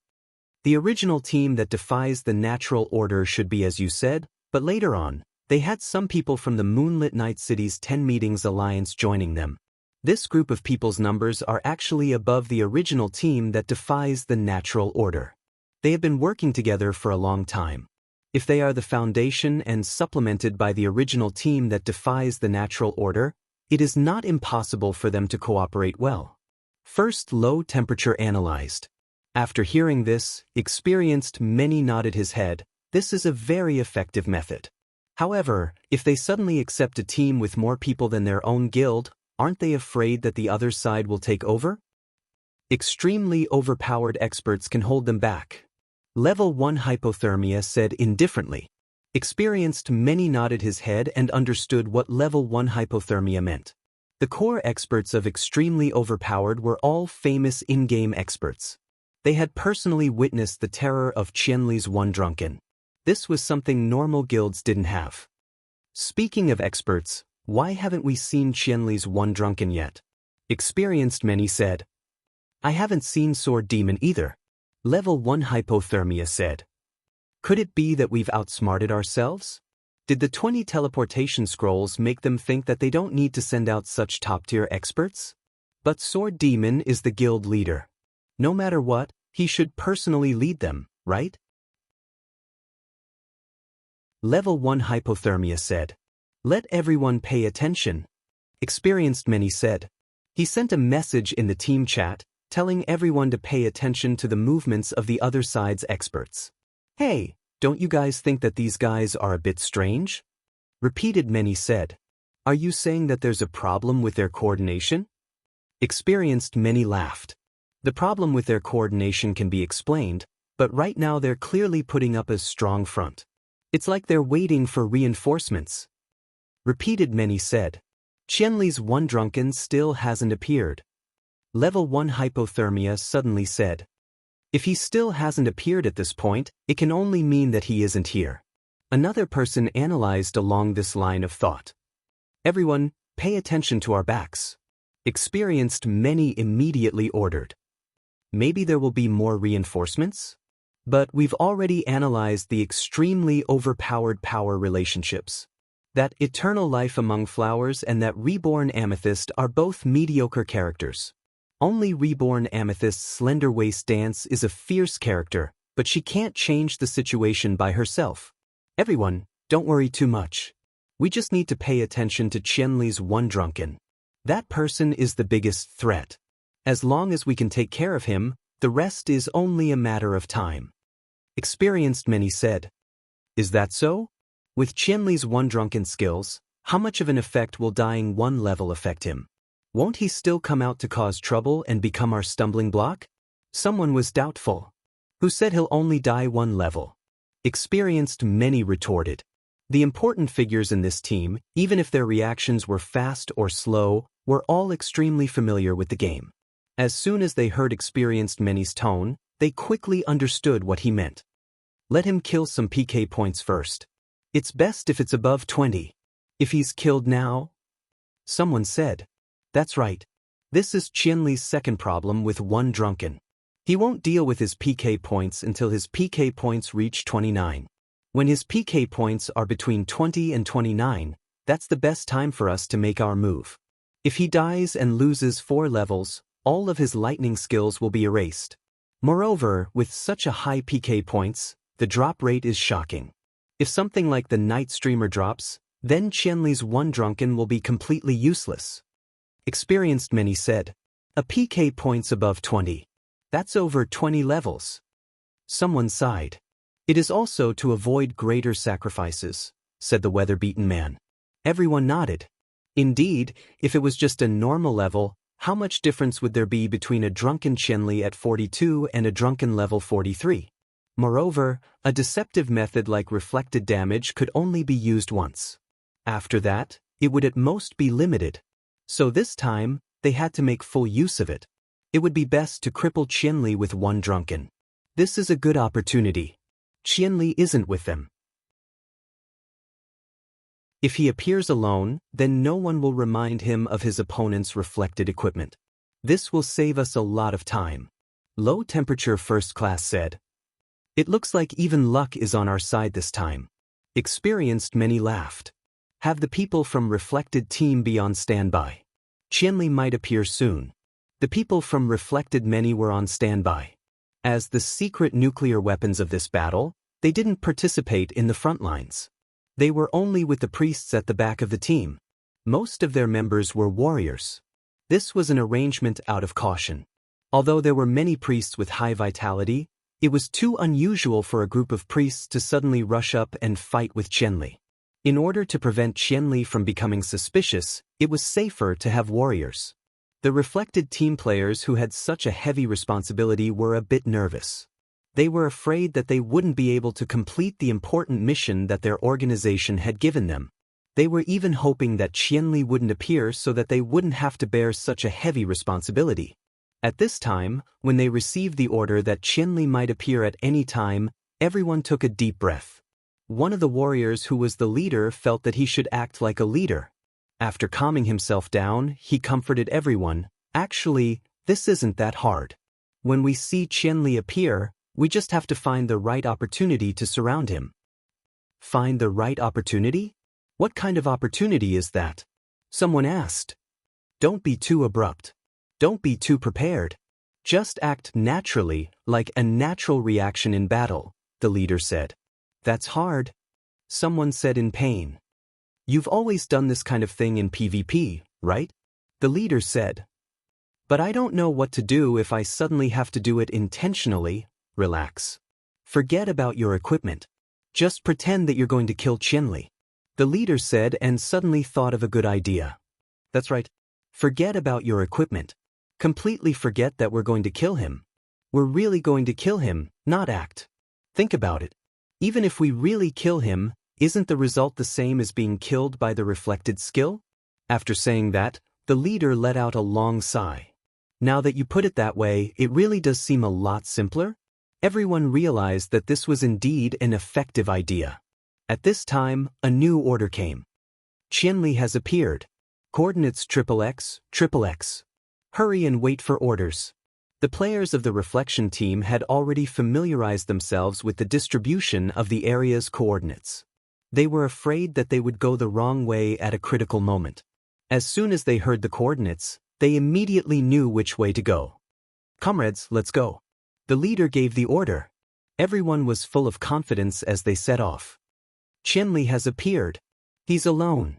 The original team that defies the natural order should be as you said, but later on, they had some people from the Moonlit Night City's 10 Meetings Alliance joining them. This group of people's numbers are actually above the original team that defies the natural order. They have been working together for a long time. If they are the foundation and supplemented by the original team that defies the natural order, it is not impossible for them to cooperate well. First low temperature analyzed. After hearing this, Experienced many nodded his head. This is a very effective method. However, if they suddenly accept a team with more people than their own guild, aren't they afraid that the other side will take over? Extremely overpowered experts can hold them back. Level 1 hypothermia said indifferently. Experienced many nodded his head and understood what level 1 hypothermia meant. The core experts of extremely overpowered were all famous in-game experts. They had personally witnessed the terror of Qianli's One Drunken. This was something normal guilds didn't have. Speaking of experts, why haven't we seen Qianli's One Drunken yet? Experienced many said. I haven't seen Sword Demon either. Level 1 hypothermia said. Could it be that we've outsmarted ourselves? Did the 20 teleportation scrolls make them think that they don't need to send out such top-tier experts? But Sword Demon is the guild leader. No matter what, he should personally lead them, right? Level 1 hypothermia said. Let everyone pay attention. Experienced many said. He sent a message in the team chat, telling everyone to pay attention to the movements of the other side's experts. Hey, don't you guys think that these guys are a bit strange? Repeated many said. Are you saying that there's a problem with their coordination? Experienced many laughed. The problem with their coordination can be explained, but right now they're clearly putting up a strong front. It's like they're waiting for reinforcements. Repeated, many said. Qianli's one drunken still hasn't appeared. Level 1 hypothermia suddenly said. If he still hasn't appeared at this point, it can only mean that he isn't here. Another person analyzed along this line of thought. Everyone, pay attention to our backs. Experienced many immediately ordered. Maybe there will be more reinforcements? But we've already analyzed the extremely overpowered power relationships. That eternal life among flowers and that reborn amethyst are both mediocre characters. Only reborn amethyst's slender waist dance is a fierce character, but she can't change the situation by herself. Everyone, don't worry too much. We just need to pay attention to Qianli's one drunken. That person is the biggest threat. As long as we can take care of him, the rest is only a matter of time. Experienced many said. Is that so? With Qianli's one drunken skills, how much of an effect will dying one level affect him? Won't he still come out to cause trouble and become our stumbling block? Someone was doubtful. Who said he'll only die one level? Experienced many retorted. The important figures in this team, even if their reactions were fast or slow, were all extremely familiar with the game. As soon as they heard Experienced many's tone, they quickly understood what he meant. Let him kill some PK points first. It's best if it's above 20. If he's killed now? Someone said. That's right. This is Qianli's second problem with one drunken. He won't deal with his PK points until his PK points reach 29. When his PK points are between 20 and 29, that's the best time for us to make our move. If he dies and loses 4 levels, all of his lightning skills will be erased. Moreover, with such a high PK points, the drop rate is shocking. If something like the Night Streamer drops, then Qianli's one drunken will be completely useless. Experienced many said. A PK points above 20. That's over 20 levels. Someone sighed. It is also to avoid greater sacrifices, said the weather-beaten man. Everyone nodded. Indeed, if it was just a normal level, how much difference would there be between a drunken Qianli at 42 and a drunken level 43? Moreover, a deceptive method like reflected damage could only be used once. After that, it would at most be limited. So this time, they had to make full use of it. It would be best to cripple Qianli with one drunken. This is a good opportunity. Qianli isn't with them. If he appears alone, then no one will remind him of his opponent's reflected equipment. This will save us a lot of time. Low Temperature First Class said. It looks like even luck is on our side this time. Experienced many laughed. Have the people from Reflected Team be on standby. Qianli might appear soon. The people from Reflected many were on standby. As the secret nuclear weapons of this battle, they didn't participate in the front lines. They were only with the priests at the back of the team. Most of their members were warriors. This was an arrangement out of caution. Although there were many priests with high vitality, it was too unusual for a group of priests to suddenly rush up and fight with Qianli. In order to prevent Qianli from becoming suspicious, it was safer to have warriors. The Reflected Team players who had such a heavy responsibility were a bit nervous. They were afraid that they wouldn't be able to complete the important mission that their organization had given them. They were even hoping that Qianli wouldn't appear so that they wouldn't have to bear such a heavy responsibility. At this time, when they received the order that Qianli might appear at any time, everyone took a deep breath. One of the warriors who was the leader felt that he should act like a leader. After calming himself down, he comforted everyone. Actually, this isn't that hard. When we see Qianli appear, we just have to find the right opportunity to surround him. Find the right opportunity? What kind of opportunity is that? Someone asked. Don't be too abrupt. Don't be too prepared. Just act naturally, like a natural reaction in battle, the leader said. That's hard. Someone said in pain. You've always done this kind of thing in PvP, right? The leader said. But I don't know what to do if I suddenly have to do it intentionally. Relax. Forget about your equipment. Just pretend that you're going to kill Qianli. The leader said and suddenly thought of a good idea. That's right. Forget about your equipment. Completely forget that we're going to kill him. We're really going to kill him, not act. Think about it. Even if we really kill him, isn't the result the same as being killed by the reflected skill? After saying that, the leader let out a long sigh. Now that you put it that way, it really does seem a lot simpler. Everyone realized that this was indeed an effective idea. At this time, a new order came. Qianli has appeared. Coordinates XXX. Hurry and wait for orders. The players of the reflection team had already familiarized themselves with the distribution of the area's coordinates. They were afraid that they would go the wrong way at a critical moment. As soon as they heard the coordinates, they immediately knew which way to go. Comrades, let's go. The leader gave the order. Everyone was full of confidence as they set off. Qianli has appeared. He's alone.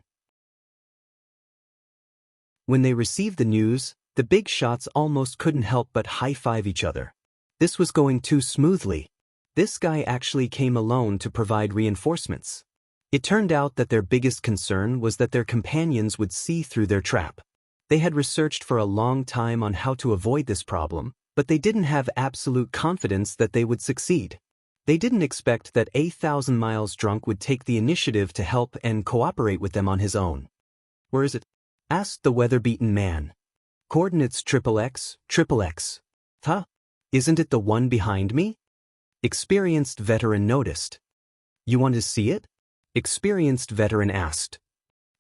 When they received the news, the big shots almost couldn't help but high-five each other. This was going too smoothly. This guy actually came alone to provide reinforcements. It turned out that their biggest concern was that their companions would see through their trap. They had researched for a long time on how to avoid this problem, but they didn't have absolute confidence that they would succeed. They didn't expect that 1,000 miles drunk would take the initiative to help and cooperate with them on his own. Where is it? Asked the weather-beaten man. Coordinates XXX. Huh? Isn't it the one behind me? Experienced veteran noticed. You want to see it? Experienced veteran asked.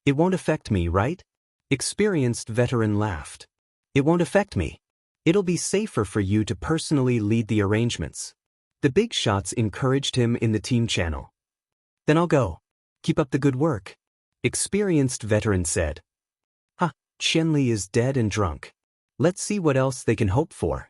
It won't affect me, right? Experienced veteran laughed. It won't affect me. It'll be safer for you to personally lead the arrangements. The big shots encouraged him in the team channel. Then I'll go. Keep up the good work. Experienced veteran said. Qianli is dead and drunk. Let's see what else they can hope for.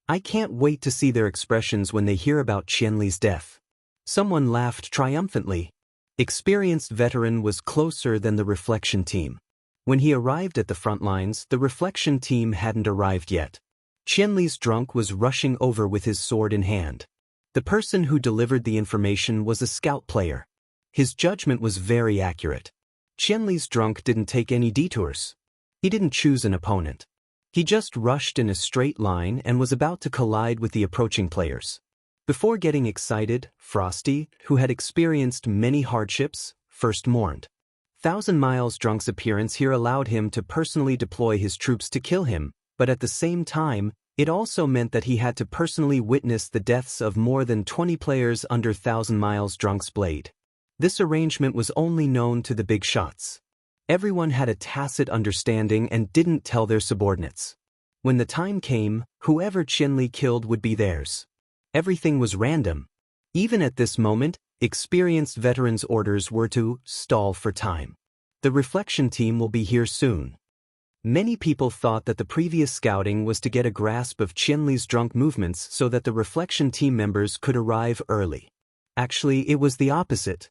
I can't wait to see their expressions when they hear about Qianli's death. Someone laughed triumphantly. Experienced veteran was closer than the reflection team. When he arrived at the front lines, the reflection team hadn't arrived yet. Qianli's drunk was rushing over with his sword in hand. The person who delivered the information was a scout player. His judgment was very accurate. Qianli's drunk didn't take any detours. He didn't choose an opponent. He just rushed in a straight line and was about to collide with the approaching players. Before getting excited, Frosty, who had experienced many hardships, first mourned. 1,000 Miles Drunk's appearance here allowed him to personally deploy his troops to kill him, but at the same time, it also meant that he had to personally witness the deaths of more than 20 players under 1,000 Miles Drunk's blade. This arrangement was only known to the big shots. Everyone had a tacit understanding and didn't tell their subordinates. When the time came, whoever Qianli killed would be theirs. Everything was random. Even at this moment, experienced veterans' orders were to stall for time. The reflection team will be here soon. Many people thought that the previous scouting was to get a grasp of Qianli's drunk movements so that the reflection team members could arrive early. Actually, it was the opposite.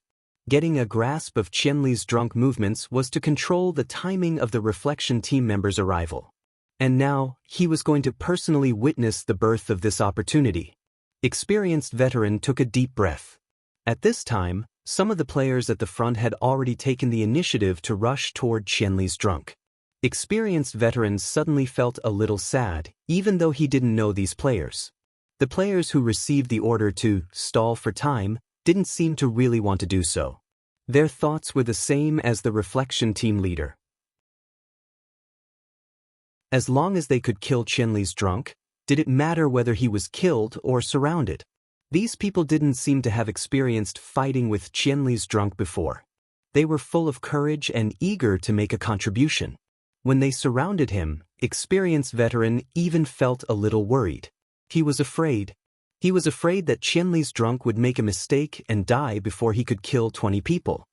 Getting a grasp of Qianli's drunk movements was to control the timing of the reflection team members' arrival. And now, he was going to personally witness the birth of this opportunity. Experienced veteran took a deep breath. At this time, some of the players at the front had already taken the initiative to rush toward Qianli's drunk. Experienced veteran suddenly felt a little sad, even though he didn't know these players. The players who received the order to stall for time didn't seem to really want to do so. Their thoughts were the same as the reflection team leader. As long as they could kill Qianli's drunk, did it matter whether he was killed or surrounded? These people didn't seem to have experienced fighting with Qianli's drunk before. They were full of courage and eager to make a contribution. When they surrounded him, experienced veteran even felt a little worried. He was afraid. He was afraid that Qianli's drunk would make a mistake and die before he could kill 20 people.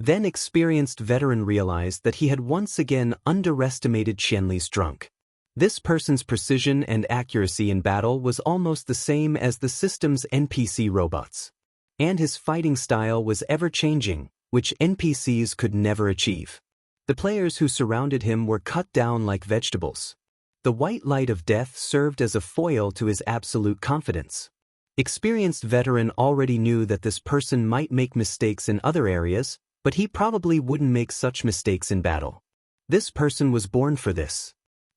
Then experienced veteran realized that he had once again underestimated Qianli's drunk. This person's precision and accuracy in battle was almost the same as the system's NPC robots. And his fighting style was ever-changing, which NPCs could never achieve. The players who surrounded him were cut down like vegetables. The white light of death served as a foil to his absolute confidence. Experienced veteran already knew that this person might make mistakes in other areas, but he probably wouldn't make such mistakes in battle. This person was born for this.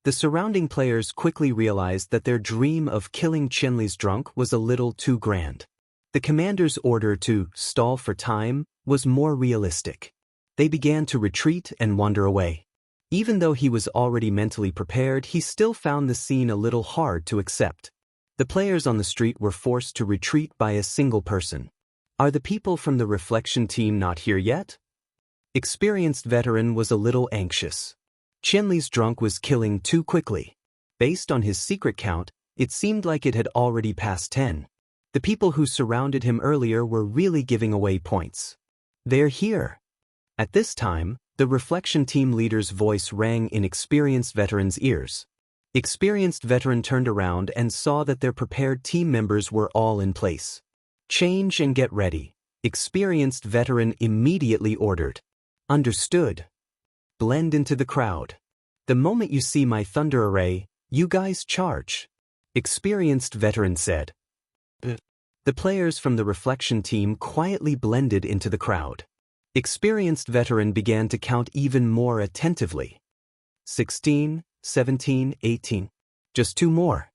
The surrounding players quickly realized that their dream of killing Qianli's drunk was a little too grand. The commander's order to stall for time was more realistic. They began to retreat and wander away. Even though he was already mentally prepared, he still found the scene a little hard to accept. The players on the street were forced to retreat by a single person. Are the people from the reflection team not here yet? Experienced veteran was a little anxious. Qianli's drunk was killing too quickly. Based on his secret count, it seemed like it had already passed 10. The people who surrounded him earlier were really giving away points. They're here. At this time, the reflection team leader's voice rang in experienced veteran's ears. Experienced veteran turned around and saw that their prepared team members were all in place. Change and get ready. Experienced veteran immediately ordered. Understood. Blend into the crowd. The moment you see my thunder array, you guys charge. Experienced veteran said. The players from the reflection team quietly blended into the crowd. Experienced veteran began to count even more attentively. 16, 17, 18. Just 2 more.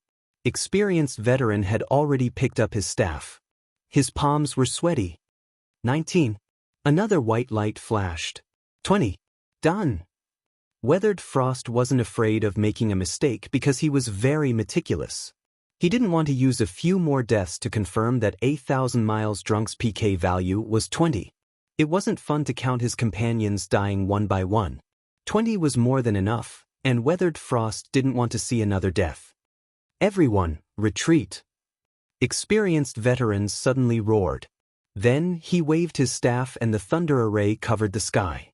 Experienced veteran had already picked up his staff. His palms were sweaty. 19. Another white light flashed. 20. Done. Weathered Frost wasn't afraid of making a mistake because he was very meticulous. He didn't want to use a few more deaths to confirm that 8,000 miles drunk's PK value was 20. It wasn't fun to count his companions dying one by one. 20 was more than enough, and Weathered Frost didn't want to see another death. Everyone, retreat. Experienced veterans suddenly roared. Then he waved his staff and the thunder array covered the sky.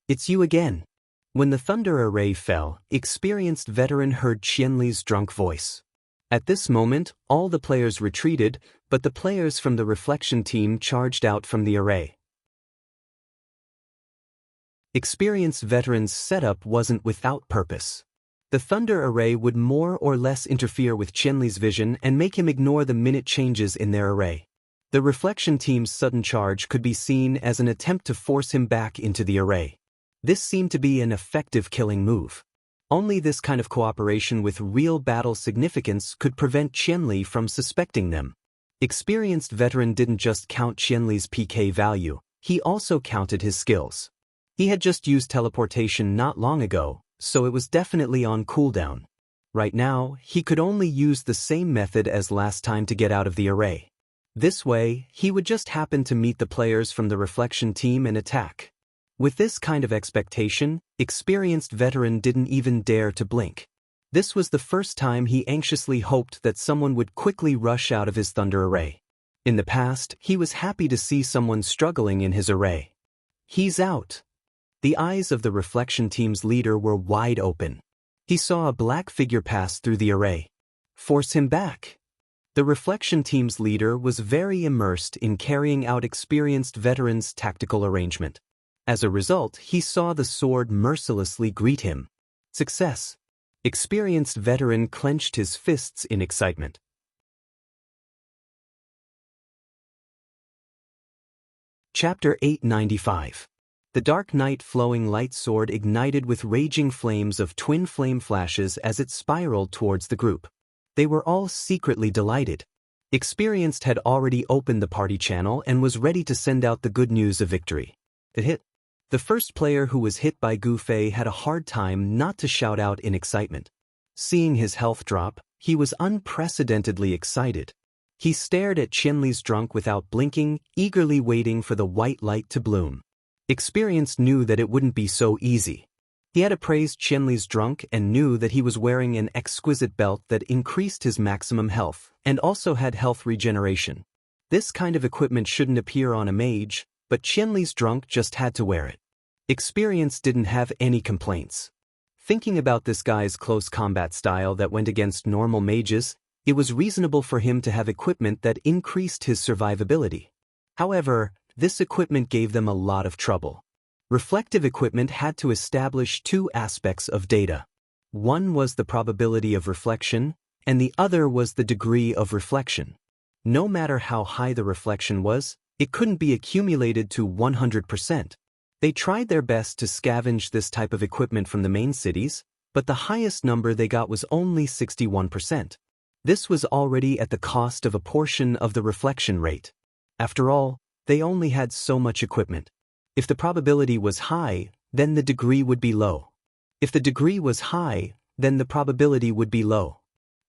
It's you again. When the thunder array fell, experienced veteran heard Qianli's drunk voice. At this moment, all the players retreated, but the players from the reflection team charged out from the array. Experienced veterans' setup wasn't without purpose. The thunder array would more or less interfere with Qianli's vision and make him ignore the minute changes in their array. The reflection team's sudden charge could be seen as an attempt to force him back into the array. This seemed to be an effective killing move. Only this kind of cooperation with real battle significance could prevent Qianli from suspecting them. Experienced veteran didn't just count Qianli's PK value, he also counted his skills. He had just used teleportation not long ago, so it was definitely on cooldown. Right now, he could only use the same method as last time to get out of the array. This way, he would just happen to meet the players from the reflection team and attack. With this kind of expectation, experienced veteran didn't even dare to blink. This was the first time he anxiously hoped that someone would quickly rush out of his thunder array. In the past, he was happy to see someone struggling in his array. He's out. The eyes of the reflection team's leader were wide open. He saw a black figure pass through the array. Force him back. The reflection team's leader was very immersed in carrying out experienced veterans' tactical arrangement. As a result, he saw the sword mercilessly greet him. Success. Experienced veteran clenched his fists in excitement. Chapter 895. The Dark Knight flowing light sword ignited with raging flames of twin flame flashes as it spiraled towards the group. They were all secretly delighted. Experienced had already opened the party channel and was ready to send out the good news of victory. It hit. The first player who was hit by Gu Fei had a hard time not to shout out in excitement. Seeing his health drop, he was unprecedentedly excited. He stared at Qianli's drunk without blinking, eagerly waiting for the white light to bloom. Experienced knew that it wouldn't be so easy. He had appraised Qianli's drunk and knew that he was wearing an exquisite belt that increased his maximum health and also had health regeneration. This kind of equipment shouldn't appear on a mage, but Qianli's drunk just had to wear it. Experience didn't have any complaints. Thinking about this guy's close combat style that went against normal mages, it was reasonable for him to have equipment that increased his survivability. However, this equipment gave them a lot of trouble. Reflective equipment had to establish 2 aspects of data. One was the probability of reflection, and the other was the degree of reflection. No matter how high the reflection was, it couldn't be accumulated to 100%. They tried their best to scavenge this type of equipment from the main cities, but the highest number they got was only 61%. This was already at the cost of a portion of the reflection rate. After all, they only had so much equipment. If the probability was high, then the degree would be low. If the degree was high, then the probability would be low.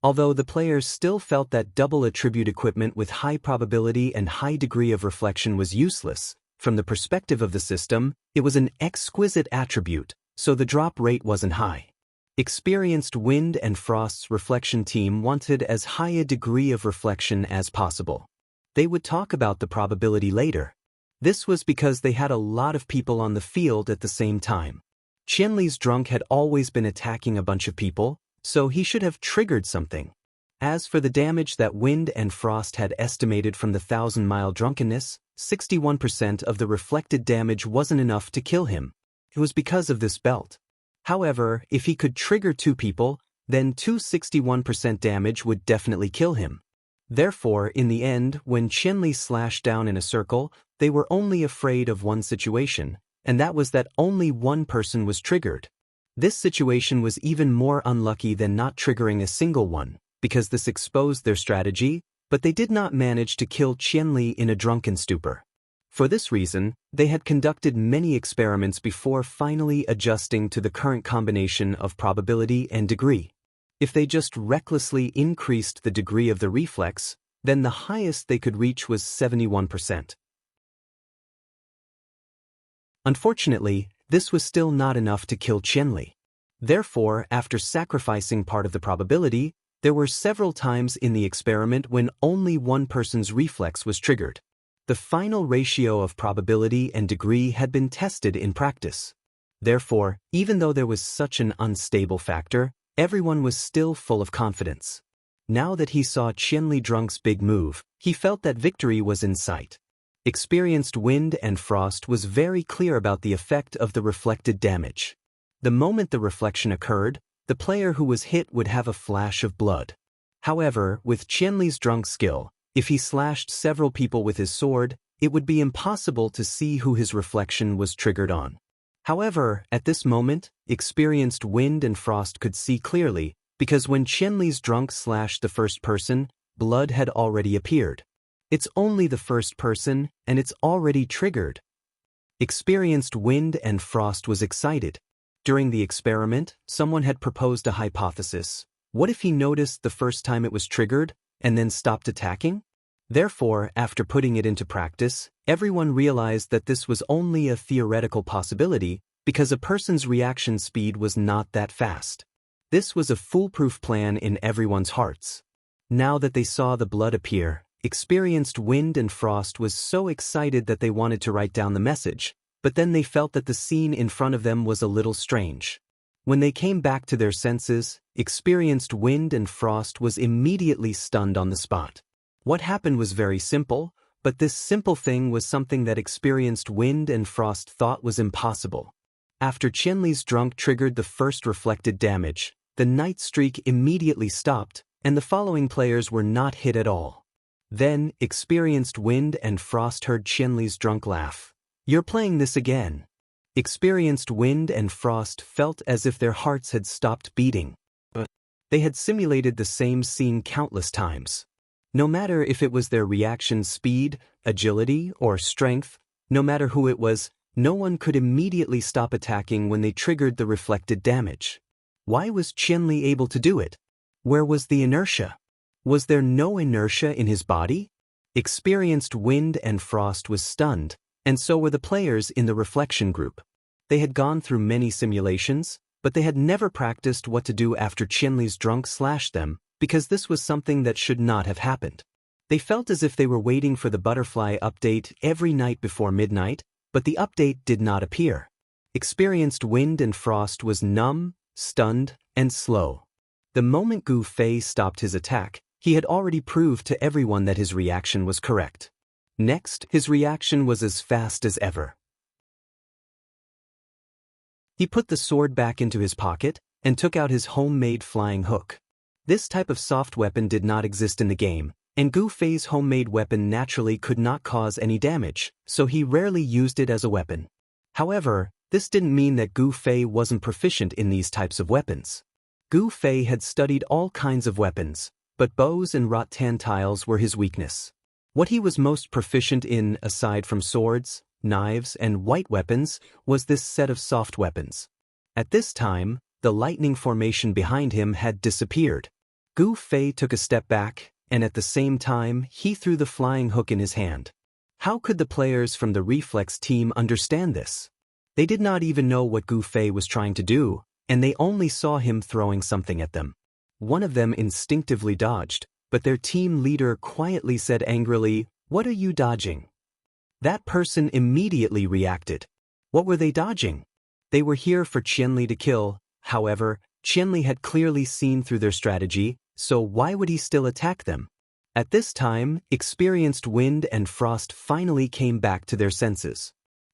Although the players still felt that double attribute equipment with high probability and high degree of reflection was useless, from the perspective of the system, it was an exquisite attribute, so the drop rate wasn't high. Experienced Wind and Frost's reflection team wanted as high a degree of reflection as possible. They would talk about the probability later. This was because they had a lot of people on the field at the same time. Qianli's drunk had always been attacking a bunch of people, so he should have triggered something. As for the damage that Wind and Frost had estimated from the 1,000-mile drunkenness, 61% of the reflected damage wasn't enough to kill him. It was because of this belt. However, if he could trigger 2 people, then 261% damage would definitely kill him. Therefore, in the end, when Qianli slashed down in a circle, they were only afraid of one situation, and that was that only one person was triggered. This situation was even more unlucky than not triggering a single one, because this exposed their strategy, but they did not manage to kill Qianli in a drunken stupor. For this reason, they had conducted many experiments before finally adjusting to the current combination of probability and degree. If they just recklessly increased the degree of the reflex, then the highest they could reach was 71%. Unfortunately, this was still not enough to kill Qianli. Therefore, after sacrificing part of the probability, there were several times in the experiment when only one person's reflex was triggered. The final ratio of probability and degree had been tested in practice. Therefore, even though there was such an unstable factor, everyone was still full of confidence. Now that he saw Qianli drunk's big move, he felt that victory was in sight. Experienced Wind and Frost was very clear about the effect of the reflected damage. The moment the reflection occurred, the player who was hit would have a flash of blood. However, with Qianli's drunk skill, if he slashed several people with his sword, it would be impossible to see who his reflection was triggered on. However, at this moment, Experienced Wind and Frost could see clearly, because when Qianli's drunk slashed the first person, blood had already appeared. It's only the first person, and it's already triggered. Experienced Wind and Frost was excited. During the experiment, someone had proposed a hypothesis. What if he noticed the first time it was triggered, and then stopped attacking? Therefore, after putting it into practice, everyone realized that this was only a theoretical possibility because a person's reaction speed was not that fast. This was a foolproof plan in everyone's hearts. Now that they saw the blood appear, Experienced Wind and Frost was so excited that they wanted to write down the message, but then they felt that the scene in front of them was a little strange. When they came back to their senses, Experienced Wind and Frost was immediately stunned on the spot. What happened was very simple, but this simple thing was something that Experienced Wind and Frost thought was impossible. After Qianli's drunk triggered the first reflected damage, the night streak immediately stopped, and the following players were not hit at all. Then, Experienced Wind and Frost heard Qianli's drunk laugh. "You're playing this again." Experienced Wind and Frost felt as if their hearts had stopped beating. But they had simulated the same scene countless times. No matter if it was their reaction speed, agility, or strength, no matter who it was, no one could immediately stop attacking when they triggered the reflected damage. Why was Qianli able to do it? Where was the inertia? Was there no inertia in his body? Experienced Wind and Frost was stunned, and so were the players in the reflection group. They had gone through many simulations, but they had never practiced what to do after Qianli's drunk slashed them, because this was something that should not have happened. They felt as if they were waiting for the butterfly update every night before midnight, but the update did not appear. Experienced Wind and Frost was numb, stunned, and slow. The moment Gu Fei stopped his attack, he had already proved to everyone that his reaction was correct. Next, his reaction was as fast as ever. He put the sword back into his pocket and took out his homemade flying hook. This type of soft weapon did not exist in the game, and Gu Fei's homemade weapon naturally could not cause any damage, so he rarely used it as a weapon. However, This didn't mean that Gu Fei wasn't proficient in these types of weapons. Gu Fei had studied all kinds of weapons, but bows and rattan tiles were his weakness. What he was most proficient in, aside from swords, knives, and white weapons, was this set of soft weapons. At this time, the lightning formation behind him had disappeared. Gu Fei took a step back, and at the same time, he threw the flying hook in his hand. How could the players from the reflex team understand this? They did not even know what Gu Fei was trying to do, and they only saw him throwing something at them. One of them instinctively dodged, but their team leader quietly said angrily, "What are you dodging?" That person immediately reacted. What were they dodging? They were here for Qianli to kill. However, Qianli had clearly seen through their strategy, so why would he still attack them? At this time, experienced Wind and Frost finally came back to their senses.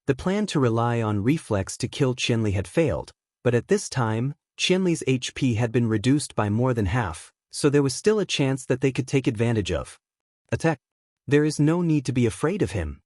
The plan to rely on reflex to kill Qianli had failed, but at this time, Qianli's HP had been reduced by more than half, so there was still a chance that they could take advantage of. Attack. There is no need to be afraid of him.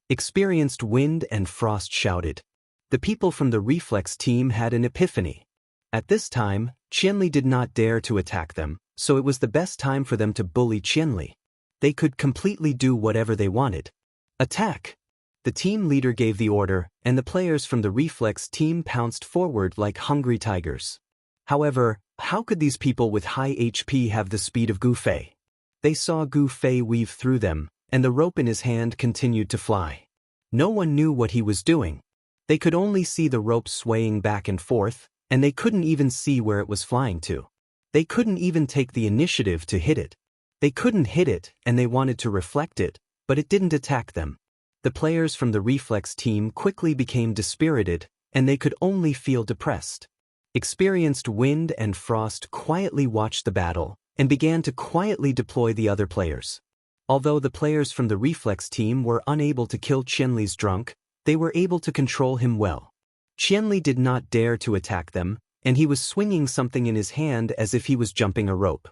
Experienced Wind and Frost shouted. The people from the reflex team had an epiphany. At this time, Qianli did not dare to attack them, so it was the best time for them to bully Qianli. They could completely do whatever they wanted. Attack! The team leader gave the order, and the players from the reflex team pounced forward like hungry tigers. However, how could these people with high HP have the speed of Gu Fei? They saw Gu Fei weave through them, and the rope in his hand continued to fly. No one knew what he was doing. They could only see the rope swaying back and forth, and they couldn't even see where it was flying to. They couldn't even take the initiative to hit it. They couldn't hit it, and they wanted to reflect it, but it didn't attack them. The players from the reflex team quickly became dispirited, and they could only feel depressed. Experienced Wind and Frost quietly watched the battle, and began to quietly deploy the other players. Although the players from the reflex team were unable to kill Qianli's drunk, they were able to control him well. Qianli did not dare to attack them, and he was swinging something in his hand as if he was jumping a rope.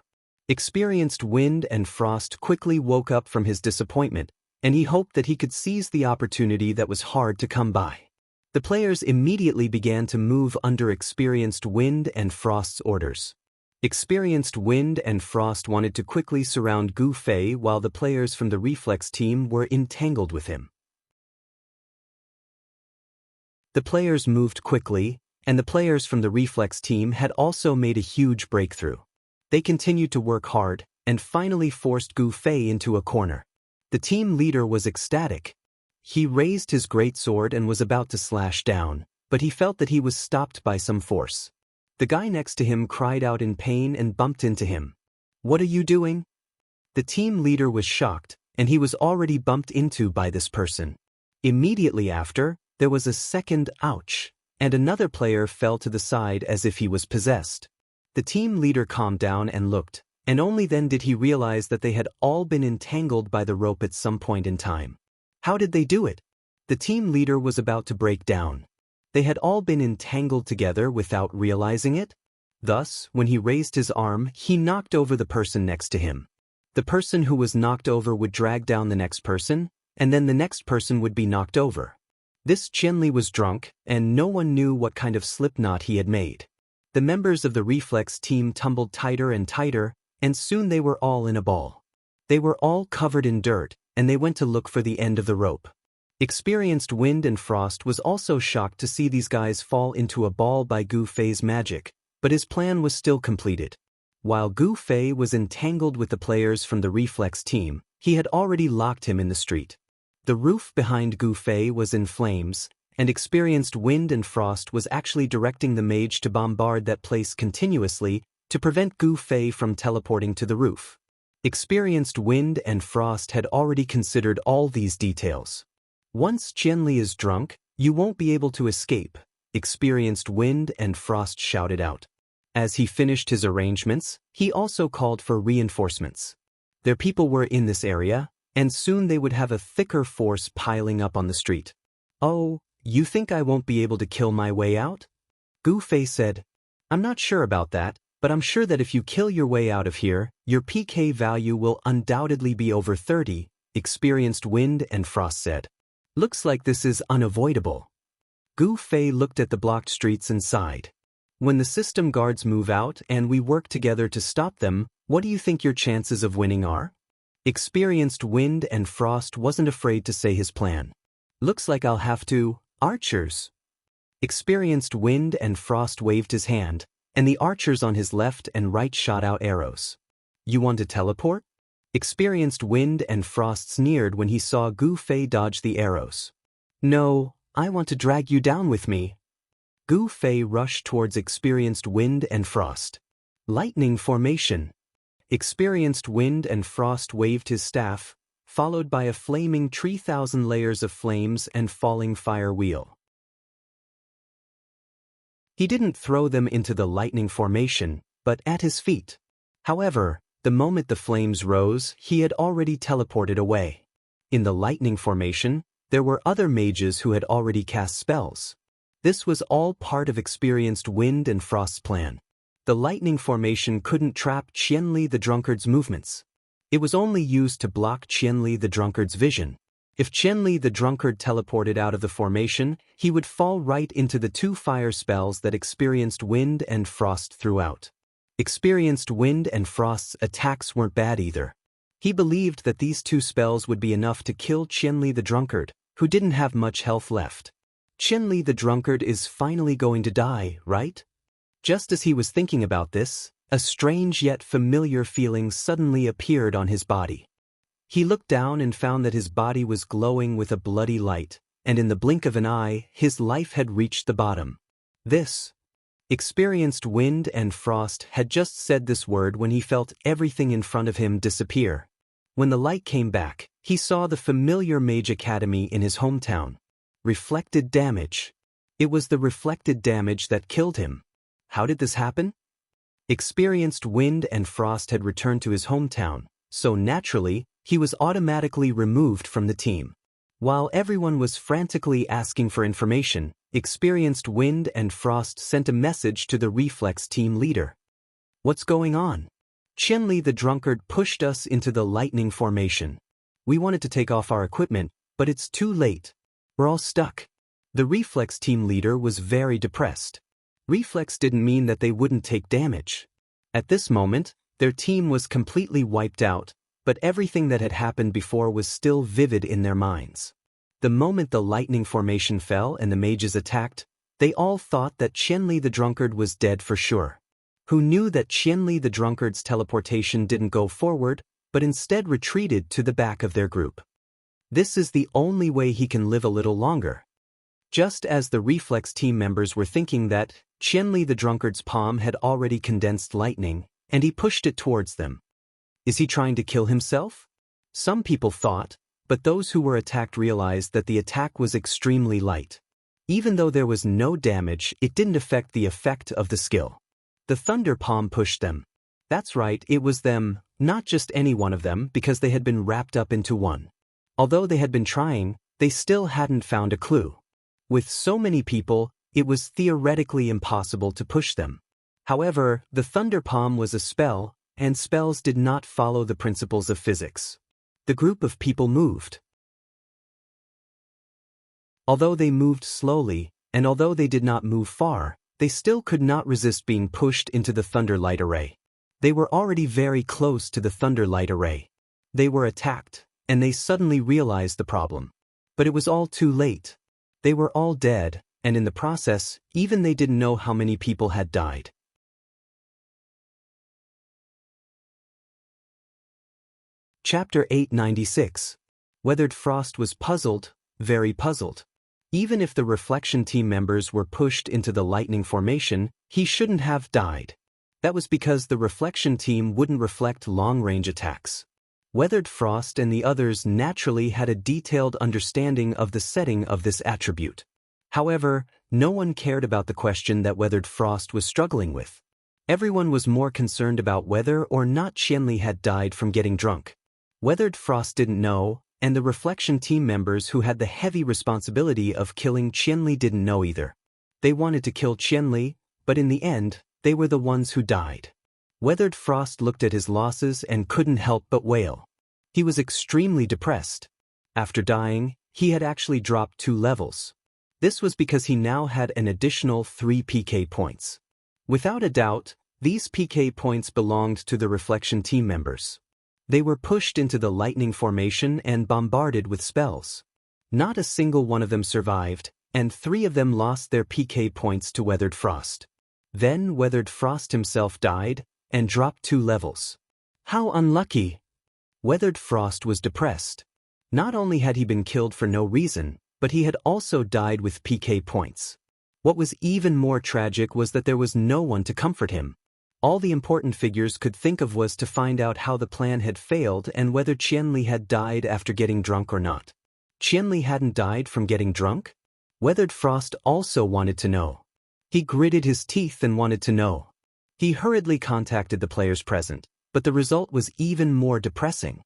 Experienced Wind and Frost quickly woke up from his disappointment, and he hoped that he could seize the opportunity that was hard to come by. The players immediately began to move under Experienced Wind and Frost's orders. Experienced Wind and Frost wanted to quickly surround Gu Fei while the players from the reflex team were entangled with him. The players moved quickly, and the players from the reflex team had also made a huge breakthrough. They continued to work hard, and finally forced Gu Fei into a corner. The team leader was ecstatic. He raised his greatsword and was about to slash down, but he felt that he was stopped by some force. The guy next to him cried out in pain and bumped into him. "What are you doing?" The team leader was shocked, and he was already bumped into by this person. Immediately after, there was a second ouch, and another player fell to the side as if he was possessed. The team leader calmed down and looked, and only then did he realize that they had all been entangled by the rope at some point in time. How did they do it? The team leader was about to break down. They had all been entangled together without realizing it. Thus, when he raised his arm, he knocked over the person next to him. The person who was knocked over would drag down the next person, and then the next person would be knocked over. This Qianli was drunk, and no one knew what kind of slipknot he had made. The members of the reflex team tumbled tighter and tighter, and soon they were all in a ball. They were all covered in dirt, and they went to look for the end of the rope. Experienced Wind and Frost was also shocked to see these guys fall into a ball by Gu Fei's magic, but his plan was still completed. While Gu Fei was entangled with the players from the reflex team, he had already locked him in the street. The roof behind Gu Fei was in flames, and Experienced Wind and Frost was actually directing the mage to bombard that place continuously to prevent Gu Fei from teleporting to the roof. Experienced Wind and Frost had already considered all these details. "Once Qianli is drunk, you won't be able to escape," Experienced Wind and Frost shouted out. As he finished his arrangements, he also called for reinforcements. Their people were in this area, and soon they would have a thicker force piling up on the street. "Oh, you think I won't be able to kill my way out?" Gu Fei said. "I'm not sure about that, but I'm sure that if you kill your way out of here, your PK value will undoubtedly be over 30, Experienced Wind and Frost said. "Looks like this is unavoidable." Gu Fei looked at the blocked streets and sighed. When the system guards move out and we work together to stop them, what do you think your chances of winning are? Experienced Wind and Frost wasn't afraid to say his plan. Looks like I'll have to, archers. Experienced Wind and Frost waved his hand, and the archers on his left and right shot out arrows. You want to teleport? Experienced Wind and Frost sneered when he saw Gu Fei dodge the arrows. No, I want to drag you down with me. Gu Fei rushed towards Experienced Wind and Frost. Lightning formation. Experienced Wind and Frost waved his staff, followed by a flaming 3,000 layers of flames and falling fire wheel. He didn't throw them into the lightning formation, but at his feet. However, the moment the flames rose, he had already teleported away. In the lightning formation, there were other mages who had already cast spells. This was all part of Experienced Wind and Frost's plan. The lightning formation couldn't trap Qianli the Drunkard's movements. It was only used to block Qianli the Drunkard's vision. If Qianli the Drunkard teleported out of the formation, he would fall right into the 2 fire spells that Experienced Wind and Frost threw out. Experienced Wind and Frost's attacks weren't bad either. He believed that these 2 spells would be enough to kill Qianli the Drunkard, who didn't have much health left. Qianli the Drunkard is finally going to die, right? Just as he was thinking about this, a strange yet familiar feeling suddenly appeared on his body. He looked down and found that his body was glowing with a bloody light, and in the blink of an eye, his life had reached the bottom. This. Experienced Wind and Frost had just said this word when he felt everything in front of him disappear. When the light came back, he saw the familiar Mage Academy in his hometown. Reflected damage. It was the reflected damage that killed him. How did this happen? Experienced Wind and Frost had returned to his hometown, so naturally, he was automatically removed from the team. While everyone was frantically asking for information, Experienced Wind and Frost sent a message to the Reflex team leader. What's going on? Qianli the Drunkard pushed us into the lightning formation. We wanted to take off our equipment, but it's too late. We're all stuck. The Reflex team leader was very depressed. Reflex didn't mean that they wouldn't take damage. At this moment, their team was completely wiped out, but everything that had happened before was still vivid in their minds. The moment the lightning formation fell and the mages attacked, they all thought that Qianli the Drunkard was dead for sure. Who knew that Qianli the Drunkard's teleportation didn't go forward, but instead retreated to the back of their group. This is the only way he can live a little longer. Just as the Reflex team members were thinking that, Qianli the Drunkard's palm had already condensed lightning, and he pushed it towards them. Is he trying to kill himself? Some people thought, but those who were attacked realized that the attack was extremely light. Even though there was no damage, it didn't affect the effect of the skill. The Thunder Palm pushed them. That's right, it was them, not just any one of them, because they had been wrapped up into one. Although they had been trying, they still hadn't found a clue. With so many people, it was theoretically impossible to push them. However, the Thunder Palm was a spell, and spells did not follow the principles of physics. The group of people moved. Although they moved slowly, and although they did not move far, they still could not resist being pushed into the Thunder Light Array. They were already very close to the Thunder Light Array. They were attacked, and they suddenly realized the problem. But it was all too late. They were all dead, and in the process, even they didn't know how many people had died. Chapter 896. Weathered Frost was puzzled, very puzzled. Even if the Reflection team members were pushed into the lightning formation, he shouldn't have died. That was because the Reflection team wouldn't reflect long-range attacks. Weathered Frost and the others naturally had a detailed understanding of the setting of this attribute. However, no one cared about the question that Weathered Frost was struggling with. Everyone was more concerned about whether or not Qianli had died from getting drunk. Weathered Frost didn't know, and the Reflection team members who had the heavy responsibility of killing Qianli didn't know either. They wanted to kill Qianli, but in the end, they were the ones who died. Weathered Frost looked at his losses and couldn't help but wail. He was extremely depressed. After dying, he had actually dropped 2 levels. This was because he now had an additional 3 PK points. Without a doubt, these PK points belonged to the Reflection team members. They were pushed into the lightning formation and bombarded with spells. Not a single one of them survived, and 3 of them lost their PK points to Weathered Frost. Then Weathered Frost himself died, and dropped 2 levels. How unlucky! Weathered Frost was depressed. Not only had he been killed for no reason, but he had also died with PK points. What was even more tragic was that there was no one to comfort him. All the important figures could think of was to find out how the plan had failed and whether Qianli had died after getting drunk or not. Qianli hadn't died from getting drunk? Weathered Frost also wanted to know. He gritted his teeth and wanted to know. He hurriedly contacted the players present, but the result was even more depressing.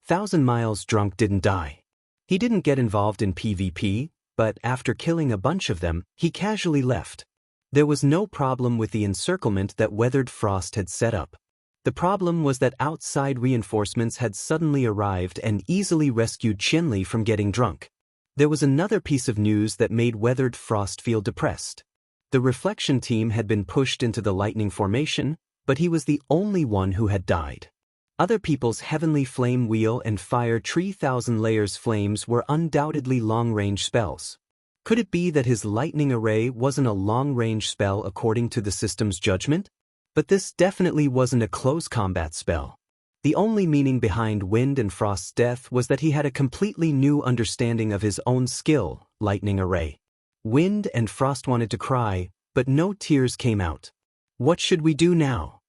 1,000 Miles Drunk didn't die. He didn't get involved in PvP, but after killing a bunch of them, he casually left. There was no problem with the encirclement that Weathered Frost had set up. The problem was that outside reinforcements had suddenly arrived and easily rescued Qianli from getting drunk. There was another piece of news that made Weathered Frost feel depressed. The Reflection team had been pushed into the lightning formation, but he was the only one who had died. Other people's Heavenly Flame Wheel and Fire Tree 1000 Layers flames were undoubtedly long-range spells. Could it be that his lightning array wasn't a long-range spell according to the system's judgment? But this definitely wasn't a close combat spell. The only meaning behind Wind and Frost's death was that he had a completely new understanding of his own skill, lightning array. Wind and Frost wanted to cry, but no tears came out. What should we do now?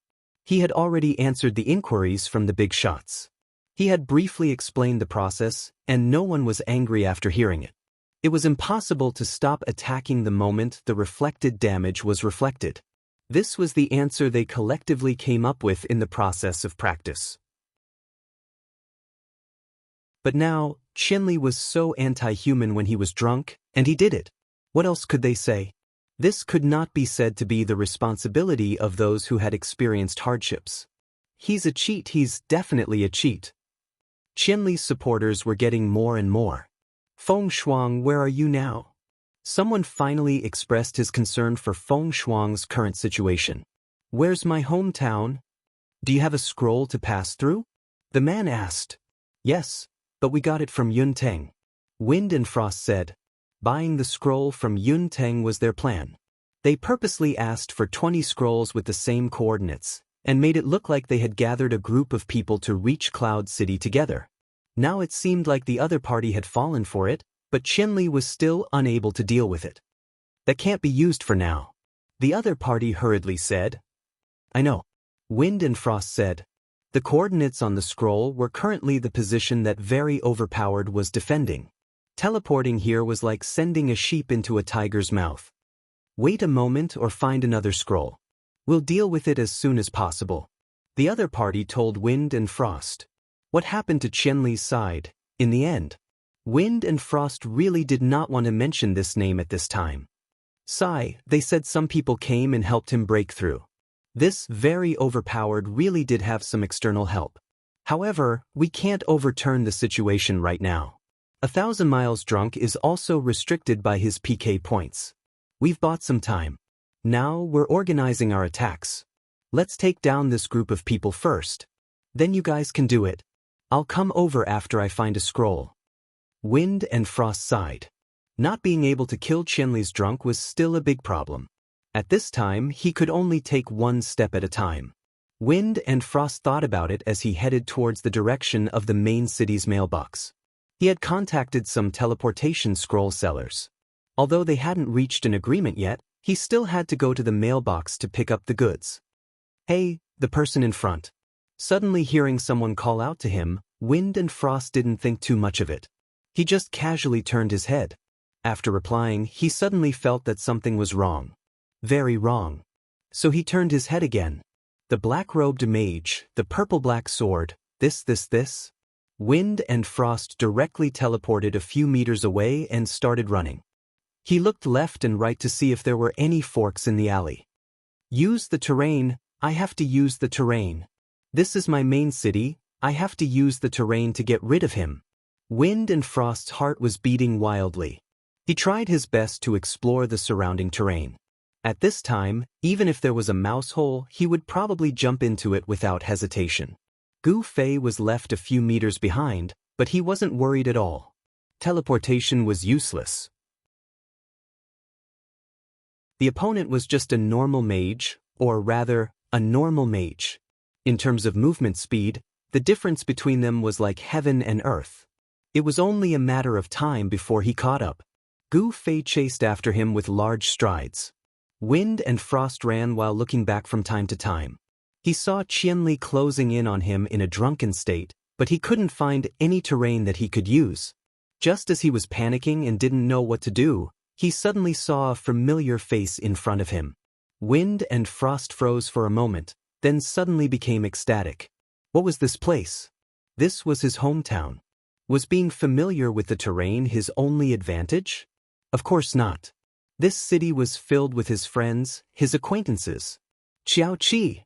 He had already answered the inquiries from the big shots. He had briefly explained the process, and no one was angry after hearing it. It was impossible to stop attacking the moment the reflected damage was reflected. This was the answer they collectively came up with in the process of practice. But now, Qianli was so anti-human when he was drunk, and he did it. What else could they say? This could not be said to be the responsibility of those who had experienced hardships. He's a cheat, he's definitely a cheat. Qianli's supporters were getting more and more. Feng Shuang, where are you now? Someone finally expressed his concern for Feng Shuang's current situation. Where's my hometown? Do you have a scroll to pass through? The man asked. Yes, but we got it from Yun Teng. Wind and Frost said. Buying the scroll from Yun Teng was their plan. They purposely asked for 20 scrolls with the same coordinates, and made it look like they had gathered a group of people to reach Cloud City together. Now it seemed like the other party had fallen for it, but Qianli was still unable to deal with it. That can't be used for now. The other party hurriedly said. I know. Wind and Frost said. The coordinates on the scroll were currently the position that Very Overpowered was defending. Teleporting here was like sending a sheep into a tiger's mouth. Wait a moment or find another scroll. We'll deal with it as soon as possible. The other party told Wind and Frost. What happened to Qianli's side, in the end? Wind and Frost really did not want to mention this name at this time. Sigh, they said some people came and helped him break through. This Very Overpowered really did have some external help. However, we can't overturn the situation right now. 1,000 Miles Drunk is also restricted by his PK points. We've bought some time. Now we're organizing our attacks. Let's take down this group of people first. Then you guys can do it. I'll come over after I find a scroll. Wind and Frost sighed. Not being able to kill Qianli's drunk was still a big problem. At this time, he could only take one step at a time. Wind and Frost thought about it as he headed towards the direction of the main city's mailbox. He had contacted some teleportation scroll sellers. Although they hadn't reached an agreement yet, he still had to go to the mailbox to pick up the goods. Hey, the person in front. Suddenly hearing someone call out to him, Wind and Frost didn't think too much of it. He just casually turned his head. After replying, he suddenly felt that something was wrong. Very wrong. So he turned his head again. The black-robed mage, the purple-black sword, this. Wind and Frost directly teleported a few meters away and started running. He looked left and right to see if there were any forks in the alley. Use the terrain, I have to use the terrain. This is my main city, I have to use the terrain to get rid of him. Wind and Frost's heart was beating wildly. He tried his best to explore the surrounding terrain. At this time, even if there was a mouse hole, he would probably jump into it without hesitation. Gu Fei was left a few meters behind, but he wasn't worried at all. Teleportation was useless. The opponent was just a normal mage, or rather, a normal mage. In terms of movement speed, the difference between them was like heaven and earth. It was only a matter of time before he caught up. Gu Fei chased after him with large strides. Wind and Frost ran while looking back from time to time. He saw Qianli closing in on him in a drunken state, but he couldn't find any terrain that he could use. Just as he was panicking and didn't know what to do, he suddenly saw a familiar face in front of him. Wind and Frost froze for a moment, then suddenly became ecstatic. What was this place? This was his hometown. Was being familiar with the terrain his only advantage? Of course not. This city was filled with his friends, his acquaintances. Qiao Qi!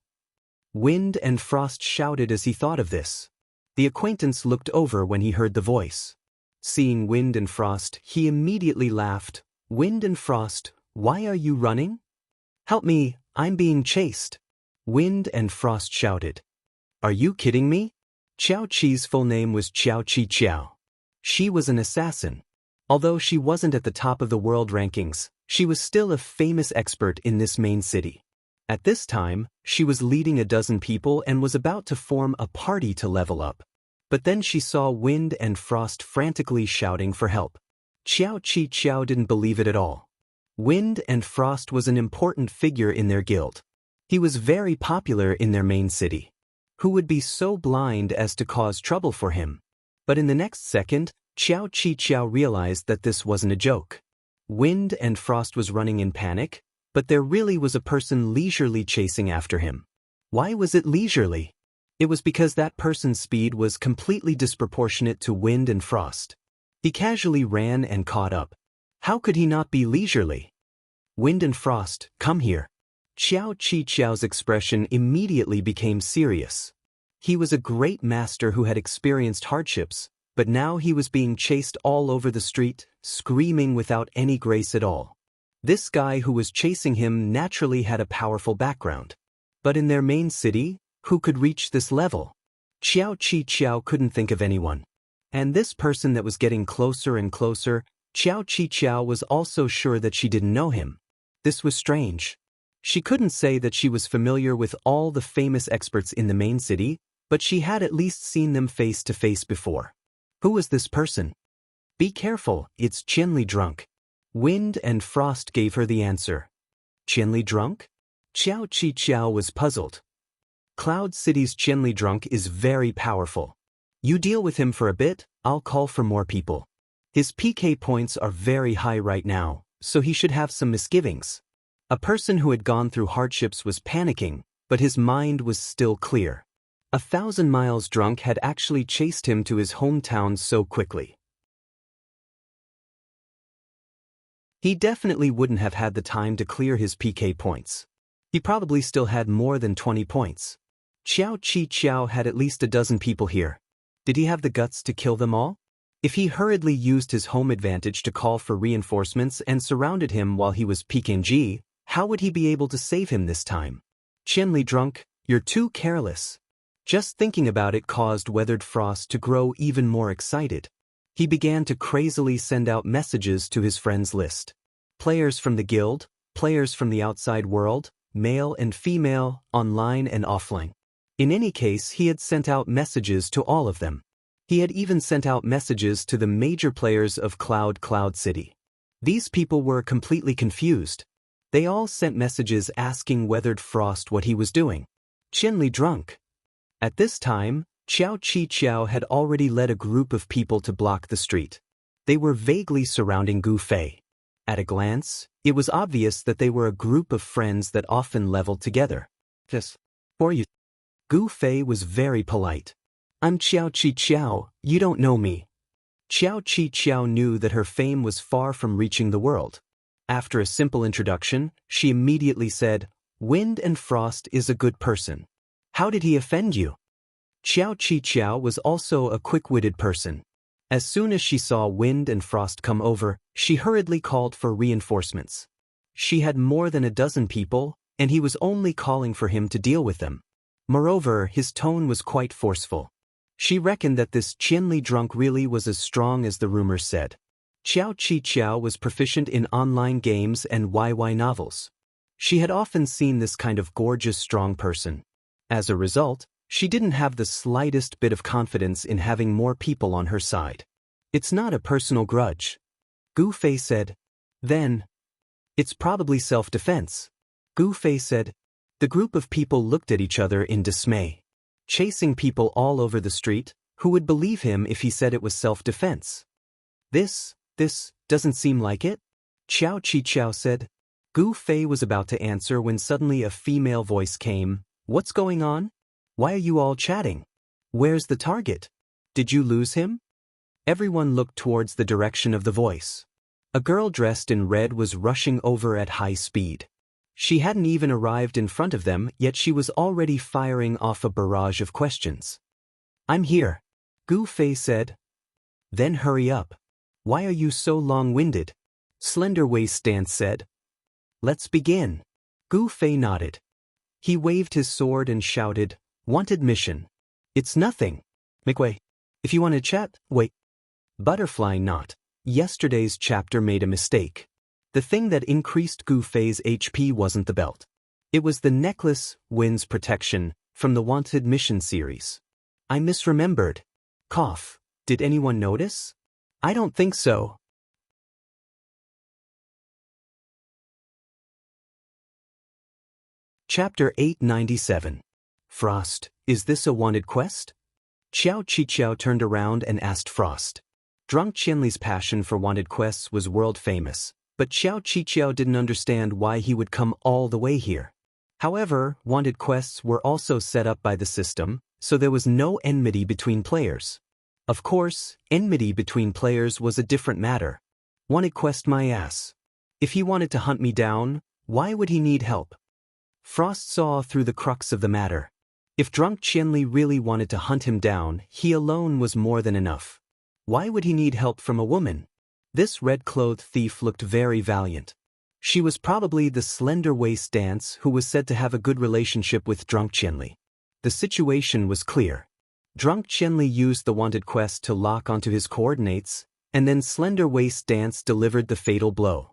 Wind and Frost shouted as he thought of this. The acquaintance looked over when he heard the voice. Seeing Wind and Frost, he immediately laughed. Wind and Frost, why are you running? Help me, I'm being chased. Wind and Frost shouted. Are you kidding me? Qiao Qi's full name was Qiao Qi Qiao. She was an assassin. Although she wasn't at the top of the world rankings, she was still a famous expert in this main city. At this time, she was leading a dozen people and was about to form a party to level up. But then she saw Wind and Frost frantically shouting for help. Qiao Qi Qiao didn't believe it at all. Wind and Frost was an important figure in their guild. He was very popular in their main city. Who would be so blind as to cause trouble for him? But in the next second, Qiao Qi Qiao realized that this wasn't a joke. Wind and Frost was running in panic, but there really was a person leisurely chasing after him. Why was it leisurely? It was because that person's speed was completely disproportionate to Wind and Frost. He casually ran and caught up. How could he not be leisurely? Wind and Frost, come here. Qiao Qi Qiao's expression immediately became serious. He was a great master who had experienced hardships, but now he was being chased all over the street, screaming without any grace at all. This guy who was chasing him naturally had a powerful background. But in their main city, who could reach this level? Qiao Qi Qiao couldn't think of anyone. And this person that was getting closer and closer, Qiao Qi Qiao was also sure that she didn't know him. This was strange. She couldn't say that she was familiar with all the famous experts in the main city, but she had at least seen them face to face before. Who was this person? Be careful, it's Qianli drunk. Wind and Frost gave her the answer. Qianli drunk? Qiao Qi Qiao was puzzled. Cloud City's Qianli drunk is very powerful. You deal with him for a bit, I'll call for more people. His PK points are very high right now, so he should have some misgivings. A person who had gone through hardships was panicking, but his mind was still clear. 1,000 miles drunk had actually chased him to his hometown so quickly. He definitely wouldn't have had the time to clear his PK points. He probably still had more than 20 points. Qiao Qi Qiao had at least a dozen people here. Did he have the guts to kill them all? If he hurriedly used his home advantage to call for reinforcements and surrounded him while he was PKG, how would he be able to save him this time? Qianli drunk, you're too careless. Just thinking about it caused Weathered Frost to grow even more excited. He began to crazily send out messages to his friends list. Players from the guild, players from the outside world, male and female, online and offline. In any case, he had sent out messages to all of them. He had even sent out messages to the major players of Cloud City. These people were completely confused. They all sent messages asking Weathered Frost what he was doing. Qianli drunk. At this time, Qiao Qi Qiao had already led a group of people to block the street. They were vaguely surrounding Gu Fei. At a glance, it was obvious that they were a group of friends that often leveled together. Just for you. Gu Fei was very polite. I'm Qiao Qi Qiao, you don't know me. Qiao Qi Qiao knew that her fame was far from reaching the world. After a simple introduction, she immediately said, Wind and Frost is a good person. How did he offend you? Qiao Qi Qiao was also a quick-witted person. As soon as she saw Wind and Frost come over, she hurriedly called for reinforcements. She had more than a dozen people, and he was only calling for him to deal with them. Moreover, his tone was quite forceful. She reckoned that this Qianli drunk really was as strong as the rumors said. Qiao Qiqiao was proficient in online games and YY novels. She had often seen this kind of gorgeous strong person. As a result, she didn't have the slightest bit of confidence in having more people on her side. It's not a personal grudge, Gu Fei said. Then, it's probably self-defense, Gu Fei said. The group of people looked at each other in dismay. Chasing people all over the street, who would believe him if he said it was self-defense? This doesn't seem like it, Qiao Qiqiao said. Gu Fei was about to answer when suddenly a female voice came. What's going on? Why are you all chatting? Where's the target? Did you lose him? Everyone looked towards the direction of the voice. A girl dressed in red was rushing over at high speed. She hadn't even arrived in front of them, yet she was already firing off a barrage of questions. I'm here, Gu Fei said. Then hurry up. Why are you so long-winded? Slender Waist Dance said. Let's begin. Gu Fei nodded. He waved his sword and shouted, Wanted mission. It's nothing. McWay. If you want to chat, wait. Butterfly knot. Yesterday's chapter made a mistake. The thing that increased Gu Fei's HP wasn't the belt. It was the necklace, Wind's Protection, from the Wanted Mission series. I misremembered. Cough. Did anyone notice? I don't think so. Chapter 897. Frost, is this a wanted quest? Qiao Qiqiao turned around and asked Frost. Drunk Qianli's passion for wanted quests was world famous, but Qiao Qiqiao didn't understand why he would come all the way here. However, wanted quests were also set up by the system, so there was no enmity between players. Of course, enmity between players was a different matter. Wanted quest my ass. If he wanted to hunt me down, why would he need help? Frost saw through the crux of the matter. If drunk Qianli really wanted to hunt him down, he alone was more than enough. Why would he need help from a woman? This red-clothed thief looked very valiant. She was probably the Slender Waist Dance who was said to have a good relationship with drunk Qianli. The situation was clear. Drunk Qianli used the wanted quest to lock onto his coordinates, and then Slender Waist Dance delivered the fatal blow.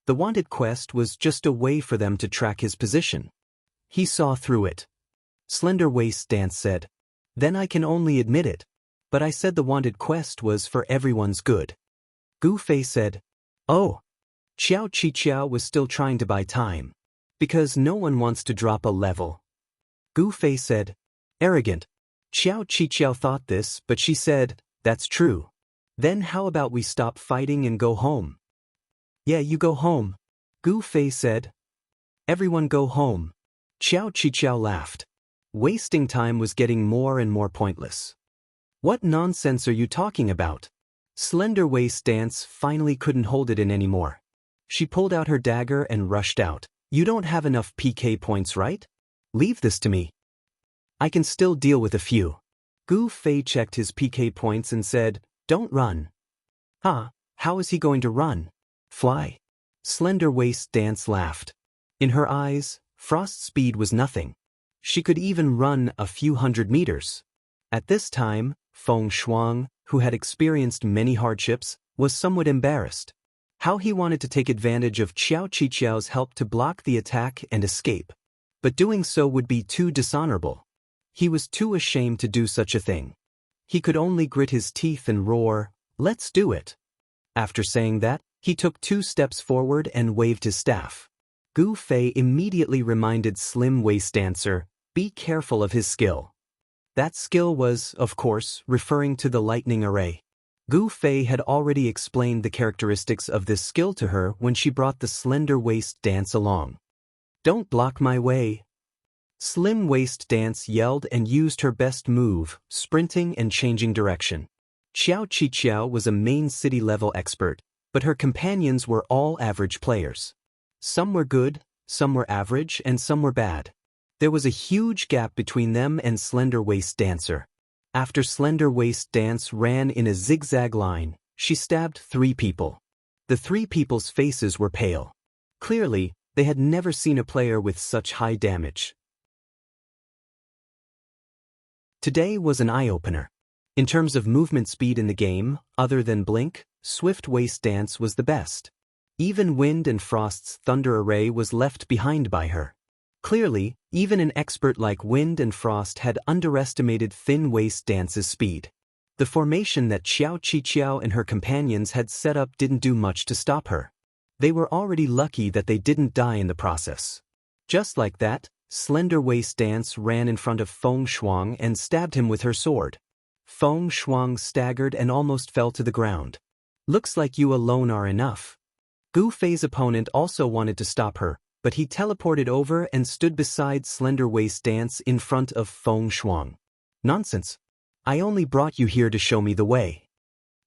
The wanted quest was just a way for them to track his position. He saw through it. Slender Waist Dance said, Then I can only admit it. But I said the wanted quest was for everyone's good. Gu Fei said, Oh. Qiao Qiqiao was still trying to buy time. Because no one wants to drop a level. Gu Fei said, Arrogant. Qiao Qiqiao thought this, but she said, That's true. Then how about we stop fighting and go home? Yeah, you go home. Gu Fei said. Everyone go home. Qiao Qiqiao laughed. Wasting time was getting more and more pointless. What nonsense are you talking about? Slender Waist Dance finally couldn't hold it in anymore. She pulled out her dagger and rushed out. You don't have enough PK points, right? Leave this to me. I can still deal with a few. Gu Fei checked his PK points and said, Don't run. Huh, how is he going to run? Fly. Slender Waist Dance laughed. In her eyes, Frost's speed was nothing. She could even run a few hundred meters. At this time, Feng Shuang, who had experienced many hardships, was somewhat embarrassed. How he wanted to take advantage of Qiao Qiqiao's help to block the attack and escape. But doing so would be too dishonorable. He was too ashamed to do such a thing. He could only grit his teeth and roar, Let's do it. After saying that, he took 2 steps forward and waved his staff. Gu Fei immediately reminded Slim Waist Dancer, Be careful of his skill. That skill was, of course, referring to the lightning array. Gu Fei had already explained the characteristics of this skill to her when she brought the Slender Waist Dance along. Don't block my way. Slim Waist Dance yelled and used her best move, sprinting and changing direction. Qiao Qiqiao was a main city-level expert, but her companions were all average players. Some were good, some were average, and some were bad. There was a huge gap between them and Slender Waist Dancer. After Slender Waist Dance ran in a zigzag line, she stabbed 3 people. The 3 people's faces were pale. Clearly, they had never seen a player with such high damage. Today was an eye-opener. In terms of movement speed in the game, other than Blink, Swift Waist Dance was the best. Even Wind and Frost's Thunder Array was left behind by her. Clearly, even an expert like Wind and Frost had underestimated Thin Waist Dance's speed. The formation that Xiao Qiqiao and her companions had set up didn't do much to stop her. They were already lucky that they didn't die in the process. Just like that, Slender Waist Dance ran in front of Feng Shuang and stabbed him with her sword. Feng Shuang staggered and almost fell to the ground. Looks like you alone are enough. Gu Fei's opponent also wanted to stop her, but he teleported over and stood beside Slender Waist Dance in front of Feng Shuang. Nonsense. I only brought you here to show me the way.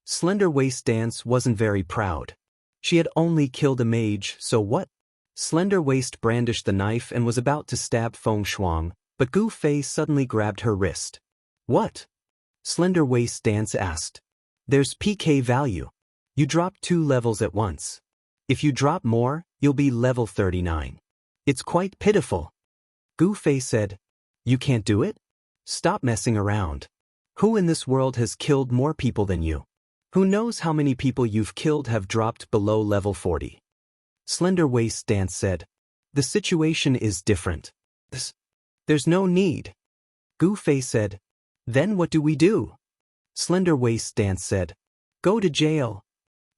Slender Waist Dance wasn't very proud. She had only killed a mage, so what? Slender Waist brandished the knife and was about to stab Feng Shuang, but Gu Fei suddenly grabbed her wrist. What? Slender Waist Dance asked. There's PK value. You drop 2 levels at once. If you drop more, you'll be level 39. It's quite pitiful. Gu Fei said. You can't do it? Stop messing around. Who in this world has killed more people than you? Who knows how many people you've killed have dropped below level 40? Slender Waist Dance said. The situation is different. There's no need. Gu Fei said. Then what do we do? Slender Waist Dance said. Go to jail.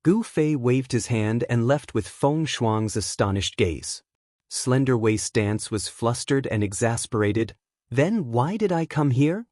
Gu Fei waved his hand and left with Feng Shuang's astonished gaze. Slender Waist Dance was flustered and exasperated. Then why did I come here?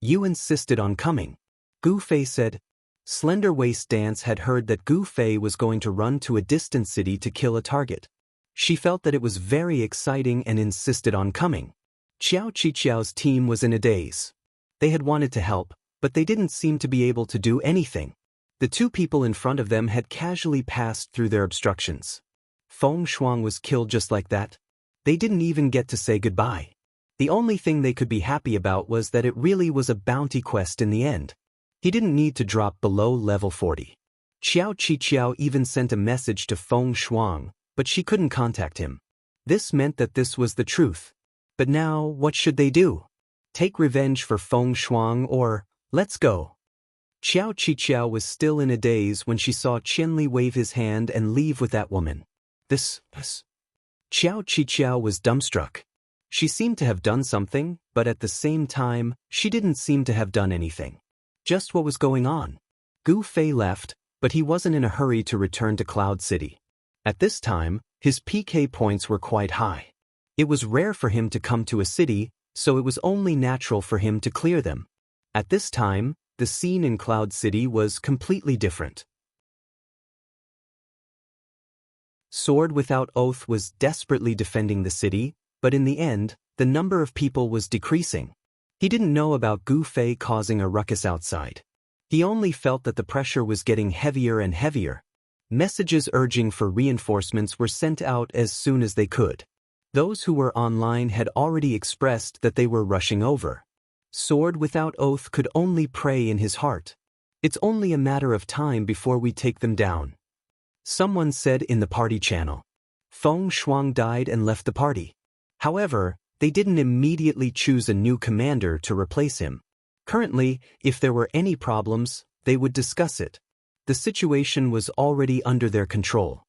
You insisted on coming. Gu Fei said. Slender Waist Dance had heard that Gu Fei was going to run to a distant city to kill a target. She felt that it was very exciting and insisted on coming. Xiao Qiqiao's team was in a daze. They had wanted to help, but they didn't seem to be able to do anything. The 2 people in front of them had casually passed through their obstructions. Feng Shuang was killed just like that. They didn't even get to say goodbye. The only thing they could be happy about was that it really was a bounty quest in the end. He didn't need to drop below level 40. Xiao Qiqiao even sent a message to Feng Shuang, but she couldn't contact him. This meant that this was the truth. But now, what should they do? Take revenge for Feng Shuang or, let's go. Xiao Qiqiao was still in a daze when she saw Qianli wave his hand and leave with that woman. This. Xiao Qiqiao was dumbstruck. She seemed to have done something, but at the same time, she didn't seem to have done anything. Just what was going on? Gu Fei left, but he wasn't in a hurry to return to Cloud City. At this time, his PK points were quite high. It was rare for him to come to a city, so it was only natural for him to clear them. At this time, the scene in Cloud City was completely different. Sword Without Oath was desperately defending the city, but in the end, the number of people was decreasing. He didn't know about Gu Fei causing a ruckus outside. He only felt that the pressure was getting heavier and heavier. Messages urging for reinforcements were sent out as soon as they could. Those who were online had already expressed that they were rushing over. Sword Without Oath could only pray in his heart. It's only a matter of time before we take them down. Someone said in the party channel. Feng Shuang died and left the party. However, they didn't immediately choose a new commander to replace him. Currently, if there were any problems, they would discuss it. The situation was already under their control.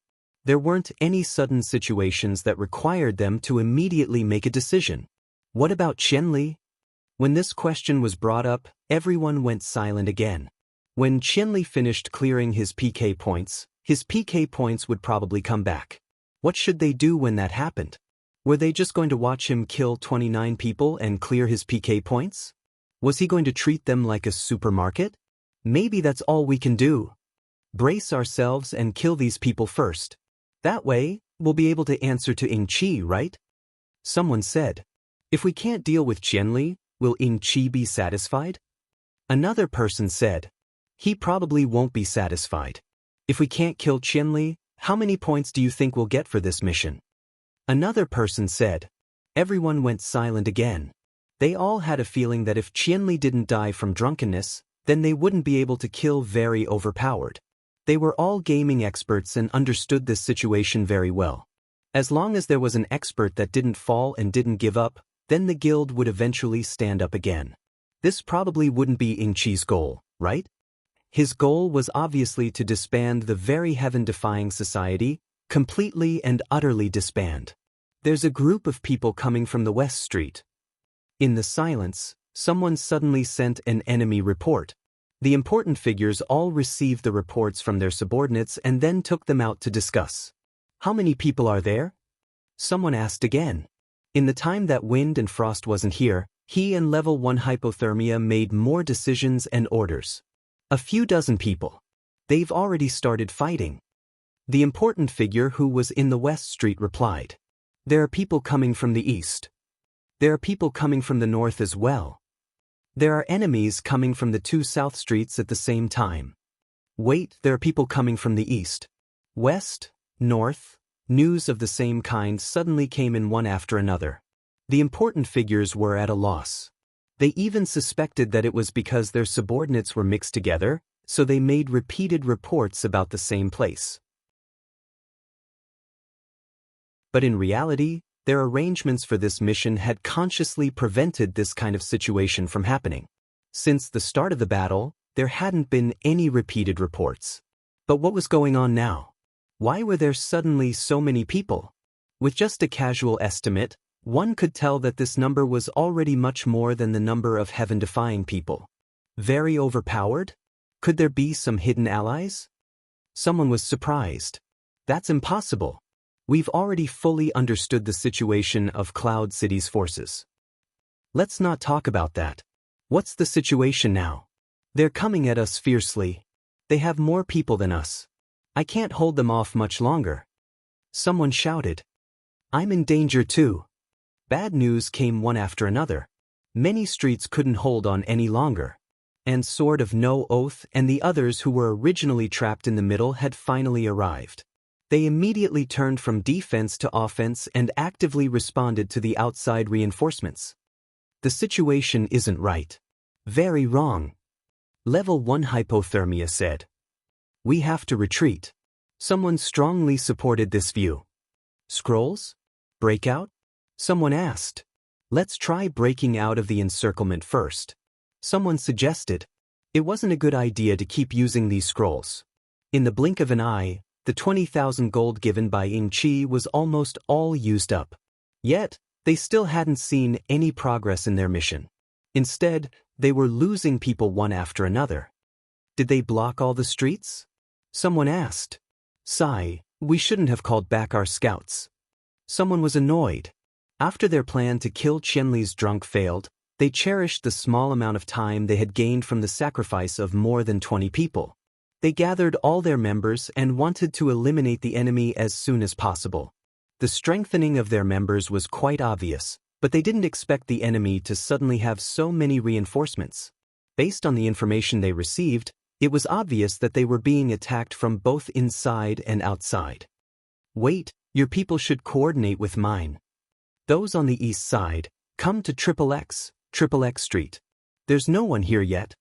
There weren't any sudden situations that required them to immediately make a decision. What about Qianli? When this question was brought up, everyone went silent again. When Qianli finished clearing his PK points would probably come back. What should they do when that happened? Were they just going to watch him kill 29 people and clear his PK points? Was he going to treat them like a supermarket? Maybe that's all we can do. Brace ourselves and kill these people first. That way, we'll be able to answer to Ying Qi, right? Someone said. If we can't deal with Qianli, will Ying Qi be satisfied? Another person said. He probably won't be satisfied. If we can't kill Qianli, how many points do you think we'll get for this mission? Another person said. Everyone went silent again. They all had a feeling that if Qianli didn't die from drunkenness, then they wouldn't be able to kill very overpowered. They were all gaming experts and understood this situation very well. As long as there was an expert that didn't fall and didn't give up, then the guild would eventually stand up again. This probably wouldn't be Ying Qi's goal, right? His goal was obviously to disband the very heaven-defying society, completely and utterly disband. There's a group of people coming from the West Street. In the silence, someone suddenly sent an enemy report. The important figures all received the reports from their subordinates and then took them out to discuss. How many people are there? Someone asked again. In the time that Wind and Frost wasn't here, he and Level 1 Hypothermia made more decisions and orders. A few dozen people. They've already started fighting. The important figure who was in the West Street replied. There are people coming from the east. There are people coming from the north as well. There are enemies coming from the 2 South Streets at the same time. Wait, there are people coming from the east. West, north. News of the same kind suddenly came in one after another. The important figures were at a loss. They even suspected that it was because their subordinates were mixed together, so they made repeated reports about the same place. But in reality, their arrangements for this mission had consciously prevented this kind of situation from happening. Since the start of the battle, there hadn't been any repeated reports. But what was going on now? Why were there suddenly so many people? With just a casual estimate, one could tell that this number was already much more than the number of heaven-defying people. Very overpowered? Could there be some hidden allies? Someone was surprised. That's impossible. We've already fully understood the situation of Cloud City's forces. Let's not talk about that. What's the situation now? They're coming at us fiercely. They have more people than us. I can't hold them off much longer. Someone shouted. I'm in danger too. Bad news came one after another. Many streets couldn't hold on any longer. And Sword of No Oath and the others who were originally trapped in the middle had finally arrived. They immediately turned from defense to offense and actively responded to the outside reinforcements. The situation isn't right. Very wrong. Level 1 Hypothermia said. We have to retreat. Someone strongly supported this view. Scrolls? Breakout? Someone asked. Let's try breaking out of the encirclement first. Someone suggested. It wasn't a good idea to keep using these scrolls. In the blink of an eye, the 20,000 gold given by Ying Qi was almost all used up. Yet, they still hadn't seen any progress in their mission. Instead, they were losing people one after another. Did they block all the streets? Someone asked. Sigh, we shouldn't have called back our scouts. Someone was annoyed. After their plan to kill Qianli's drunk failed, they cherished the small amount of time they had gained from the sacrifice of more than 20 people. They gathered all their members and wanted to eliminate the enemy as soon as possible. The strengthening of their members was quite obvious, but they didn't expect the enemy to suddenly have so many reinforcements. Based on the information they received, it was obvious that they were being attacked from both inside and outside. Wait, your people should coordinate with mine. Those on the east side, come to XXX Street. There's no one here yet.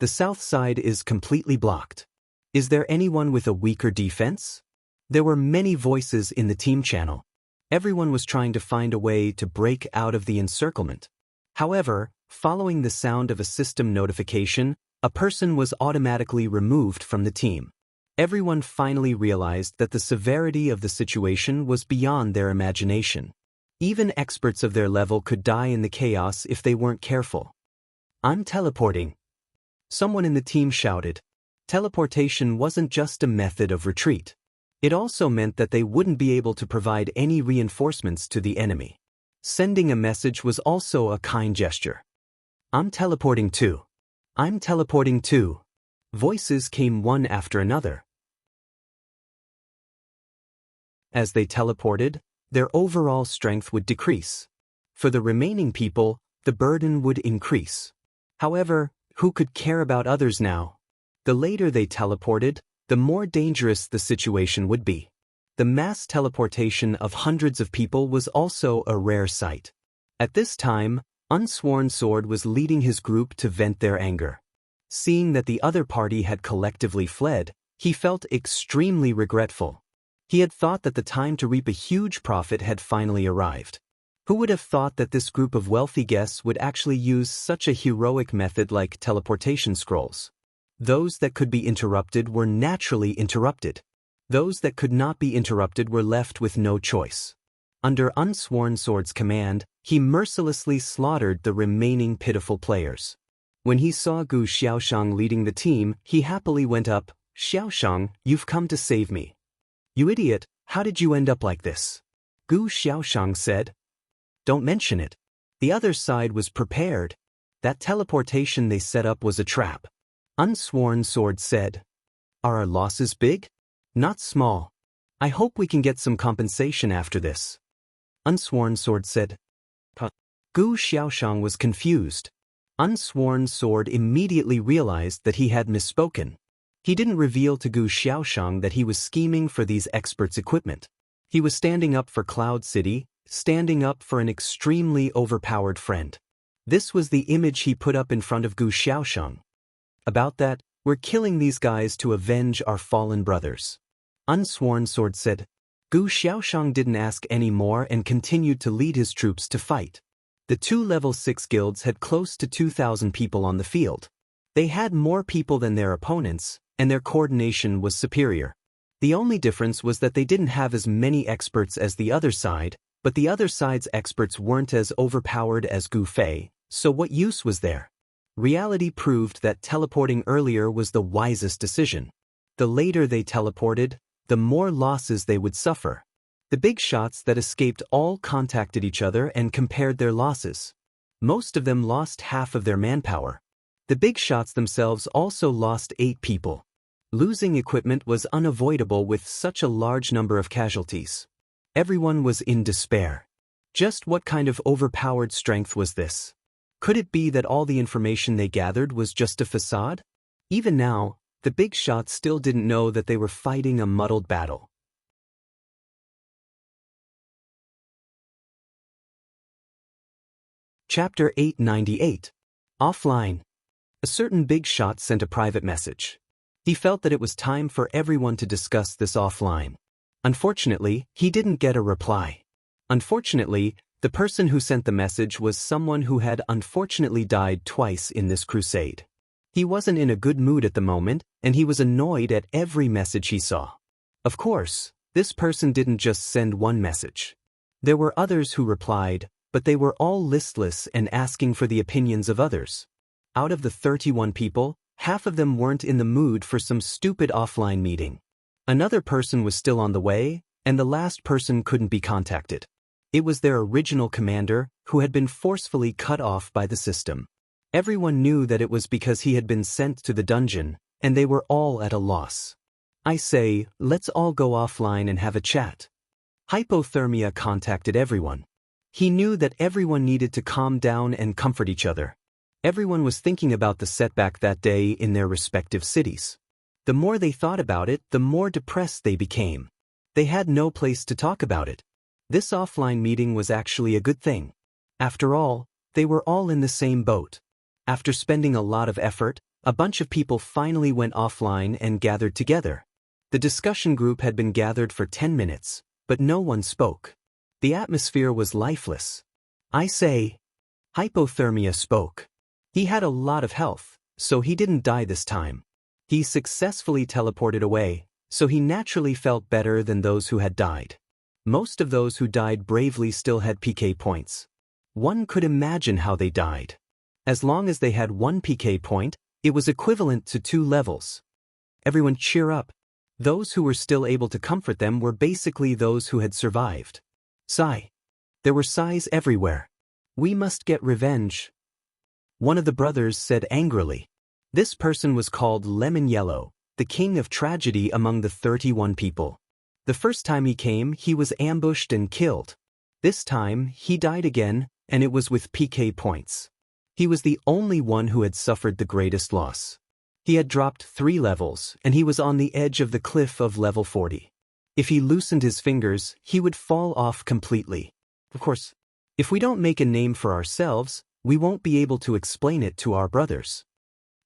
The south side is completely blocked. Is there anyone with a weaker defense? There were many voices in the team channel. Everyone was trying to find a way to break out of the encirclement. However, following the sound of a system notification, a person was automatically removed from the team. Everyone finally realized that the severity of the situation was beyond their imagination. Even experts of their level could die in the chaos if they weren't careful. I'm teleporting. Someone in the team shouted. Teleportation wasn't just a method of retreat. It also meant that they wouldn't be able to provide any reinforcements to the enemy. Sending a message was also a kind gesture. I'm teleporting too. I'm teleporting too. Voices came one after another. As they teleported, their overall strength would decrease. For the remaining people, the burden would increase. However, who could care about others now? The later they teleported, the more dangerous the situation would be. The mass teleportation of hundreds of people was also a rare sight. At this time, Unsworn Sword was leading his group to vent their anger. Seeing that the other party had collectively fled, he felt extremely regretful. He had thought that the time to reap a huge profit had finally arrived. Who would have thought that this group of wealthy guests would actually use such a heroic method like teleportation scrolls? Those that could be interrupted were naturally interrupted. Those that could not be interrupted were left with no choice. Under Unsworn Sword's command, he mercilessly slaughtered the remaining pitiful players. When he saw Gu Xiaoshang leading the team, he happily went up. "Xiaoshang, you've come to save me." "You idiot, how did you end up like this?" Gu Xiaoshang said. "Don't mention it. The other side was prepared. That teleportation they set up was a trap." Unsworn Sword said. "Are our losses big?" "Not small. I hope we can get some compensation after this." Unsworn Sword said. Gu Xiaoshang was confused. Unsworn Sword immediately realized that he had misspoken. He didn't reveal to Gu Xiaoshang that he was scheming for these experts' equipment. He was standing up for Cloud City, standing up for an extremely overpowered friend. This was the image he put up in front of Gu Xiaoshang. "About that, we're killing these guys to avenge our fallen brothers." Unsworn Sword said. Gu Xiaoshang didn't ask any more and continued to lead his troops to fight. The two level 6 guilds had close to 2,000 people on the field. They had more people than their opponents, and their coordination was superior. The only difference was that they didn't have as many experts as the other side, but the other side's experts weren't as overpowered as Gu Fei, so what use was there? Reality proved that teleporting earlier was the wisest decision. The later they teleported, the more losses they would suffer. The big shots that escaped all contacted each other and compared their losses. Most of them lost half of their manpower. The big shots themselves also lost 8 people. Losing equipment was unavoidable with such a large number of casualties. Everyone was in despair. Just what kind of overpowered strength was this? Could it be that all the information they gathered was just a facade? Even now, the big shots still didn't know that they were fighting a muddled battle. Chapter 898. Offline. A certain big shot sent a private message. He felt that it was time for everyone to discuss this offline. Unfortunately, he didn't get a reply. Unfortunately, the person who sent the message was someone who had unfortunately died twice in this crusade. He wasn't in a good mood at the moment, and he was annoyed at every message he saw. Of course, this person didn't just send one message. There were others who replied, but they were all listless and asking for the opinions of others. Out of the 31 people, half of them weren't in the mood for some stupid offline meeting. Another person was still on the way, and the last person couldn't be contacted. It was their original commander, who had been forcefully cut off by the system. Everyone knew that it was because he had been sent to the dungeon, and they were all at a loss. "I say, let's all go offline and have a chat." Hypothermia contacted everyone. He knew that everyone needed to calm down and comfort each other. Everyone was thinking about the setback that day in their respective cities. The more they thought about it, the more depressed they became. They had no place to talk about it. This offline meeting was actually a good thing. After all, they were all in the same boat. After spending a lot of effort, a bunch of people finally went offline and gathered together. The discussion group had been gathered for 10 minutes, but no one spoke. The atmosphere was lifeless. "I say." Hypothermia spoke. He had a lot of health, so he didn't die this time. He successfully teleported away, so he naturally felt better than those who had died. Most of those who died bravely still had PK points. One could imagine how they died. As long as they had 1 PK point, it was equivalent to 2 levels. "Everyone cheer up." Those who were still able to comfort them were basically those who had survived. Sigh. There were sighs everywhere. "We must get revenge." One of the brothers said angrily. This person was called Lemon Yellow, the king of tragedy among the 31 people. The first time he came, he was ambushed and killed. This time, he died again, and it was with PK points. He was the only one who had suffered the greatest loss. He had dropped 3 levels, and he was on the edge of the cliff of level 40. If he loosened his fingers, he would fall off completely. Of course, if we don't make a name for ourselves, we won't be able to explain it to our brothers.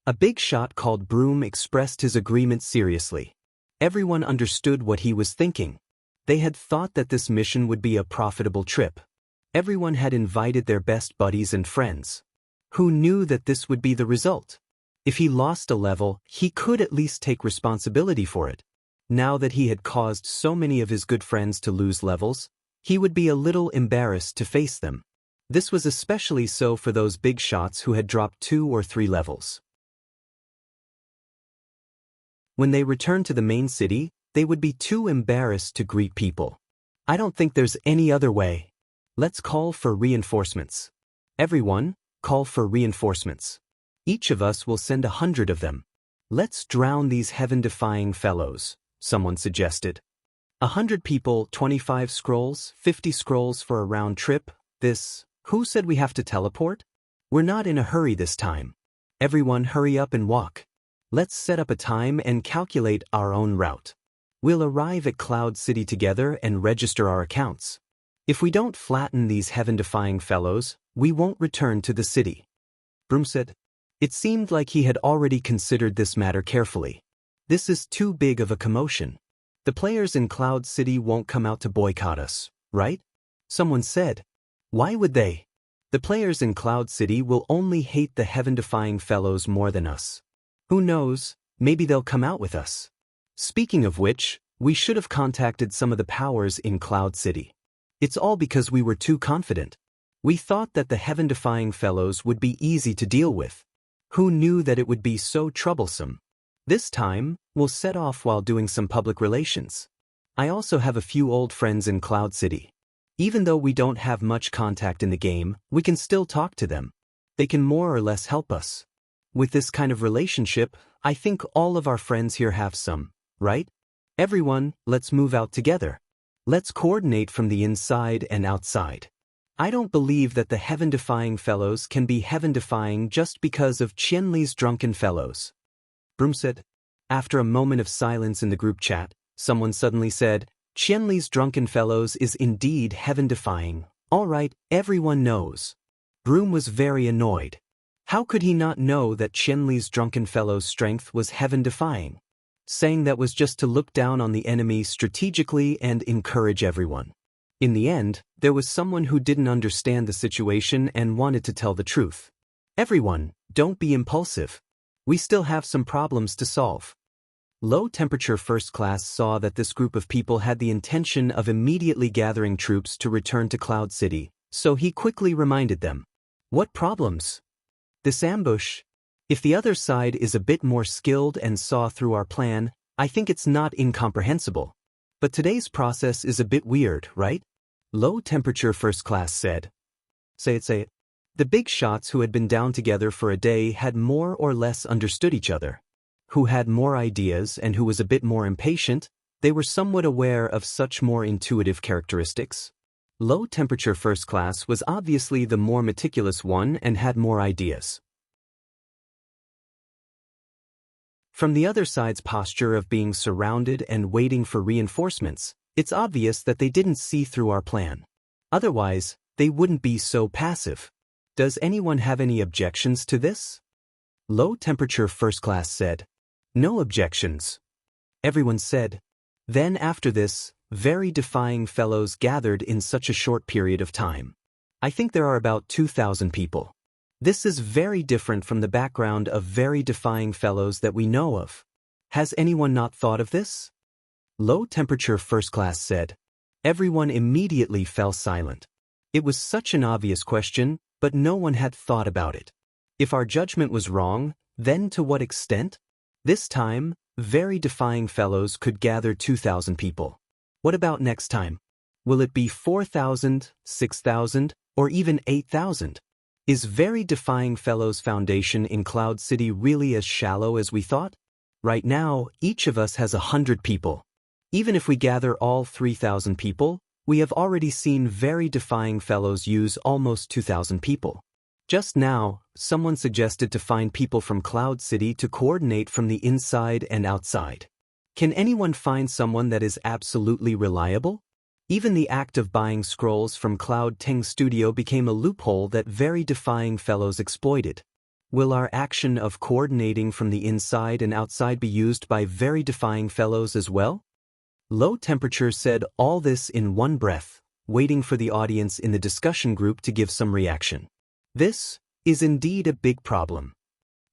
A big shot called Broom expressed his agreement seriously. Everyone understood what he was thinking. They had thought that this mission would be a profitable trip. Everyone had invited their best buddies and friends. Who knew that this would be the result? If he lost a level, he could at least take responsibility for it. Now that he had caused so many of his good friends to lose levels, he would be a little embarrassed to face them. This was especially so for those big shots who had dropped 2 or 3 levels. When they returned to the main city, they would be too embarrassed to greet people. I don't think there's any other way. Let's call for reinforcements. Everyone, call for reinforcements. Each of us will send 100 of them. Let's drown these heaven-defying fellows, someone suggested. 100 people, 25 scrolls, 50 scrolls for a round trip. Who said we have to teleport? We're not in a hurry this time. Everyone hurry up and walk. Let's set up a time and calculate our own route. We'll arrive at Cloud City together and register our accounts. If we don't flatten these heaven-defying fellows, we won't return to the city. Broom said. It seemed like he had already considered this matter carefully. This is too big of a commotion. The players in Cloud City won't come out to boycott us, right? Someone said. Why would they? The players in Cloud City will only hate the heaven-defying fellows more than us. Who knows, maybe they'll come out with us. Speaking of which, we should have contacted some of the powers in Cloud City. It's all because we were too confident. We thought that the heaven-defying fellows would be easy to deal with. Who knew that it would be so troublesome? This time, we'll set off while doing some public relations. I also have a few old friends in Cloud City. Even though we don't have much contact in the game, we can still talk to them. They can more or less help us. With this kind of relationship, I think all of our friends here have some, right? Everyone, let's move out together. Let's coordinate from the inside and outside. I don't believe that the heaven-defying fellows can be heaven-defying just because of Qianli's drunken fellows. Broom said. After a moment of silence in the group chat, someone suddenly said, Qianli's drunken fellows is indeed heaven-defying. All right, everyone knows. Broom was very annoyed. How could he not know that Qianli's drunken fellows' strength was heaven-defying? Saying that was just to look down on the enemy strategically and encourage everyone. In the end, there was someone who didn't understand the situation and wanted to tell the truth. Everyone, don't be impulsive. We still have some problems to solve. Low-temperature first class saw that this group of people had the intention of immediately gathering troops to return to Cloud City, so he quickly reminded them. What problems? This ambush. If the other side is a bit more skilled and saw through our plan, I think it's not incomprehensible. But today's process is a bit weird, right? Low-temperature first class said. Say it. The big shots who had been down together for a day had more or less understood each other. Who had more ideas and who was a bit more impatient, they were somewhat aware of such more intuitive characteristics. Low-temperature first class was obviously the more meticulous one and had more ideas. From the other side's posture of being surrounded and waiting for reinforcements, it's obvious that they didn't see through our plan. Otherwise, they wouldn't be so passive. Does anyone have any objections to this? Low-temperature first class said. No objections. Everyone said. Then after this, very defying fellows gathered in such a short period of time. I think there are about 2,000 people. This is very different from the background of very defying fellows that we know of. Has anyone not thought of this? Low-temperature first class said. Everyone immediately fell silent. It was such an obvious question, but no one had thought about it. If our judgment was wrong, then to what extent? This time, very defying fellows could gather 2,000 people. What about next time? Will it be 4,000, 6,000, or even 8,000? Is very defying fellows' foundation in Cloud City really as shallow as we thought? Right now, each of us has 100 people. Even if we gather all 3,000 people, we have already seen very defying fellows use almost 2,000 people. Just now, someone suggested to find people from Cloud City to coordinate from the inside and outside. Can anyone find someone that is absolutely reliable? Even the act of buying scrolls from Cloud Ting Studio became a loophole that very defying fellows exploited. Will our action of coordinating from the inside and outside be used by very defying fellows as well? Low Temperature said all this in one breath, waiting for the audience in the discussion group to give some reaction. This is indeed a big problem.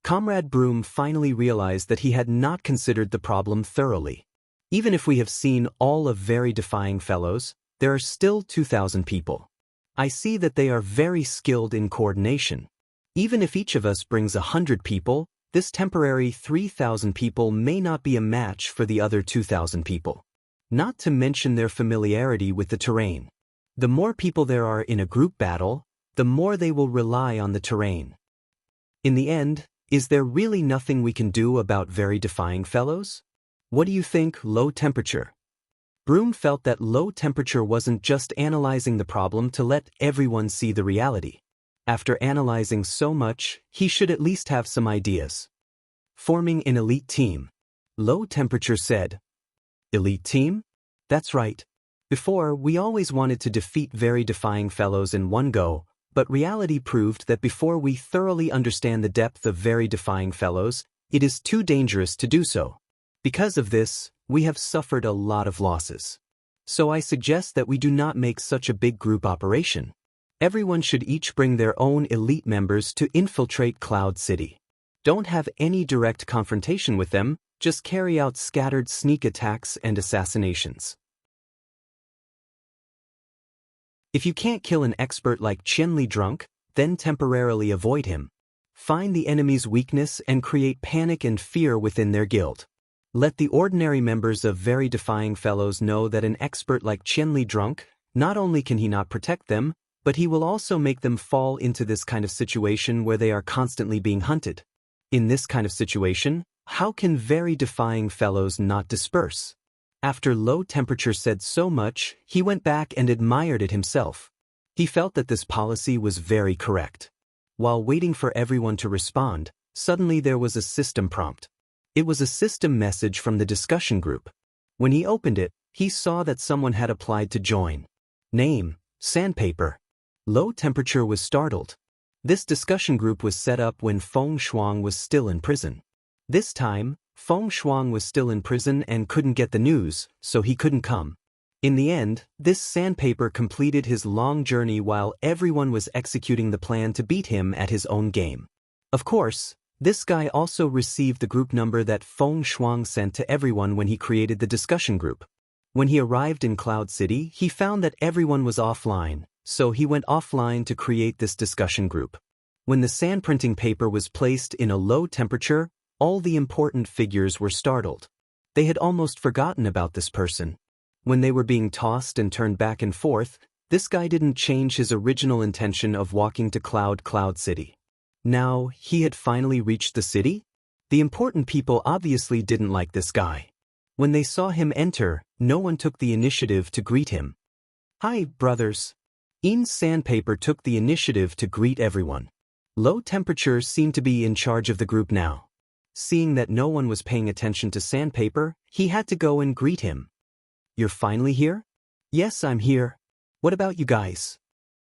Comrade Broom finally realized that he had not considered the problem thoroughly. Even if we have seen all of very defying fellows, there are still 2,000 people. I see that they are very skilled in coordination. Even if each of us brings 100 people, this temporary 3,000 people may not be a match for the other 2,000 people. Not to mention their familiarity with the terrain. The more people there are in a group battle, the more they will rely on the terrain. In the end, is there really nothing we can do about very defying fellows? What do you think, Low Temperature? Broom felt that Low Temperature wasn't just analyzing the problem to let everyone see the reality. After analyzing so much, he should at least have some ideas. Forming an elite team. Low Temperature said. Elite team? That's right. Before, we always wanted to defeat very defying fellows in one go, but reality proved that before we thoroughly understand the depth of very defying fellows, it is too dangerous to do so. Because of this, we have suffered a lot of losses. So I suggest that we do not make such a big group operation. Everyone should each bring their own elite members to infiltrate Cloud City. Don't have any direct confrontation with them, just carry out scattered sneak attacks and assassinations. If you can't kill an expert like Qianli Drunk, then temporarily avoid him. Find the enemy's weakness and create panic and fear within their guild. Let the ordinary members of very defying fellows know that an expert like Qianli Drunk, not only can he not protect them, but he will also make them fall into this kind of situation where they are constantly being hunted. In this kind of situation, how can very defying fellows not disperse? After Low Temperature said so much, he went back and admired it himself. He felt that this policy was very correct. While waiting for everyone to respond, suddenly there was a system prompt. It was a system message from the discussion group. When he opened it, he saw that someone had applied to join. Name, Sandpaper. Low Temperature was startled. This discussion group was set up when Feng Shuang was still in prison. This time, Feng Shuang was still in prison and couldn't get the news, so he couldn't come. In the end, this Sandpaper completed his long journey while everyone was executing the plan to beat him at his own game. Of course, this guy also received the group number that Feng Shuang sent to everyone when he created the discussion group. When he arrived in Cloud City, he found that everyone was offline, so he went offline to create this discussion group. When the sand printing paper was placed in a low temperature, all the important figures were startled. They had almost forgotten about this person. When they were being tossed and turned back and forth, this guy didn't change his original intention of walking to Cloud City. Now, he had finally reached the city? The important people obviously didn't like this guy. When they saw him enter, no one took the initiative to greet him. Hi, brothers. Sandpaper took the initiative to greet everyone. Low Temperature seemed to be in charge of the group now. Seeing that no one was paying attention to Sandpaper, he had to go and greet him. You're finally here? Yes, I'm here. What about you guys?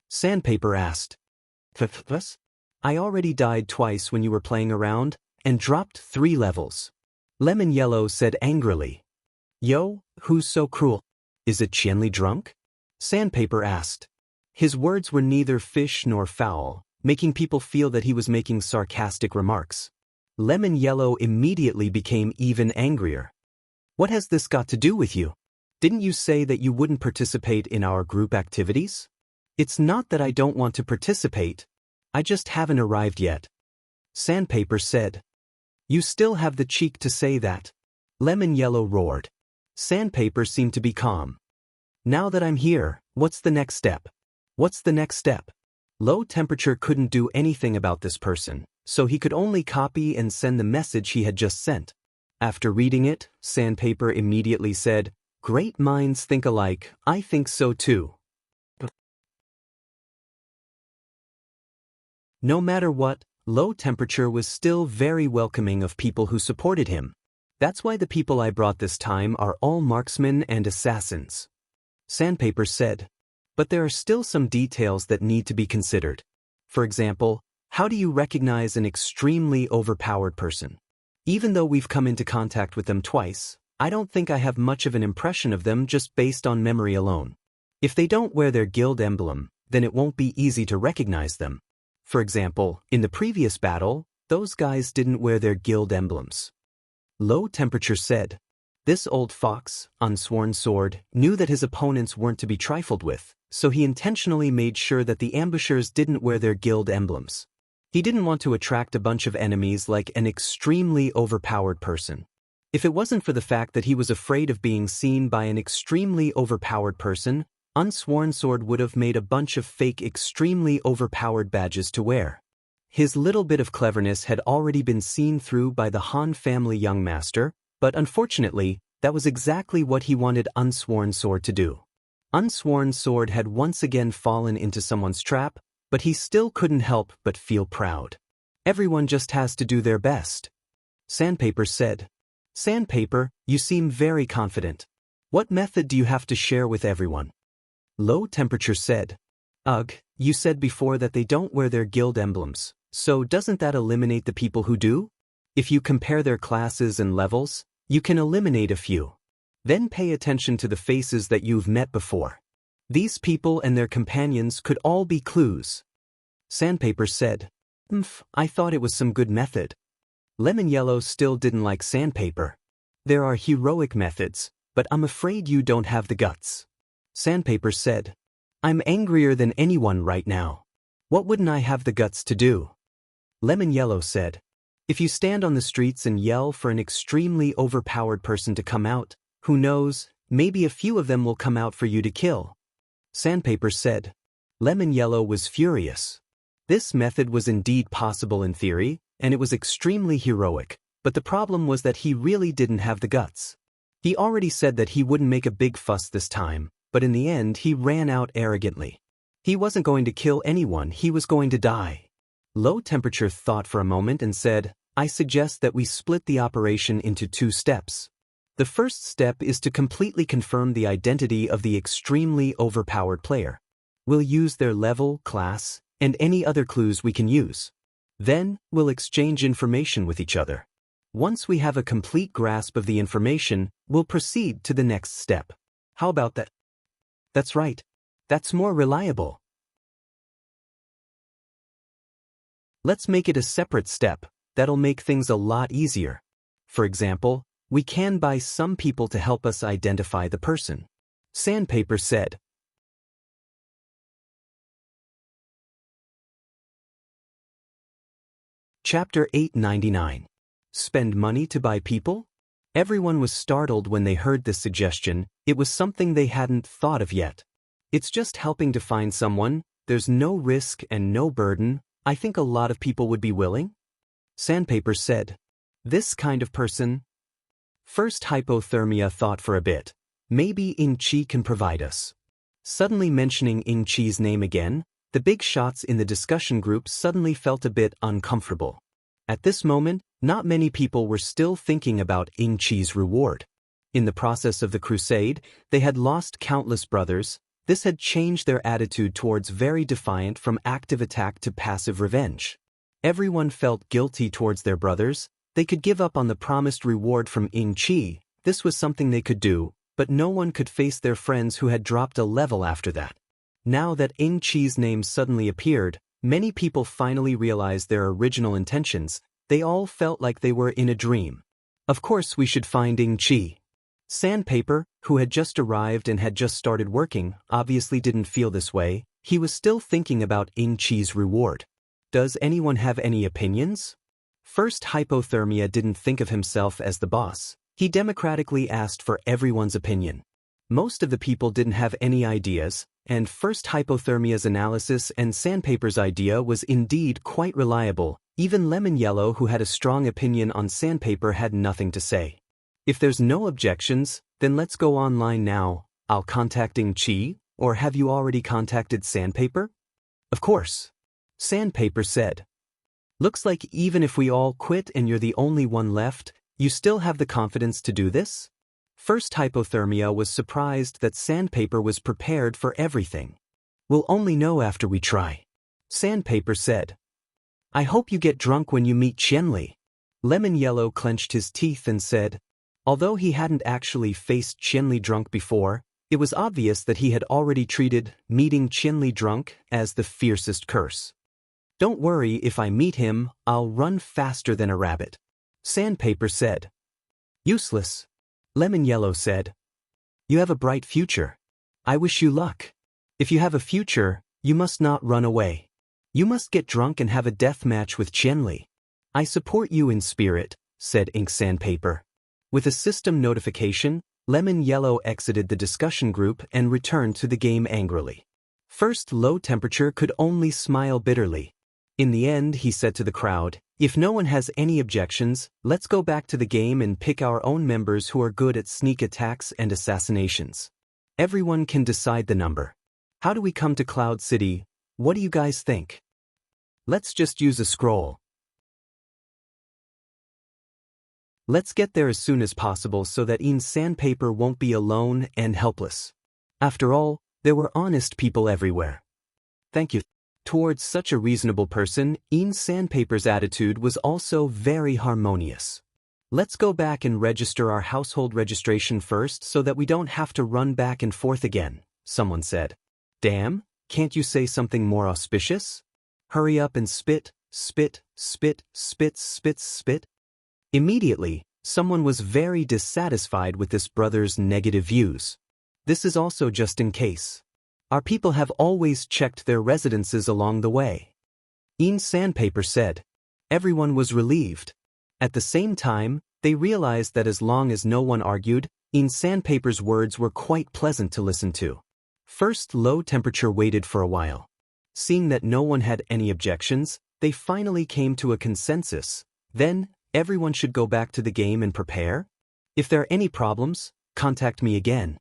Sandpaper asked. Us? I already died twice when you were playing around, and dropped 3 levels. Lemon Yellow said angrily. Yo, who's so cruel? Is it Qianli Drunk? Sandpaper asked. His words were neither fish nor fowl, making people feel that he was making sarcastic remarks. Lemon Yellow immediately became even angrier. What has this got to do with you? Didn't you say that you wouldn't participate in our group activities? It's not that I don't want to participate. I just haven't arrived yet. Sandpaper said. You still have the cheek to say that. Lemon Yellow roared. Sandpaper seemed to be calm. Now that I'm here, what's the next step? What's the next step? Low Temperature couldn't do anything about this person, so he could only copy and send the message he had just sent. After reading it, Sandpaper immediately said, Great minds think alike, I think so too. No matter what, Low Temperature was still very welcoming of people who supported him. That's why the people I brought this time are all marksmen and assassins. Sandpaper said. But there are still some details that need to be considered. For example, how do you recognize an extremely overpowered person? Even though we've come into contact with them twice, I don't think I have much of an impression of them just based on memory alone. If they don't wear their guild emblem, then it won't be easy to recognize them. For example, in the previous battle, those guys didn't wear their guild emblems. Low Temperature said. This old fox, Unsworn Sword, knew that his opponents weren't to be trifled with, so he intentionally made sure that the ambushers didn't wear their guild emblems. He didn't want to attract a bunch of enemies like an extremely overpowered person. If it wasn't for the fact that he was afraid of being seen by an extremely overpowered person, Unsworn Sword would have made a bunch of fake extremely overpowered badges to wear. His little bit of cleverness had already been seen through by the Han family young master, but unfortunately, that was exactly what he wanted Unsworn Sword to do. Unsworn Sword had once again fallen into someone's trap, but he still couldn't help but feel proud. Everyone just has to do their best. Sandpaper said. Sandpaper, you seem very confident. What method do you have to share with everyone? Low Temperature said. Ugh, you said before that they don't wear their guild emblems, so doesn't that eliminate the people who do? If you compare their classes and levels, you can eliminate a few. Then pay attention to the faces that you've met before. These people and their companions could all be clues. Sandpaper said. I thought it was some good method. Lemon Yellow still didn't like Sandpaper. There are heroic methods, but I'm afraid you don't have the guts. Sandpaper said. I'm angrier than anyone right now. What wouldn't I have the guts to do? Lemon Yellow said. If you stand on the streets and yell for an extremely overpowered person to come out, who knows, maybe a few of them will come out for you to kill. Sandpaper said. Lemon Yellow was furious. This method was indeed possible in theory, and it was extremely heroic, but the problem was that he really didn't have the guts. He already said that he wouldn't make a big fuss this time, but in the end he ran out arrogantly. He wasn't going to kill anyone, he was going to die. Low Temperature thought for a moment and said, I suggest that we split the operation into 2 steps. The first step is to completely confirm the identity of the extremely overpowered player. We'll use their level, class, and any other clues we can use. Then, we'll exchange information with each other. Once we have a complete grasp of the information, we'll proceed to the next step. How about that? That's right. That's more reliable. Let's make it a separate step. That'll make things a lot easier. For example, we can buy some people to help us identify the person. Sandpaper said. Chapter 899. Spend money to buy people? Everyone was startled when they heard this suggestion. It was something they hadn't thought of yet. It's just helping to find someone. There's no risk and no burden. I think a lot of people would be willing. Sandpaper said. This kind of person? First Hypothermia thought for a bit. Maybe In-Chi can provide us. Suddenly mentioning In-Chi's name again, the big shots in the discussion group suddenly felt a bit uncomfortable. At this moment, not many people were still thinking about In-Chi's reward. In the process of the crusade, they had lost countless brothers. This had changed their attitude towards very defiant from active attack to passive revenge. Everyone felt guilty towards their brothers. They could give up on the promised reward from In-Chi. This was something they could do, but no one could face their friends who had dropped a level after that. Now that In-Chi's name suddenly appeared, many people finally realized their original intentions. They all felt like they were in a dream. Of course we should find In-Chi. Sandpaper, who had just arrived and had just started working, obviously didn't feel this way. He was still thinking about In-Chi's reward. Does anyone have any opinions? First Hypothermia didn't think of himself as the boss. He democratically asked for everyone's opinion. Most of the people didn't have any ideas, and First Hypothermia's analysis and Sandpaper's idea was indeed quite reliable. Even Lemon Yellow, who had a strong opinion on Sandpaper, had nothing to say. If there's no objections, then let's go online now. I'll contact In-Chi, or have you already contacted Sandpaper? Of course. Sandpaper said. Looks like even if we all quit and you're the only one left, you still have the confidence to do this? First Hypothermia was surprised that Sandpaper was prepared for everything. We'll only know after we try. Sandpaper said. I hope you get drunk when you meet Qianli. Lemon Yellow clenched his teeth and said. Although he hadn't actually faced Qianli drunk before, it was obvious that he had already treated meeting Qianli drunk as the fiercest curse. Don't worry, if I meet him, I'll run faster than a rabbit. Sandpaper said. Useless. Lemon Yellow said. You have a bright future. I wish you luck. If you have a future, you must not run away. You must get drunk and have a death match with Qianli. I support you in spirit, said Ink Sandpaper. With a system notification, Lemon Yellow exited the discussion group and returned to the game angrily. First Low Temperature could only smile bitterly. In the end, he said to the crowd, if no one has any objections, let's go back to the game and pick our own members who are good at sneak attacks and assassinations. Everyone can decide the number. How do we come to Cloud City? What do you guys think? Let's just use a scroll. Let's get there as soon as possible so that Ink Sandpaper won't be alone and helpless. After all, there were honest people everywhere. Thank you. Towards such a reasonable person, Ink Sandpaper's attitude was also very harmonious. Let's go back and register our household registration first so that we don't have to run back and forth again, someone said. Damn, can't you say something more auspicious? Hurry up and spit, spit, spit, spit, spit, spit. Immediately, someone was very dissatisfied with this brother's negative views. This is also just in case. Our people have always checked their residences along the way. Ink Sandpaper said. Everyone was relieved. At the same time, they realized that as long as no one argued, Ink Sandpaper's words were quite pleasant to listen to. First Low Temperature waited for a while. Seeing that no one had any objections, they finally came to a consensus. Then, everyone should go back to the game and prepare? If there are any problems, contact me again.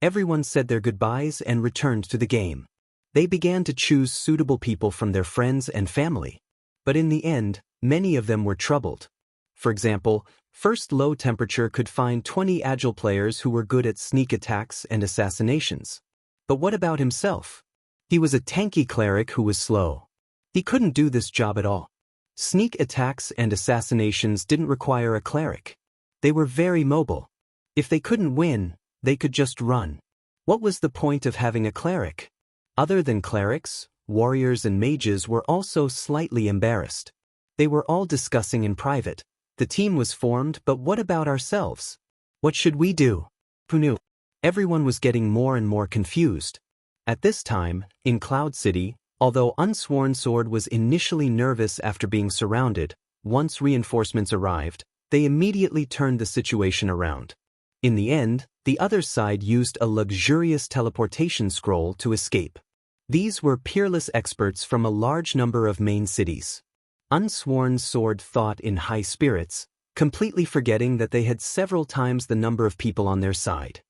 Everyone said their goodbyes and returned to the game. They began to choose suitable people from their friends and family. But in the end, many of them were troubled. For example, First Low Temperature could find 20 agile players who were good at sneak attacks and assassinations. But what about himself? He was a tanky cleric who was slow. He couldn't do this job at all. Sneak attacks and assassinations didn't require a cleric. They were very mobile. If they couldn't win, they could just run. What was the point of having a cleric? Other than clerics, warriors and mages were also slightly embarrassed. They were all discussing in private. The team was formed, but what about ourselves? What should we do? Who knew? Everyone was getting more and more confused. At this time, in Cloud City, although Unsworn Sword was initially nervous after being surrounded, once reinforcements arrived, they immediately turned the situation around. In the end, the other side used a luxurious teleportation scroll to escape. These were peerless experts from a large number of main cities. Unsworn Sword thought in high spirits, completely forgetting that they had several times the number of people on their side.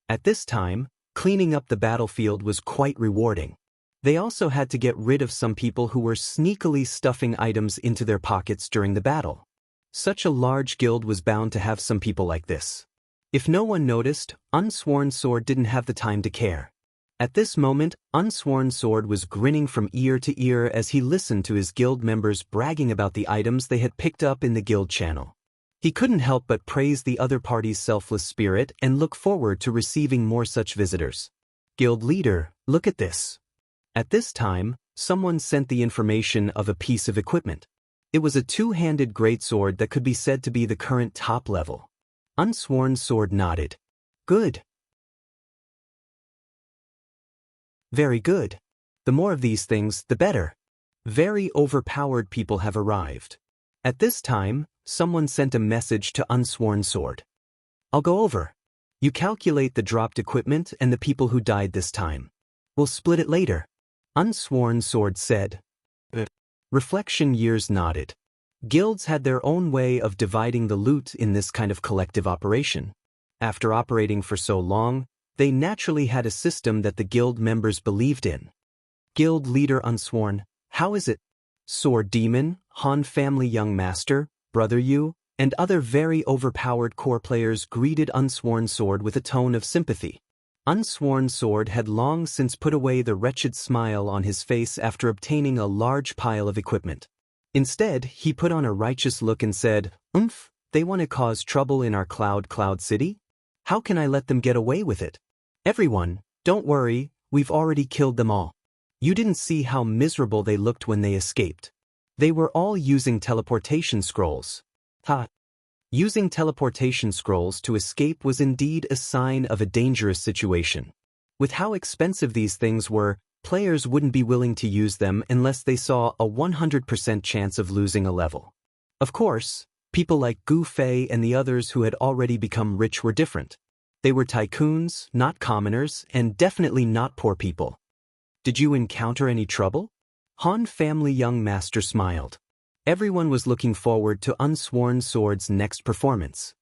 At this time, cleaning up the battlefield was quite rewarding. They also had to get rid of some people who were sneakily stuffing items into their pockets during the battle. Such a large guild was bound to have some people like this. If no one noticed, Unsworn Sword didn't have the time to care. At this moment, Unsworn Sword was grinning from ear to ear as he listened to his guild members bragging about the items they had picked up in the guild channel. He couldn't help but praise the other party's selfless spirit and look forward to receiving more such visitors. Guild leader, look at this. At this time, someone sent the information of a piece of equipment. It was a two-handed greatsword that could be said to be the current top level. Unsworn Sword nodded. Good. Very good. The more of these things, the better. Very overpowered people have arrived. At this time, someone sent a message to Unsworn Sword. I'll go over. You calculate the dropped equipment and the people who died this time. We'll split it later. Unsworn Sword said. Reflection Years nodded. Guilds had their own way of dividing the loot in this kind of collective operation. After operating for so long, they naturally had a system that the guild members believed in. Guild leader Unsworn, how is it? Sword Demon, Han family young master, brother Yu, and other very overpowered core players greeted Unsworn Sword with a tone of sympathy. Unsworn Sword had long since put away the wretched smile on his face after obtaining a large pile of equipment. Instead, he put on a righteous look and said, they want to cause trouble in our Cloud City? How can I let them get away with it? Everyone, don't worry, we've already killed them all. You didn't see how miserable they looked when they escaped. They were all using teleportation scrolls. Using teleportation scrolls to escape was indeed a sign of a dangerous situation. With how expensive these things were, players wouldn't be willing to use them unless they saw a 100% chance of losing a level. Of course, people like Gu Fei and the others who had already become rich were different. They were tycoons, not commoners, and definitely not poor people. Did you encounter any trouble? Han family young master smiled. Everyone was looking forward to Unsworn Sword's next performance.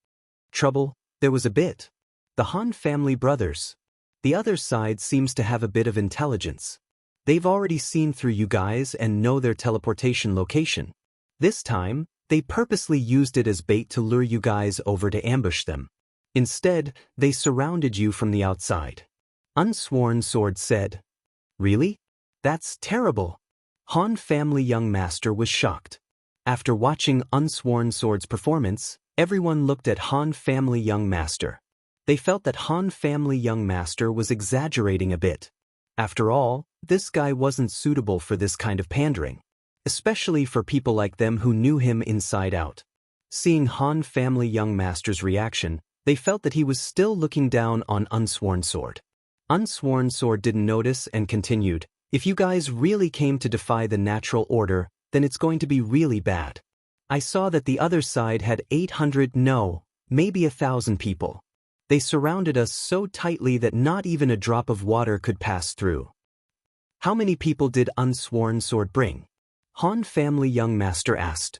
Trouble? There was a bit. The Han family brothers. The other side seems to have a bit of intelligence. They've already seen through you guys and know their teleportation location. This time, they purposely used it as bait to lure you guys over to ambush them. Instead, they surrounded you from the outside. Unsworn Sword said. Really? That's terrible. Han family young master was shocked. After watching Unsworn Sword's performance, everyone looked at Han family young master. They felt that Han family young master was exaggerating a bit. After all, this guy wasn't suitable for this kind of pandering, especially for people like them who knew him inside out. Seeing Han family young master's reaction, they felt that he was still looking down on Unsworn Sword. Unsworn Sword didn't notice and continued, if you guys really came to defy the natural order, then it's going to be really bad. I saw that the other side had 800, no, maybe 1,000 people. They surrounded us so tightly that not even a drop of water could pass through. How many people did Unsworn Sword bring? Han family young master asked.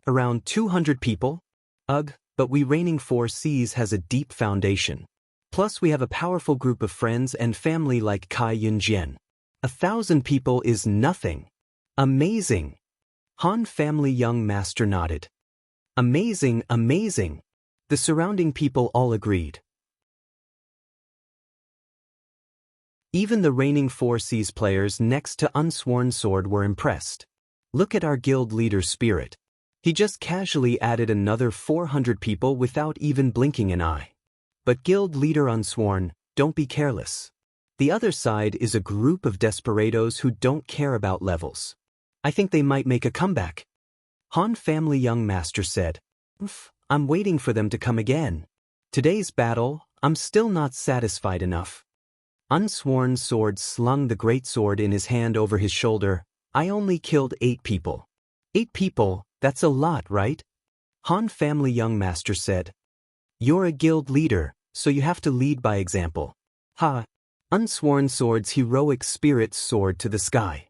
Around 200 people? Ugh, but we reigning 4Cs has a deep foundation. Plus we have a powerful group of friends and family like Kai Yunjian. 1,000 people is nothing. Amazing. Han family young master nodded. Amazing, amazing. The surrounding people all agreed. Even the reigning 4Cs players next to Unsworn Sword were impressed. Look at our guild leader's spirit. He just casually added another 400 people without even blinking an eye. But guild leader Unsworn, don't be careless. The other side is a group of desperados who don't care about levels. I think they might make a comeback. Han family young master said. I'm waiting for them to come again. Today's battle, I'm still not satisfied enough. Unsworn Sword slung the great sword in his hand over his shoulder. I only killed 8 people. 8 people, that's a lot, right? Han family young master said. You're a guild leader, so you have to lead by example. Unsworn Sword's heroic spirit soared to the sky.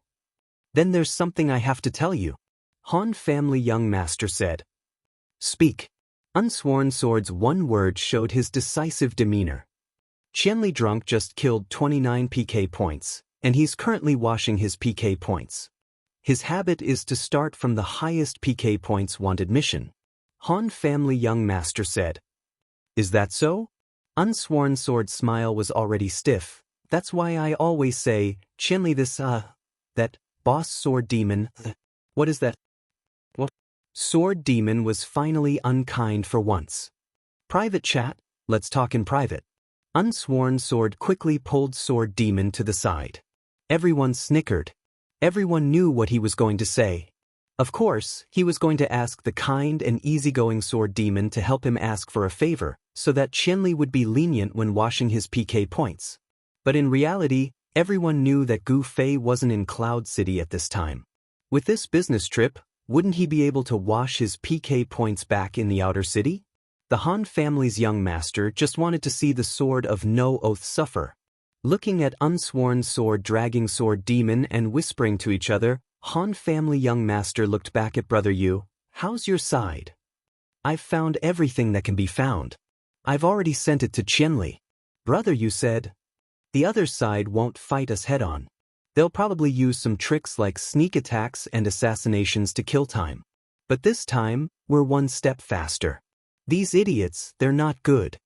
Then there's something I have to tell you. Han family young master said. Speak. Unsworn Sword's one word showed his decisive demeanor. Qianli Drunk just killed 29 PK points, and he's currently washing his PK points. His habit is to start from the highest PK points wanted mission. Han family young master said. Is that so? Unsworn Sword's smile was already stiff. That's why I always say, Qianli that boss sword demon. What is that? What? Sword demon was finally unkind for once. Private chat, let's talk in private. Unsworn Sword quickly pulled sword demon to the side. Everyone snickered. Everyone knew what he was going to say. Of course, he was going to ask the kind and easygoing sword demon to help him ask for a favor, so that Qianli would be lenient when washing his PK points. But in reality, everyone knew that Gu Fei wasn't in Cloud City at this time. With this business trip, wouldn't he be able to wash his PK points back in the outer city? The Han family's young master just wanted to see the sword of no oath suffer. Looking at Unsworn Sword dragging sword demon and whispering to each other, Han family young master looked back at Brother Yu. How's your side? I've found everything that can be found. I've already sent it to Qianli. Brother Yu said. The other side won't fight us head-on. They'll probably use some tricks like sneak attacks and assassinations to kill time. But this time, we're one step faster. These idiots, they're not good.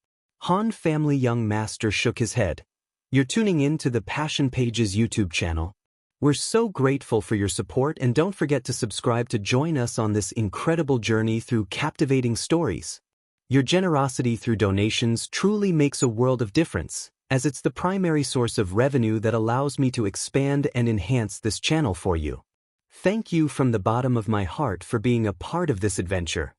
Han Family Young Master shook his head. You're tuning in to the Passion Pages YouTube channel. We're so grateful for your support, and don't forget to subscribe to join us on this incredible journey through captivating stories. Your generosity through donations truly makes a world of difference, as it's the primary source of revenue that allows me to expand and enhance this channel for you. Thank you from the bottom of my heart for being a part of this adventure.